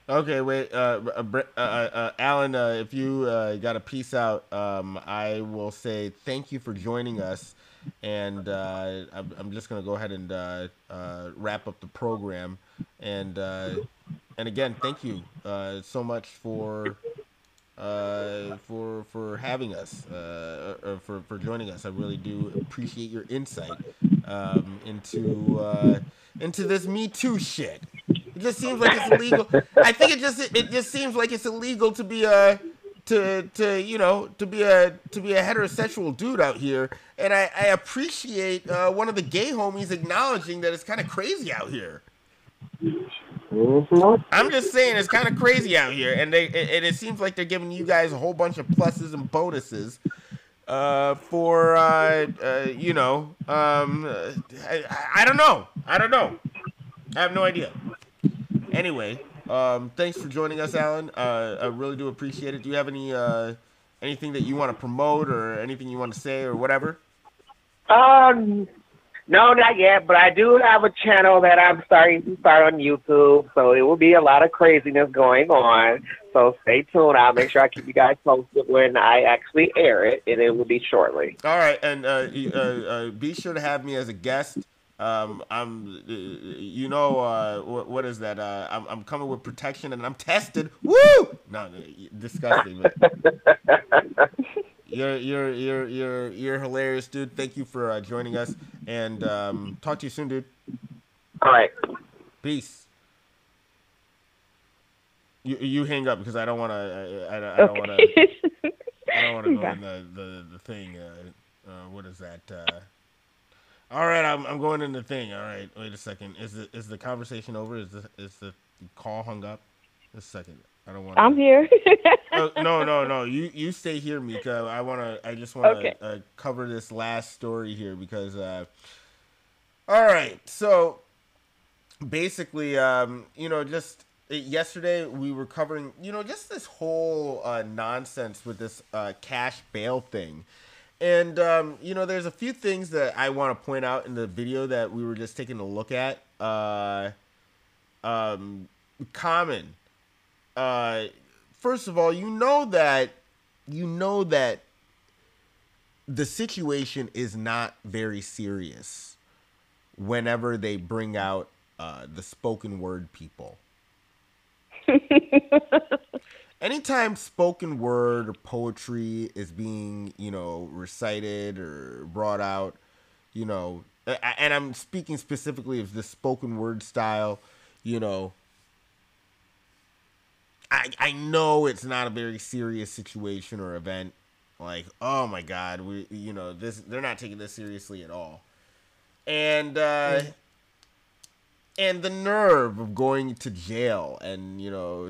Okay, wait, Alan, if you got to peace out, I will say thank you for joining us, and I'm just going to go ahead and wrap up the program, and again, thank you so much for for having us, for joining us. I really do appreciate your insight into this Me Too shit. It just seems like it's illegal. I think it just seems like it's illegal to be a to be a heterosexual dude out here, and I appreciate one of the gay homies acknowledging that it's kind of crazy out here. I'm just saying it's kind of crazy out here, and it seems like they're giving you guys a whole bunch of pluses and bonuses for I don't know. I have no idea. Anyway, thanks for joining us, Alan. I really do appreciate it. Do you have anything that you want to promote or anything you want to say or whatever? No, not yet, but I do have a channel that I'm starting to start on YouTube, so it will be a lot of craziness going on. So stay tuned. I'll make sure I keep you guys posted when I actually air it, and it will be shortly. All right, and be sure to have me as a guest. What is that? I'm coming with protection, and I'm tested. Woo! No, disgusting. You're hilarious, dude. Thank you for joining us, and talk to you soon, dude. All right. Peace. You hang up because I don't want to. I don't want to. I don't want to go in the thing. What is that? All right, I'm going in the thing. All right, wait a second. Is the conversation over? Is the call hung up? Just a second. I don't want. I'm here. No. You stay here, Mika. I just want to cover this last story here because. All right, so basically, just yesterday we were covering, just this whole nonsense with this cash bail thing. And, there's a few things that I want to point out in the video that we were just taking a look at. Common. First of all, you know that the situation is not very serious whenever they bring out the spoken word people. Anytime spoken word or poetry is being, recited or brought out, and I'm speaking specifically of the spoken word style, I know it's not a very serious situation or event. Like, oh my God, they're not taking this seriously at all. And the nerve of going to jail and,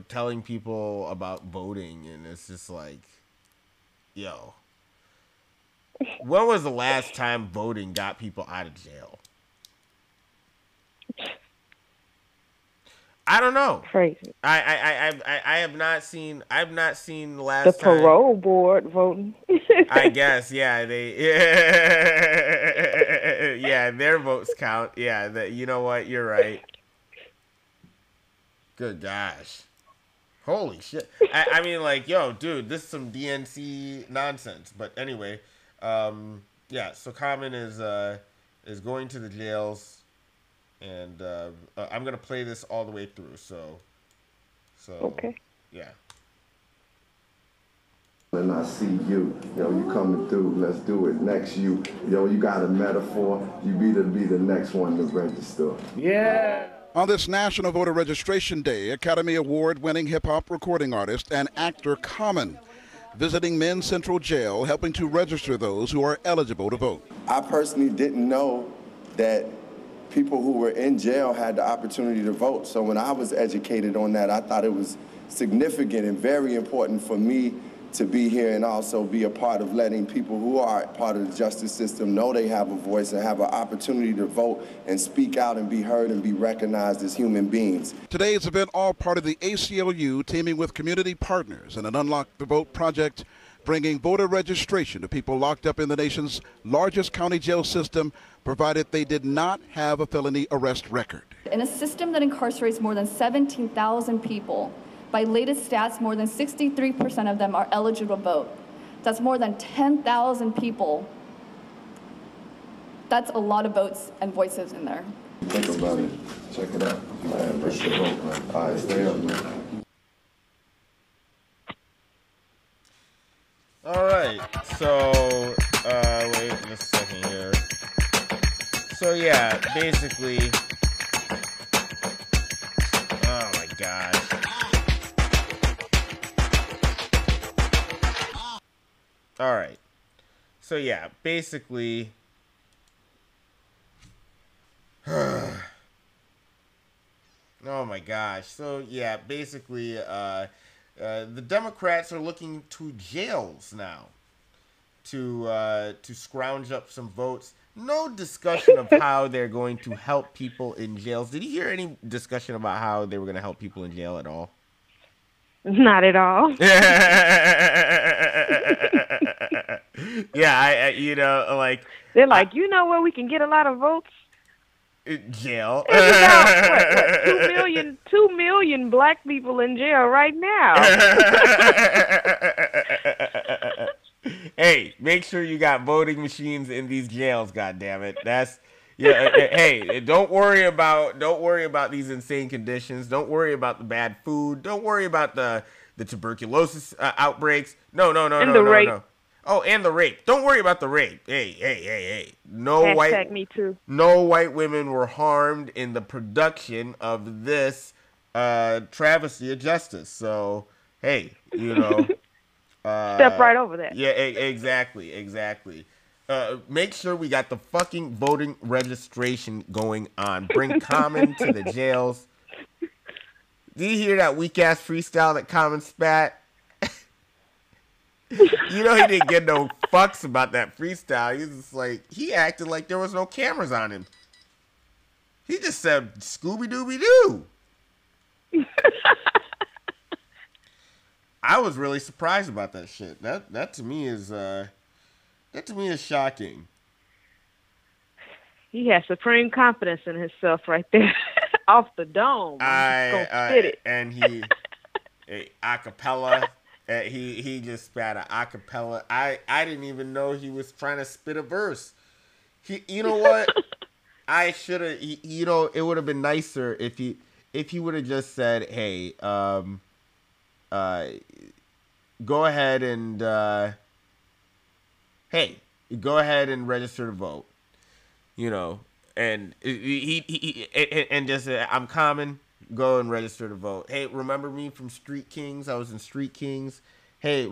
telling people about voting. And it's just like, yo, when was the last time voting got people out of jail? I don't know. Crazy. I have not seen. I've not seen the last the time. parole board voting. I guess, yeah, yeah, their votes count. Yeah, you know what? You're right. Good gosh, holy shit! I mean, like, yo, dude, this is some DNC nonsense. But anyway, yeah. So Common is going to the jails. And I'm gonna play this all the way through. So okay. Yeah. And I see you coming through. Let's do it. Next, you got a metaphor. You be the next one to register. Yeah. On this National Voter Registration Day, Academy Award-winning hip-hop recording artist and actor Common visiting Men's Central Jail, helping to register those who are eligible to vote. I personally didn't know that people who were in jail had the opportunity to vote. So when I was educated on that, I thought it was significant and very important for me to be here and also be a part of letting people who are part of the justice system know they have a voice and have an opportunity to vote and speak out and be heard and be recognized as human beings. Today's event all part of the ACLU teaming with community partners in an Unlock the Vote project, bringing voter registration to people locked up in the nation's largest county jail system, provided they did not have a felony arrest record. In a system that incarcerates more than 17,000 people, by latest stats, more than 63% of them are eligible to vote. That's more than 10,000 people. That's a lot of votes and voices in there. Think about it. Check it out. Man, let's vote. All right, stay up, man. So, wait just a second here. So, yeah, basically... Oh, my gosh. All right. So, yeah, basically... Oh, my gosh. So, yeah, basically, the Democrats are looking to jails now to scrounge up some votes. No discussion of how they're going to help people in jails. Did you hear any discussion about how they were going to help people in jail at all? Not at all. Yeah, you know, like... They're like, you know where we can get a lot of votes? Jail. There's about, 2 million black people in jail right now. Hey, make sure you got voting machines in these jails, goddammit. That's hey, don't worry about these insane conditions. Don't worry about the bad food. Don't worry about the tuberculosis outbreaks. No. Rape. Oh, and the rape. Don't worry about the rape. Hey. Hashtag me too. No white women were harmed in the production of this travesty of justice. So, hey, you know. Step right over that. Yeah, exactly. Make sure we got the fucking voting registration going on. Bring Common to the jails. Did you hear that weak-ass freestyle that Common spat? You know he didn't get no fucks about that freestyle. He was just like, he acted like there was no cameras on him. He just said, Scooby-Dooby-Doo. I was really surprised about that shit. That to me is shocking. He has supreme confidence in himself right there, off the dome. I'm just gonna spit it. And he acapella. He just spat an acapella. I didn't even know he was trying to spit a verse. You know what? I should have. You know, it would have been nicer if he would have just said, "Hey, go ahead and register to vote." You know, and he just said, "I'm Common. Go and register to vote. Hey, remember me from Street Kings? I was in Street Kings. Hey,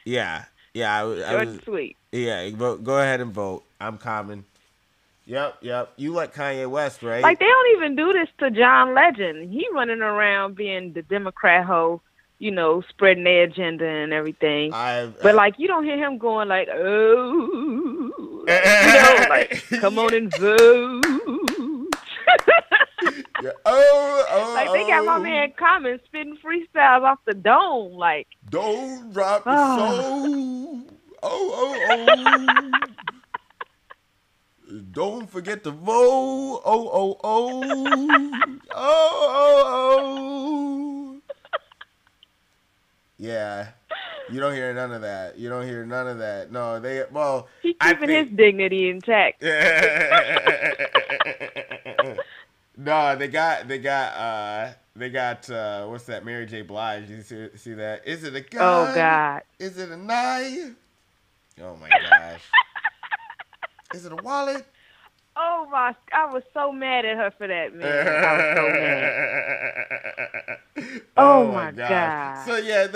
yeah, I was sweet. Yeah, go ahead and vote. I'm Common. Yep. You like Kanye West, right? Like, they don't even do this to John Legend. He running around being the Democrat hoe, you know, spreading their agenda and everything. But like, you don't hear him going like, oh, like, you know, like, come on and vote. Yeah. Like, they got my man Common spitting freestyles off the dome, like, don't drop the soul. Oh. Don't forget to vote. Oh. Yeah. You don't hear none of that. No, he's keeping his dignity intact. No, they got what's that? Mary J. Blige. You see that? Is it a gun? Oh God. Is it a knife? Oh my gosh. Is it a wallet? Oh my! I was so mad at her for that, man. I was so mad. Oh my God. So yeah,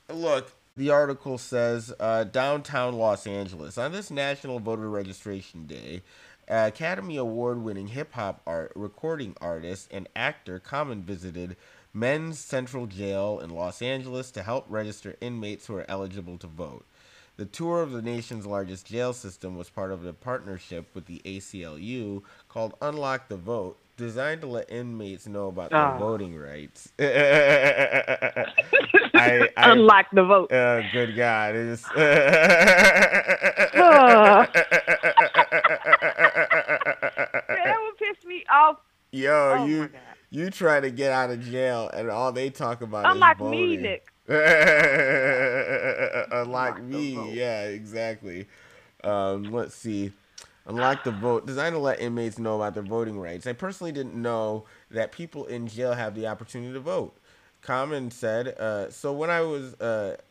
look. The article says, downtown Los Angeles. On this National Voter Registration Day, Academy Award-winning hip-hop recording artist and actor Common visited Men's Central Jail in Los Angeles to help register inmates who are eligible to vote. The tour of the nation's largest jail system was part of a partnership with the ACLU called Unlock the Vote, designed to let inmates know about their voting rights. Unlock the vote. Good God. That would piss me off. Yo, you try to get out of jail and all they talk about Unlike is voting. me, Nick. Unlike me, yeah, exactly. Let's see. Unlock the vote, designed to let inmates know about their voting rights. I personally didn't know that people in jail have the opportunity to vote. Common said, so when I was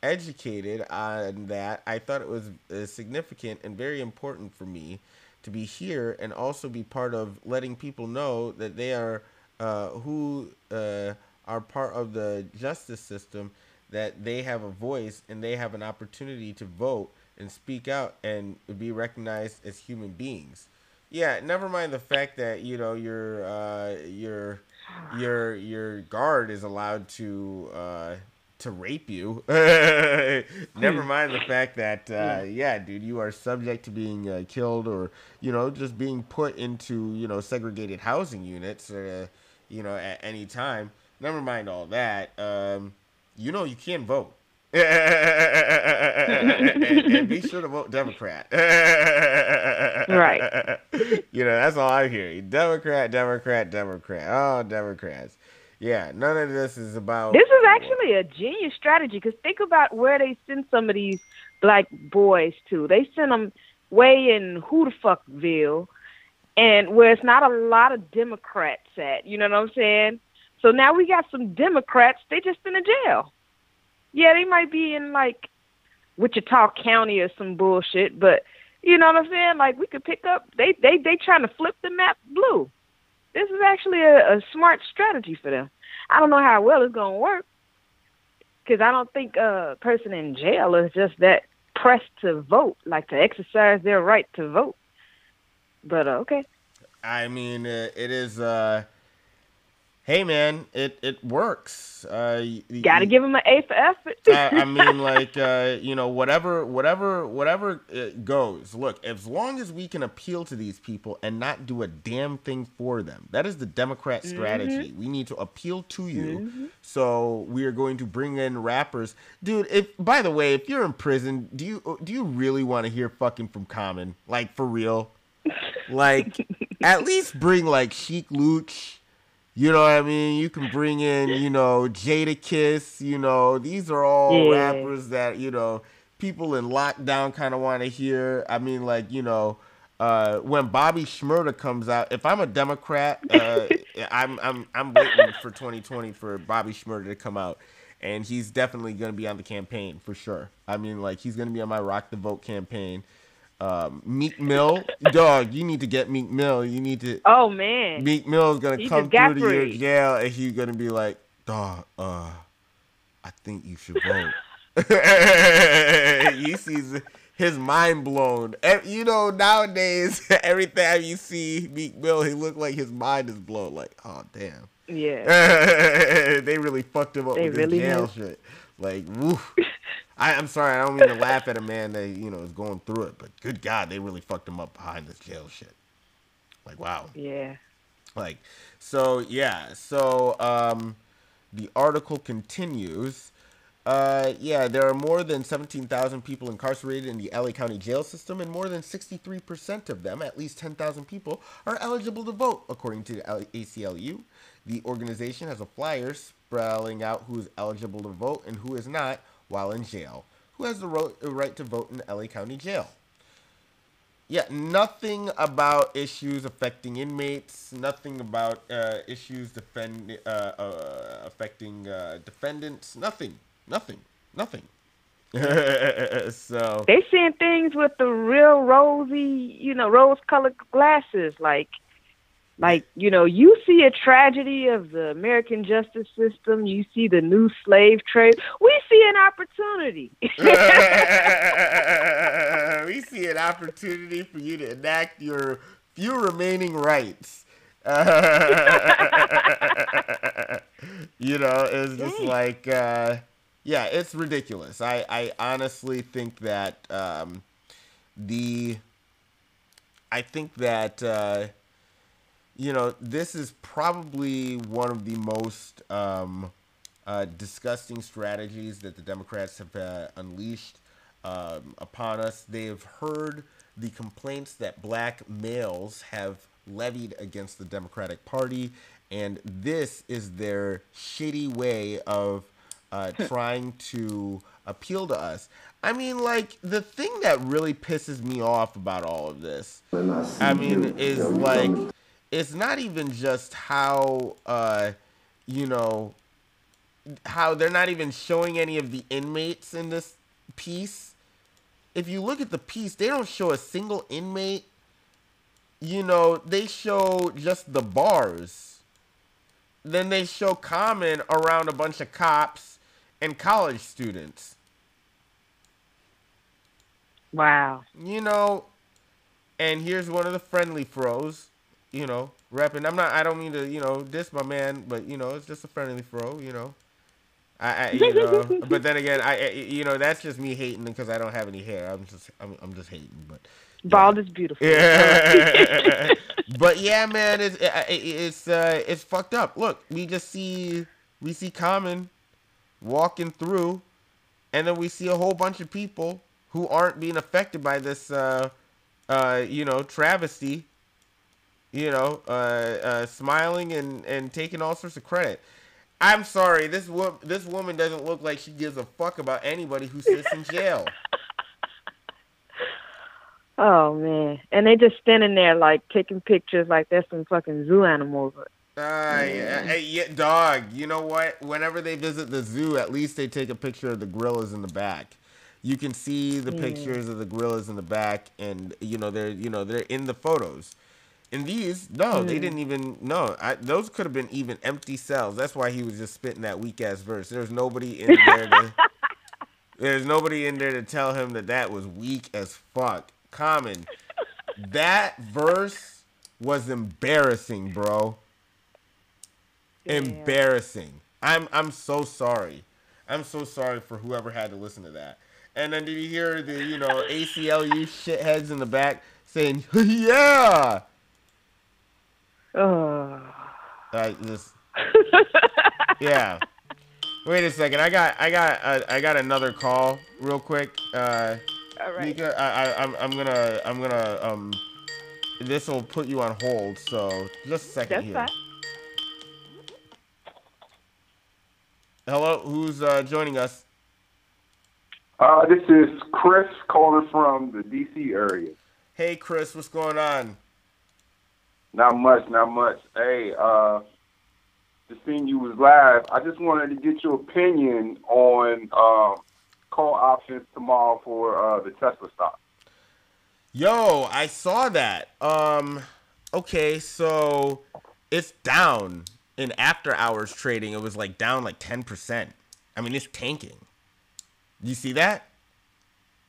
educated on that, I thought it was significant and very important for me to be here and also be part of letting people know that they are who are part of the justice system, that they have a voice and they have an opportunity to vote and speak out and be recognized as human beings. Yeah, never mind the fact that your guard is allowed to rape you. Never mind the fact that yeah, dude, you are subject to being killed or just being put into segregated housing units at any time. Never mind all that. You can't vote. and be sure to vote Democrat. Right. That's all I hear. Democrat, Democrat, Democrat. Oh, Democrats. Yeah, none of this is about. This is actually a genius strategy because think about where they send some of these black boys to. They send them way in who the fuckville, and where it's not a lot of Democrats at. You know what I'm saying? So now we got some Democrats. They just in a jail. Yeah, they might be in like Wichita County or some bullshit, but you know what I'm saying? Like we could pick up. They trying to flip the map blue. This is actually a smart strategy for them. I don't know how well it's gonna work because I don't think a person in jail is just that pressed to vote, like to exercise their right to vote. But okay. I mean, it is. Hey man, it works. Gotta give them an A for effort. I mean, like whatever goes. Look, as long as we can appeal to these people and not do a damn thing for them, that is the Democrat strategy. We need to appeal to you, so we are going to bring in rappers, dude. By the way, if you're in prison, do you really want to hear fucking from Common? Like for real? Like at least bring like Chic Luch. You know what I mean? You can bring in, Jada Kiss, these are all rappers that, people in lockdown kind of want to hear. I mean, like, when Bobby Shmurda comes out, if I'm a Democrat, I'm waiting for 2020 for Bobby Shmurda to come out. And he's definitely going to be on the campaign for sure. I mean, like, he's going to be on my Rock the Vote campaign. Meek Mill, dog, you need to get Meek Mill. You need to. Oh man, Meek Mill is gonna come through to your jail, and he's gonna be like, dog, I think you should vote. You see his mind blown. Nowadays, every time you see Meek Mill, he look like his mind is blown. Like, oh damn. Yeah. They really fucked him up with the jail shit. Like, woof. I'm sorry, I don't mean to laugh at a man that, is going through it, but good God, they really fucked him up behind this jail shit. Like, wow. Yeah. Like, so, yeah. So, the article continues. There are more than 17,000 people incarcerated in the LA County jail system, and more than 63% of them, at least 10,000 people, are eligible to vote, according to the ACLU. The organization has a flyer spelling out who is eligible to vote and who is not while in jail. Who has the right to vote in the LA County jail? Yeah, nothing about issues affecting inmates, nothing about issues affecting defendants, nothing. So they seeing things with the real rosy, rose-colored glasses, like you see a tragedy of the American justice system. You see the new slave trade. We see an opportunity. We see an opportunity for you to enact your few remaining rights. It's just like, it's ridiculous. I honestly think that this is probably one of the most disgusting strategies that the Democrats have unleashed upon us. They have heard the complaints that black males have levied against the Democratic Party, and this is their shitty way of trying to appeal to us. I mean, like, the thing that really pisses me off about all of this, is like, it's not even just how, how they're not even showing any of the inmates in this piece. If you look at the piece, they don't show a single inmate. You know, they show just the bars. Then they show Common around a bunch of cops and college students. Wow. You know, and here's one of the friendly fros, you know, repping. I don't mean to, you know, diss my man, but, you know, it's just a friendly fro, you know. You know, but then again, you know, that's just me hating because I don't have any hair. I'm just hating, but bald is beautiful. Yeah. But yeah, man, it's fucked up. Look, we see Common walking through, and then we see a whole bunch of people who aren't being affected by this, you know, travesty. You know, smiling and taking all sorts of credit. I'm sorry, this woman doesn't look like she gives a fuck about anybody who sits in jail. Oh man, and they just standing there like taking pictures like they're some fucking zoo animals. Yeah, dog. You know what? Whenever they visit the zoo, at least they take a picture of the gorillas in the back. You can see the pictures of the gorillas in the back, and they're in the photos. In these, no, they didn't even. No, those could have been even empty cells. That's why he was just spitting that weak ass verse. There's nobody in there. There's nobody in there to tell him that was weak as fuck. Common, that verse was embarrassing, bro. Damn. Embarrassing. I'm so sorry. I'm so sorry for whoever had to listen to that. And then did you hear the ACLU shitheads in the back saying, "Yeah." Yeah. Wait a second. I got another call real quick. All right. Mika, I'm gonna this will put you on hold. So just a second here. That's fine. Hello, who's joining us? This is Chris calling from the D.C. area. Hey, Chris, what's going on? Not much. Hey, just seeing you was live. I just wanted to get your opinion on call options tomorrow for the Tesla stock. Yo, I saw that. Okay, so it's down in after hours trading. It was like down like 10%. I mean, it's tanking. You see that?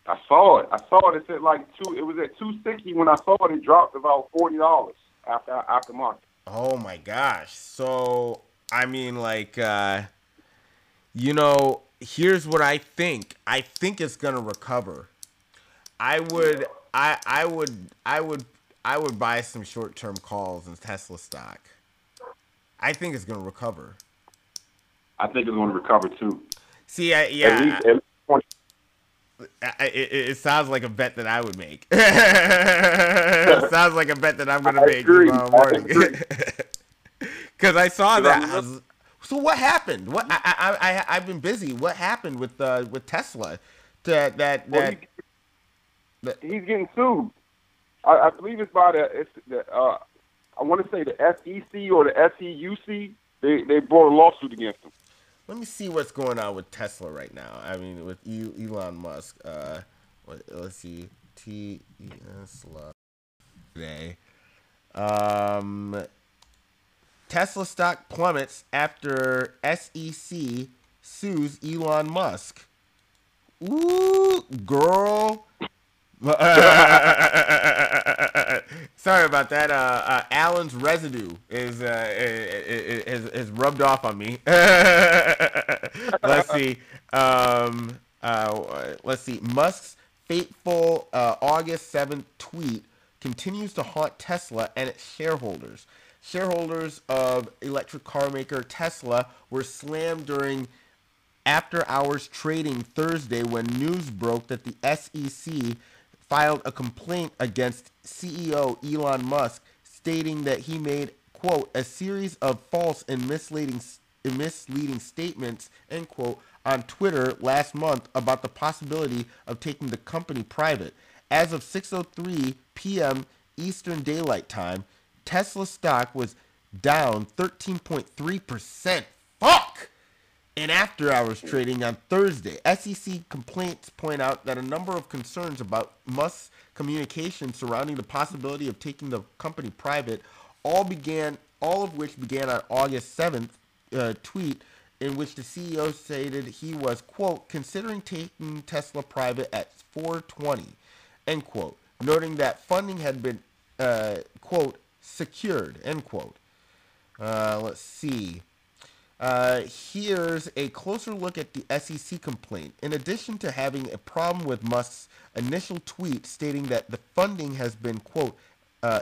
I saw it. It's at like it was at 260 when I saw it. It dropped about $40 after market. Oh my gosh. So I mean, like, here's what I think. I think it's gonna recover. I would buy some short-term calls in Tesla stock. I think it's gonna recover. I think it's gonna recover too. See, at least it sounds like a bet that I would make. It sounds like a bet that I'm gonna make tomorrow morning. Because I saw that. So what happened? What I've been busy. What happened with Tesla? He's getting sued. I believe it's by I want to say the SEC or the SEUC. They brought a lawsuit against him. Let me see what's going on with Tesla right now. I mean, with Elon Musk. Let's see. Tesla today. Tesla stock plummets after SEC sues Elon Musk. Ooh, girl. Sorry about that. Alan's residue is rubbed off on me. Let's see. Let's see. Musk's fateful August 7th tweet continues to haunt Tesla and its shareholders. Shareholders of electric car maker Tesla were slammed during after-hours trading Thursday when news broke that the SEC filed a complaint against CEO Elon Musk, stating that he made, quote, a series of false and misleading statements, end quote, on Twitter last month about the possibility of taking the company private. As of 6:03 p.m. Eastern Daylight Time, Tesla stock was down 13.3%. Fuck! In after-hours trading on Thursday, SEC complaints point out that a number of concerns about Musk's communication surrounding the possibility of taking the company private, all of which began on August 7th tweet in which the CEO stated he was, quote, considering taking Tesla private at 420, end quote, noting that funding had been, quote, secured, end quote. Let's see. Here's a closer look at the SEC complaint. In addition to having a problem with Musk's initial tweet stating that the funding has been, quote,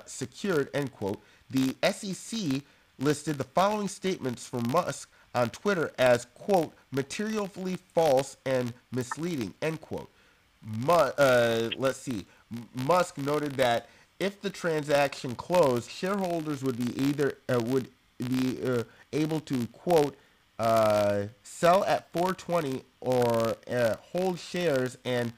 secured, end quote, the SEC listed the following statements from Musk on Twitter as, quote, materially false and misleading, end quote. Let's see. Musk noted that if the transaction closed, shareholders would be able to, quote, sell at 420 or hold shares and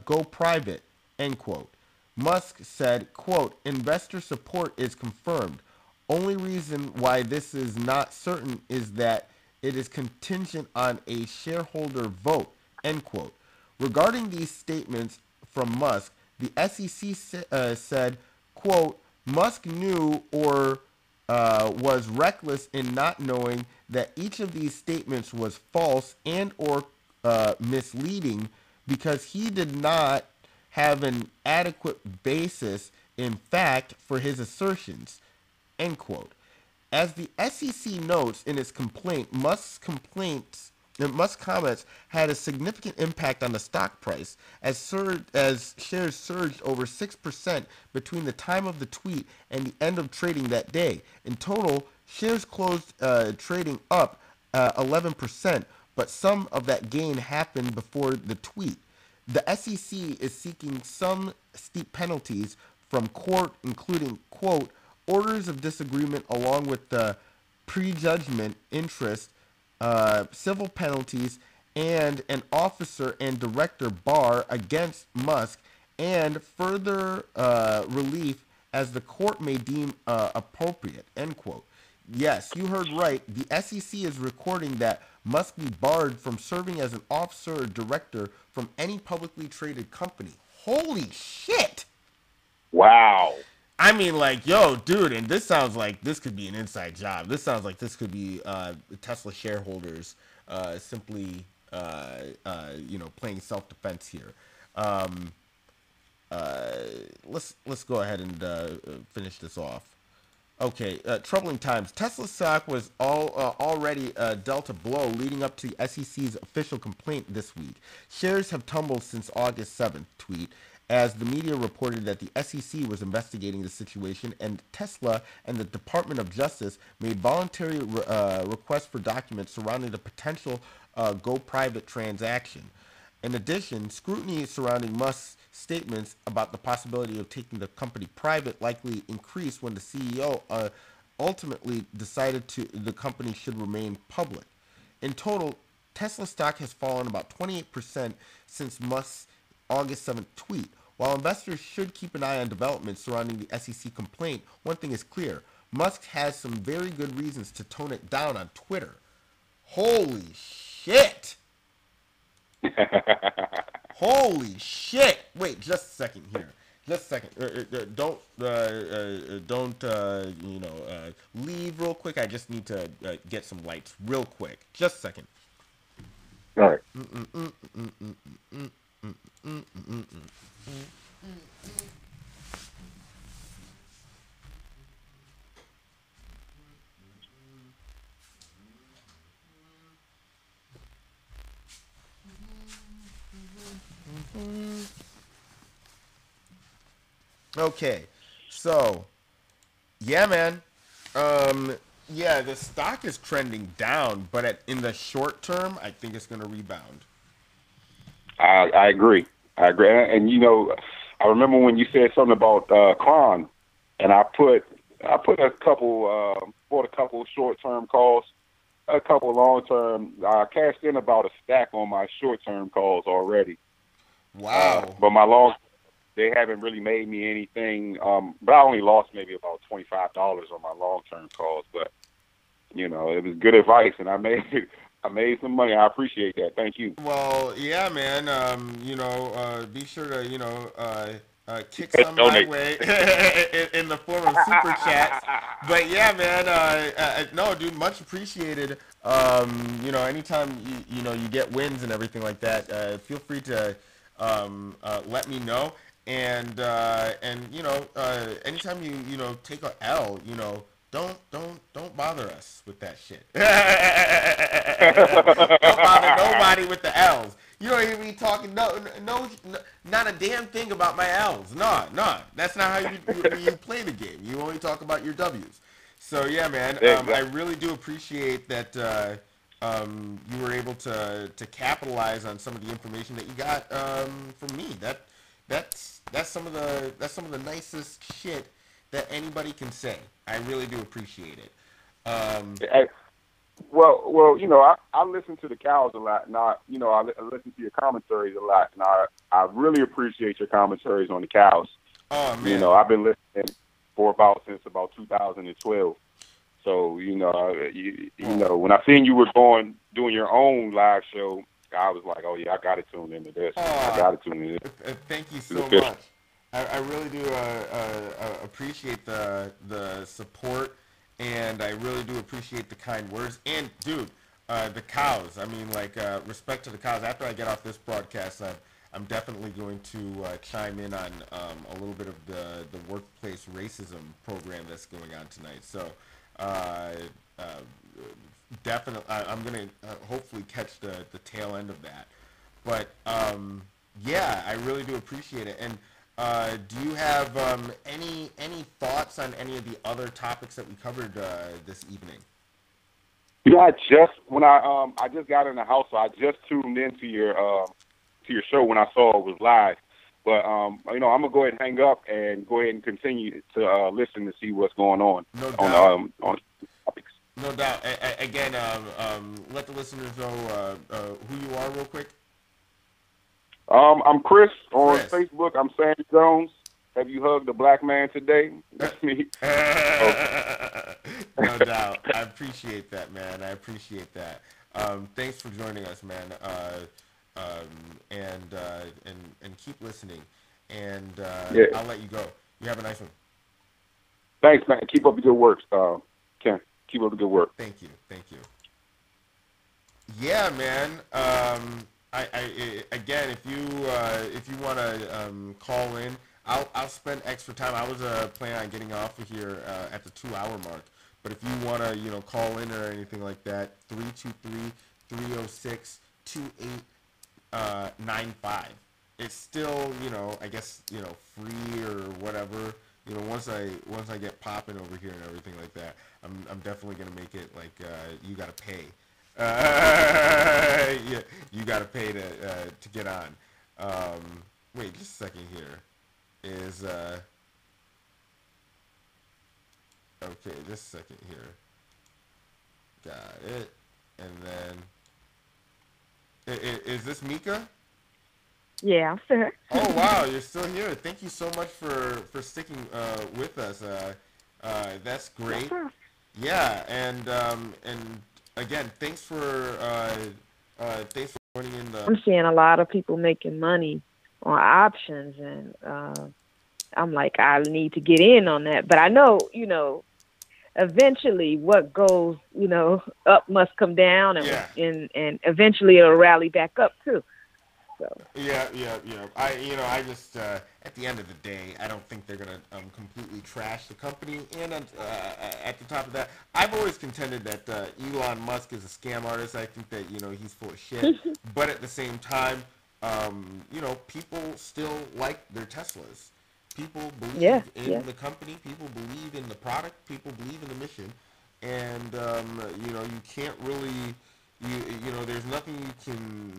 go private, end quote. Musk said, quote, investor support is confirmed. Only reason why this is not certain is that it is contingent on a shareholder vote, end quote. Regarding these statements from Musk, the SEC said, quote, Musk knew or was reckless in not knowing that each of these statements was false and or misleading because he did not have an adequate basis in fact for his assertions, end quote. As the SEC notes in its complaint, Musk's comments had a significant impact on the stock price as shares surged over 6% between the time of the tweet and the end of trading that day. In total, shares closed trading up 11%, but some of that gain happened before the tweet. The SEC is seeking some steep penalties from court, including, quote, orders of disagreement along with the prejudgment interest, civil penalties, and an officer and director bar against Musk, and further relief as the court may deem appropriate, end quote. Yes, you heard right. The SEC is recording that Musk be barred from serving as an officer or director from any publicly traded company. Holy shit! Wow. I mean, like, yo, dude, and this sounds like this could be an inside job. This sounds like this could be Tesla shareholders simply, playing self-defense here. Let's go ahead and finish this off. Okay, troubling times. Tesla stock was already dealt a blow leading up to the SEC's official complaint this week. Shares have tumbled since August 7th tweet, as the media reported that the SEC was investigating the situation and Tesla and the Department of Justice made voluntary requests for documents surrounding the potential go-private transaction. In addition, scrutiny surrounding Musk's statements about the possibility of taking the company private likely increased when the CEO ultimately decided the company should remain public. In total, Tesla stock has fallen about 28% since Musk's August 7th tweet. While investors should keep an eye on developments surrounding the SEC complaint, one thing is clear. Musk has some very good reasons to tone it down on Twitter. Holy shit! Holy shit! Wait, just a second here. Just a second. Don't leave real quick. I just need to get some lights real quick. Just a second. All right. Okay, so yeah, man. Yeah, the stock is trending down, but in the short term, I think it's going to rebound. I agree. And I remember when you said something about Kron, and I put a couple bought a couple short-term calls, a couple long-term. I cashed in about a stack on my short-term calls already. Wow. But my they haven't really made me anything. But I only lost maybe about $25 on my long-term calls. But it was good advice, and I made I made some money. I appreciate that. Thank you. Well, yeah, man. Be sure to kick some my way in the form of super chats. But yeah, man. No, dude, much appreciated. Anytime you get wins and everything like that, feel free to let me know. And anytime you take a L, don't bother us with that shit. Don't bother nobody with the L's. You don't hear me talking no, not a damn thing about my L's. No. That's not how you play the game. You only talk about your W's. So yeah, man. I really do appreciate that you were able to capitalize on some of the information that you got from me. That's some of the nicest shit that anybody can say. I really do appreciate it. Well, I listen to the cows a lot, and I listen to your commentaries a lot, and I really appreciate your commentaries on the cows. Oh man, I've been listening since about 2012. So when I seen you were doing your own live show, I was like, oh yeah, I got to tune into this. I got to tune into this. Thank you so much. I really do appreciate the support, and I really do appreciate the kind words. And dude, the cows. I mean, respect to the cows. After I get off this broadcast, I'm definitely going to chime in on a little bit of the workplace racism program that's going on tonight. So definitely, I'm going to hopefully catch the tail end of that. But yeah, I really do appreciate it. And do you have any thoughts on any of the other topics that we covered this evening? I just got in the house, so I just tuned into your show when I saw it was live. But I'm gonna go ahead and hang up and go ahead and continue to listen to see what's going on. No doubt. On topics. No doubt. Again, let the listeners know who you are real quick. I'm Chris on Facebook. I'm Sandy Jones. Have you hugged a black man today? That's me. No doubt. I appreciate that, man. I appreciate that. Thanks for joining us, man. And keep listening. And I'll let you go. You have a nice one. Thanks, man. Keep up the good work, Ken. Keep up the good work. Thank you. Yeah, man. Again, if you want to call in, I'll spend extra time. I was planning on getting off of here at the 2-hour mark, but if you want to call in or anything like that, 323-306-2895. It's still I guess free or whatever. Once I get popping over here and everything like that, I'm definitely gonna make it like you gotta pay. Yeah, you gotta pay to get on. Wait, just a second here. Okay, just a second here. Got it. And then is this Mika? Yeah, I'm still. Oh wow, you're still here. Thank you so much for sticking with us. That's great. Yeah, and again, thanks for joining in the. I'm seeing a lot of people making money on options, and I'm like, I need to get in on that. But I know, eventually what goes, up must come down, and eventually it'll rally back up too. So. Yeah. I just at the end of the day, I don't think they're gonna completely trash the company. And at the top of that, I've always contended that Elon Musk is a scam artist. I think that he's full of shit. But at the same time, people still like their Teslas. People believe in the company. People believe in the product. People believe in the mission. And you can't really. There's nothing you can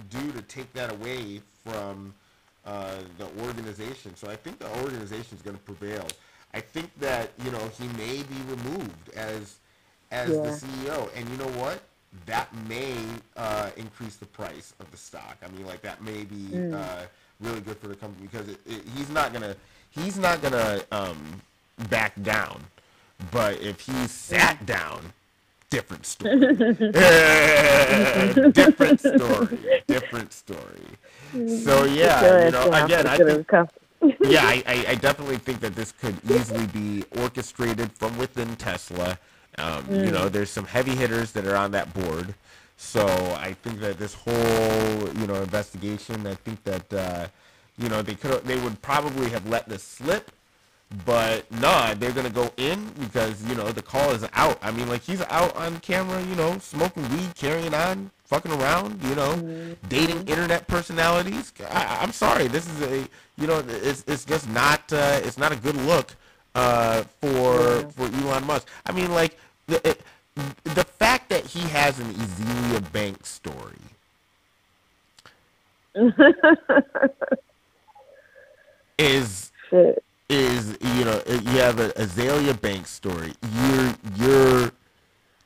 do to take that away from the organization. So I think the organization is going to prevail. I think that he may be removed as the CEO, and you know what? That may increase the price of the stock. I mean, that may be really good for the company because he's not gonna back down. But if he sat down, different story. Different story. Different story. So yeah, again, I think. Yeah, I definitely think that this could easily be orchestrated from within Tesla. There's some heavy hitters that are on that board. So I think that this whole, investigation, I think that, they would probably have let this slip. But they're going to go in because, the call is out. I mean, like, he's out on camera, smoking weed, carrying on, fucking around, dating internet personalities. I'm sorry. This is it's just not, it's not a good look for Elon Musk. I mean, like, the fact that he has an Ezelia Bank story. is you have a Azalea Banks story.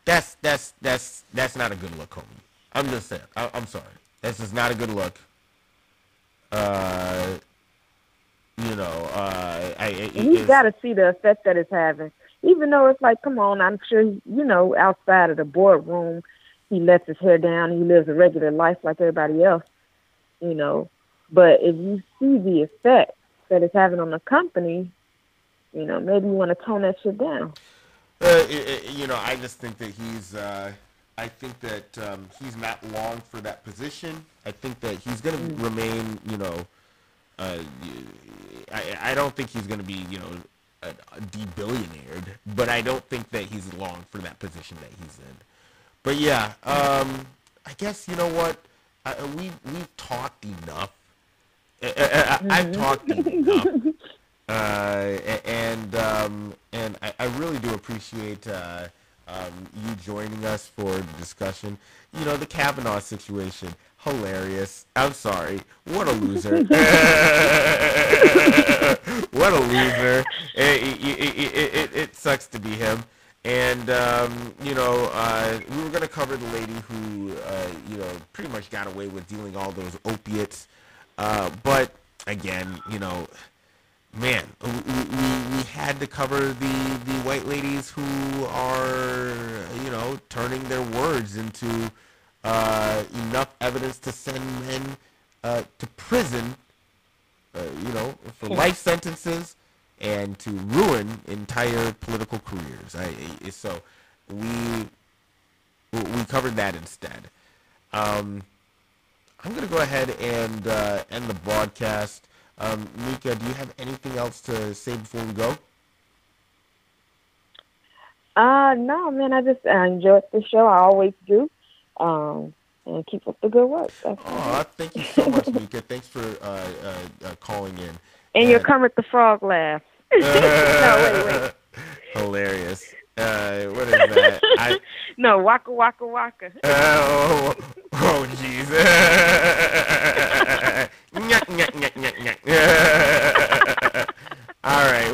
That's not a good look, homie. I'm just saying. I'm sorry. That's just not a good look. He's got to see the effect that it's having. Even though it's like, come on, I'm sure, outside of the boardroom, he lets his hair down. He lives a regular life like everybody else, But if you see the effect that it's having on the company, maybe you want to tone that shit down. I just think that he's not long for that position. I think that he's going to remain, I don't think he's going to be, a de-billionaired, but I don't think that he's long for that position that he's in. But yeah, I guess, you know what? We've talked enough. I've talked enough. And I really do appreciate you joining us for the discussion. The Kavanaugh situation, hilarious. I'm sorry. What a loser. What a loser. It sucks to be him. And, we were going to cover the lady who, pretty much got away with dealing all those opiates. But, again, man, we had to cover the white ladies who are, turning their words into enough evidence to send men to prison, for life sentences and to ruin entire political careers. So we covered that instead. I'm going to go ahead and end the broadcast. Mika, do you have anything else to say before we go? No, man, I just enjoyed the show. I always do. And keep up the good work. Thank you so much, Mika. Thanks for calling in. And your Kermit the Frog laugh. No, wait. Hilarious. What is that? No, Waka Waka Waka. Oh, jeez. All right,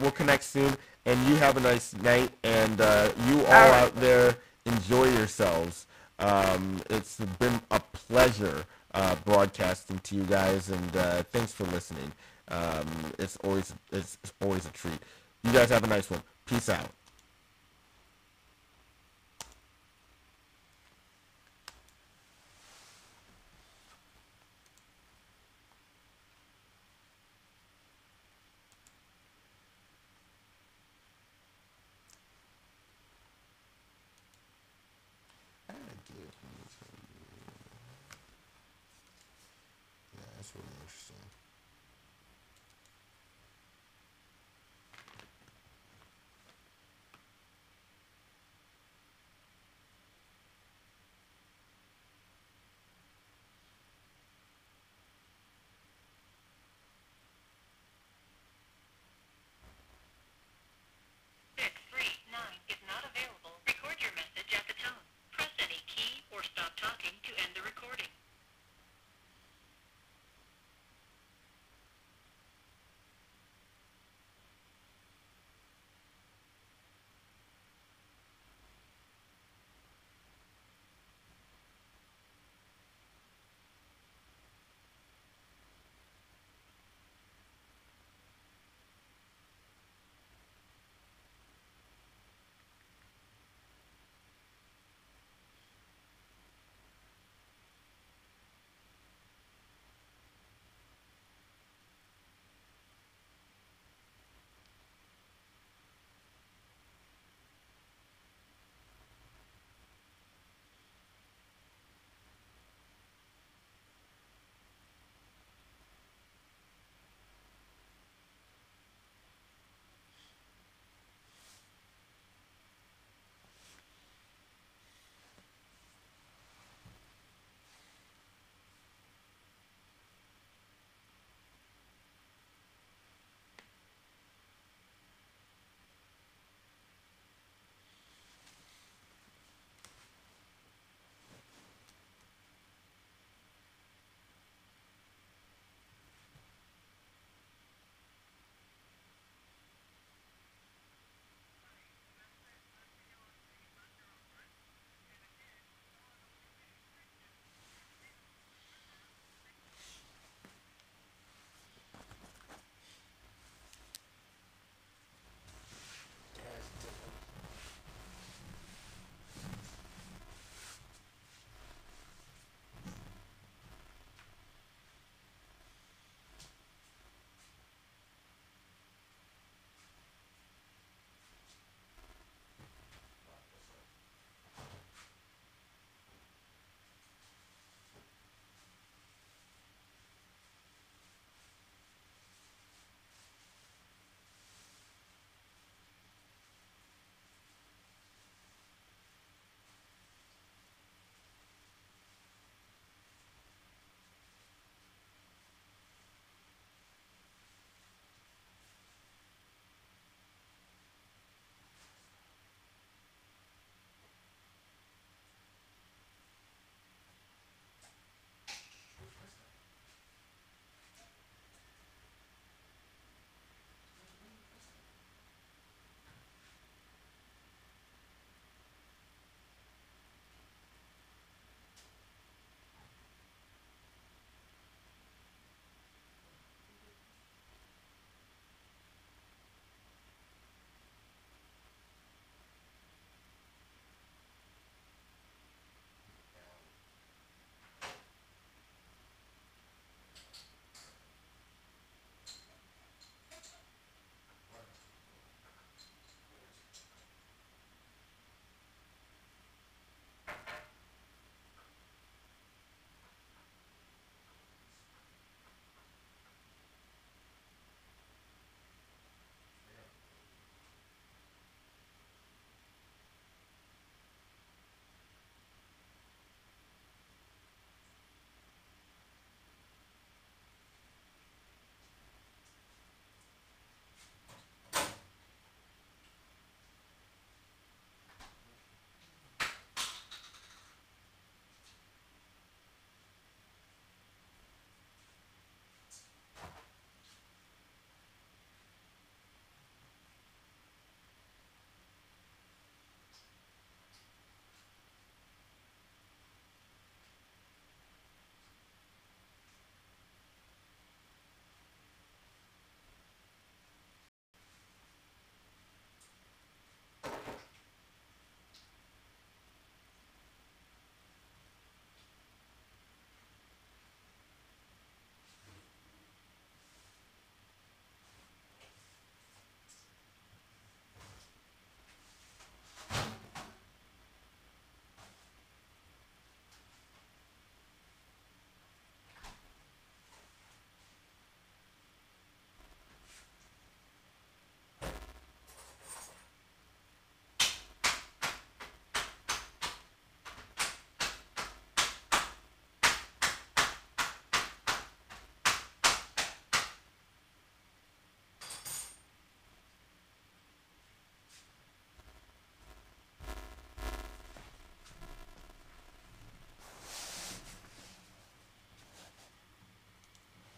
we'll connect soon, and you have a nice night, and you all out there enjoy yourselves. It's been a pleasure broadcasting to you guys, and thanks for listening. It's always a treat. You guys have a nice one. Peace out. That's really interesting.